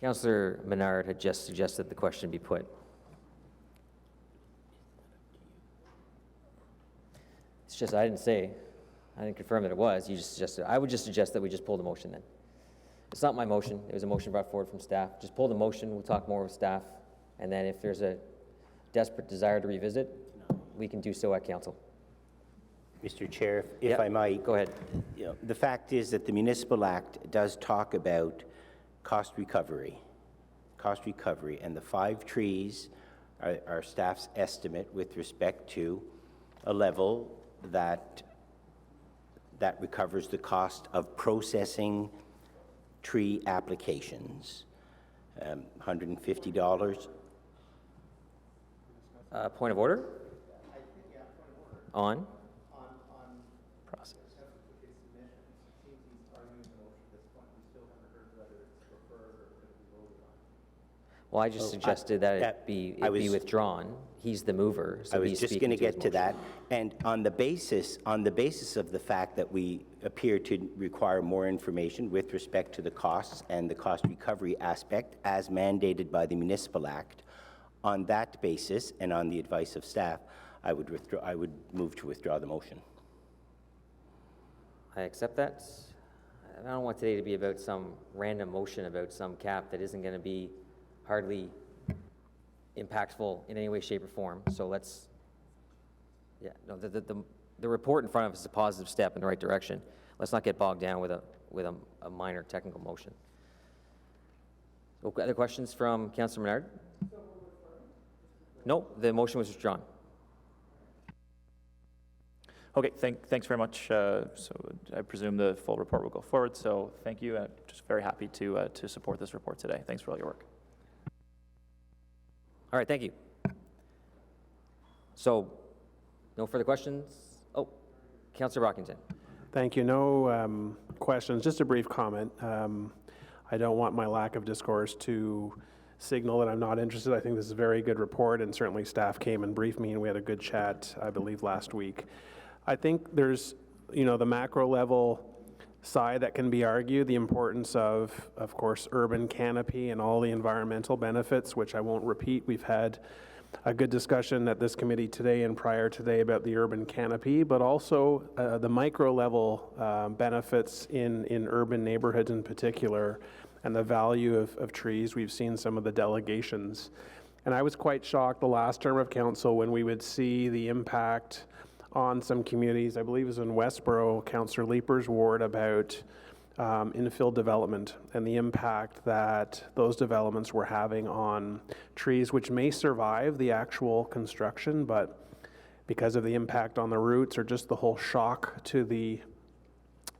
Councillor Menard had just suggested the question be put. It's just, I didn't confirm that it was, you just suggested. I would just suggest that we just pull the motion then. It's not my motion, it was a motion brought forward from staff. Just pull the motion, we'll talk more with staff, and then if there's a desperate desire to revisit, we can do so at council. Mr. Chair, if I might. Go ahead. You know, the fact is that the Municipal Act does talk about cost recovery, and the 5 trees are staff's estimate with respect to a level that recovers the cost of processing tree applications. $150. Point of order? On? Process. Well, I just suggested that it be withdrawn. He's the mover, so I was he's just speaking going to his get to motion. that. And on the basis of the fact that we appear to require more information with respect to the costs and the cost recovery aspect as mandated by the Municipal Act, on that basis and on the advice of staff, I would move to withdraw the motion. I accept that. I don't want today to be about some random motion about some cap that isn't going to be hardly impactful in any way, shape, or form. So let's, the report in front of us is a positive step in the right direction. Let's not get bogged down with a minor technical motion. Okay, other questions from Councillor Menard? No, the motion was withdrawn. Okay, thanks very much. So I presume the full report will go forward. So thank you. I'm just very happy to support this report today. Thanks for all your work. All right, thank you. So, no further questions? Oh, Councillor Rockington. Thank you. No questions. Just a brief comment. I don't want my lack of discourse to signal that I'm not interested. I think this is a very good report, and certainly staff came and briefed me, and we had a good chat, I believe, last week. I think there's, the macro level side that can be argued, the importance of course, urban canopy and all the environmental benefits, which I won't repeat. We've had a good discussion at this committee today and prior today about the urban canopy, but also the micro level benefits in urban neighborhoods in particular, and the value of trees. We've seen some of the delegations. And I was quite shocked the last term of council when we would see the impact on some communities. I believe it was in Westboro, Councillor Leeper's ward, about infill development and the impact that those developments were having on trees, which may survive the actual construction, but because of the impact on the roots or just the whole shock to the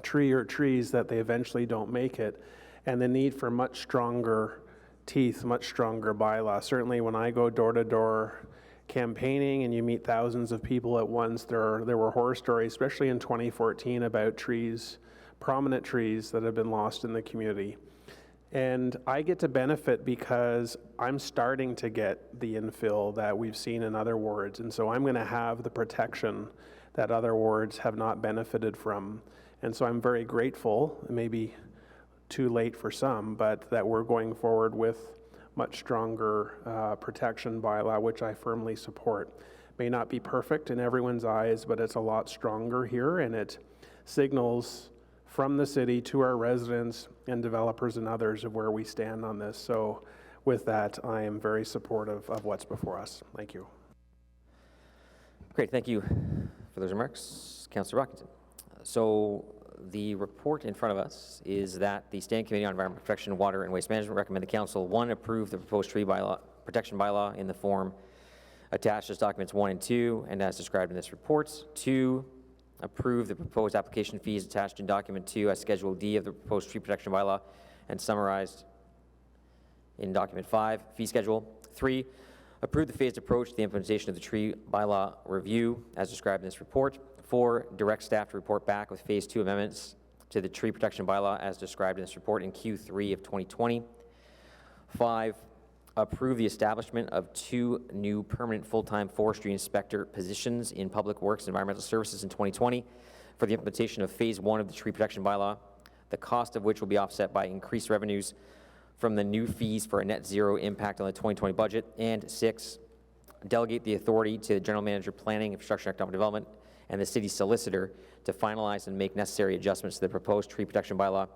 tree or trees, that they eventually don't make it, and the need for much stronger teeth, much stronger bylaw. Certainly when I go door to door campaigning and you meet thousands of people at once, there were horror stories, especially in 2014, about trees, prominent trees that have been lost in the community. And I get to benefit because I'm starting to get the infill that we've seen in other wards, and so I'm going to have the protection that other wards have not benefited from. And so I'm very grateful, maybe too late for some, but that we're going forward with much stronger protection bylaw, which I firmly support. May not be perfect in everyone's eyes, but it's a lot stronger here, and it signals from the city to our residents and developers and others of where we stand on this. So with that, I am very supportive of what's before us. Thank you. Great, thank you for those remarks, Councillor Rockington. So the report in front of us is that the Standing Committee on Environment Protection, Water and Waste Management recommend the Council, 1, approve the proposed tree protection bylaw in the form attached as documents 1 and 2 and as described in this report. 2, approve the proposed application fees attached in document 2 as Schedule D of the proposed tree protection bylaw and summarized in document 5, fee schedule. 3, approve the phased approach to the implementation of the tree bylaw review as described in this report. 4, direct staff to report back with phase 2 amendments to the tree protection bylaw as described in this report in Q3 of 2020. 5, approve the establishment of 2 new permanent full-time forestry inspector positions in Public Works and Environmental Services in 2020 for the implementation of phase 1 of the tree protection bylaw, the cost of which will be offset by increased revenues from the new fees for a net zero impact on the 2020 budget. And 6, delegate the authority to the General Manager, Planning, Infrastructure, and Economic Development, and the City Solicitor to finalize and make necessary adjustments to the proposed tree protection bylaw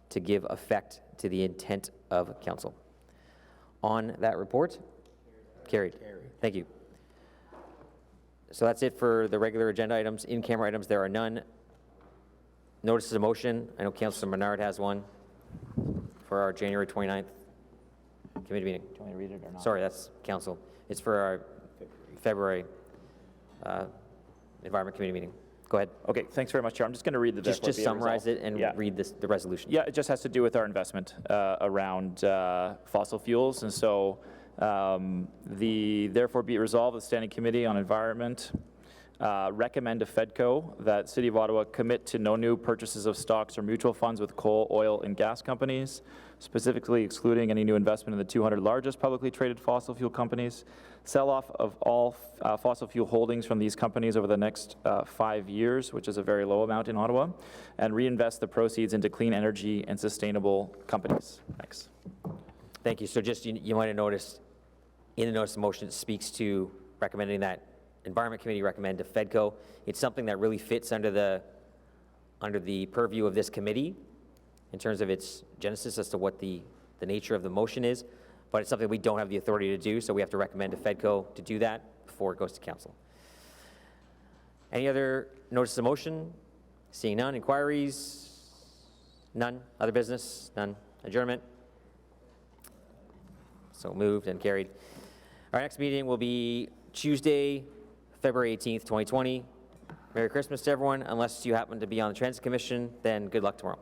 to give effect to the intent of Council. On that report? Carried. Thank you. So that's it for the regular agenda items. In-camera items, there are none. Notices of motion. I know Councilor Menard has one for our January 29th committee meeting. Do you want me to read it or not? Sorry, that's Council. It's for our February Environment Committee meeting. Go ahead. Okay, thanks very much, Chair. I'm just going to read the Just summarize it and Yeah. read the resolution. Yeah, it just has to do with our investment around fossil fuels. And so therefore be it resolved, the Standing Committee on Environment recommend to FEDCO that City of Ottawa commit to no new purchases of stocks or mutual funds with coal, oil, and gas companies, specifically excluding any new investment in the 200 largest publicly traded fossil fuel companies, sell off of all fossil fuel holdings from these companies over the next 5 years, which is a very low amount in Ottawa, and reinvest the proceeds into clean energy and sustainable companies. Thanks. Thank you. So just, you might have noticed, in the notice of motion, it speaks to recommending that Environment Committee recommend to FEDCO. It's something that really fits under the purview of this committee in terms of its genesis as to what the nature of the motion is, but it's something we don't have the authority to do, so we have to recommend to FEDCO to do that before it goes to Council. Any other notices of motion? Seeing none. Inquiries? None. Other business? None. Adjournment? So moved and carried. Our next meeting will be Tuesday, February 18th, 2020. Merry Christmas to everyone. Unless you happen to be on the Transit Commission, then good luck tomorrow.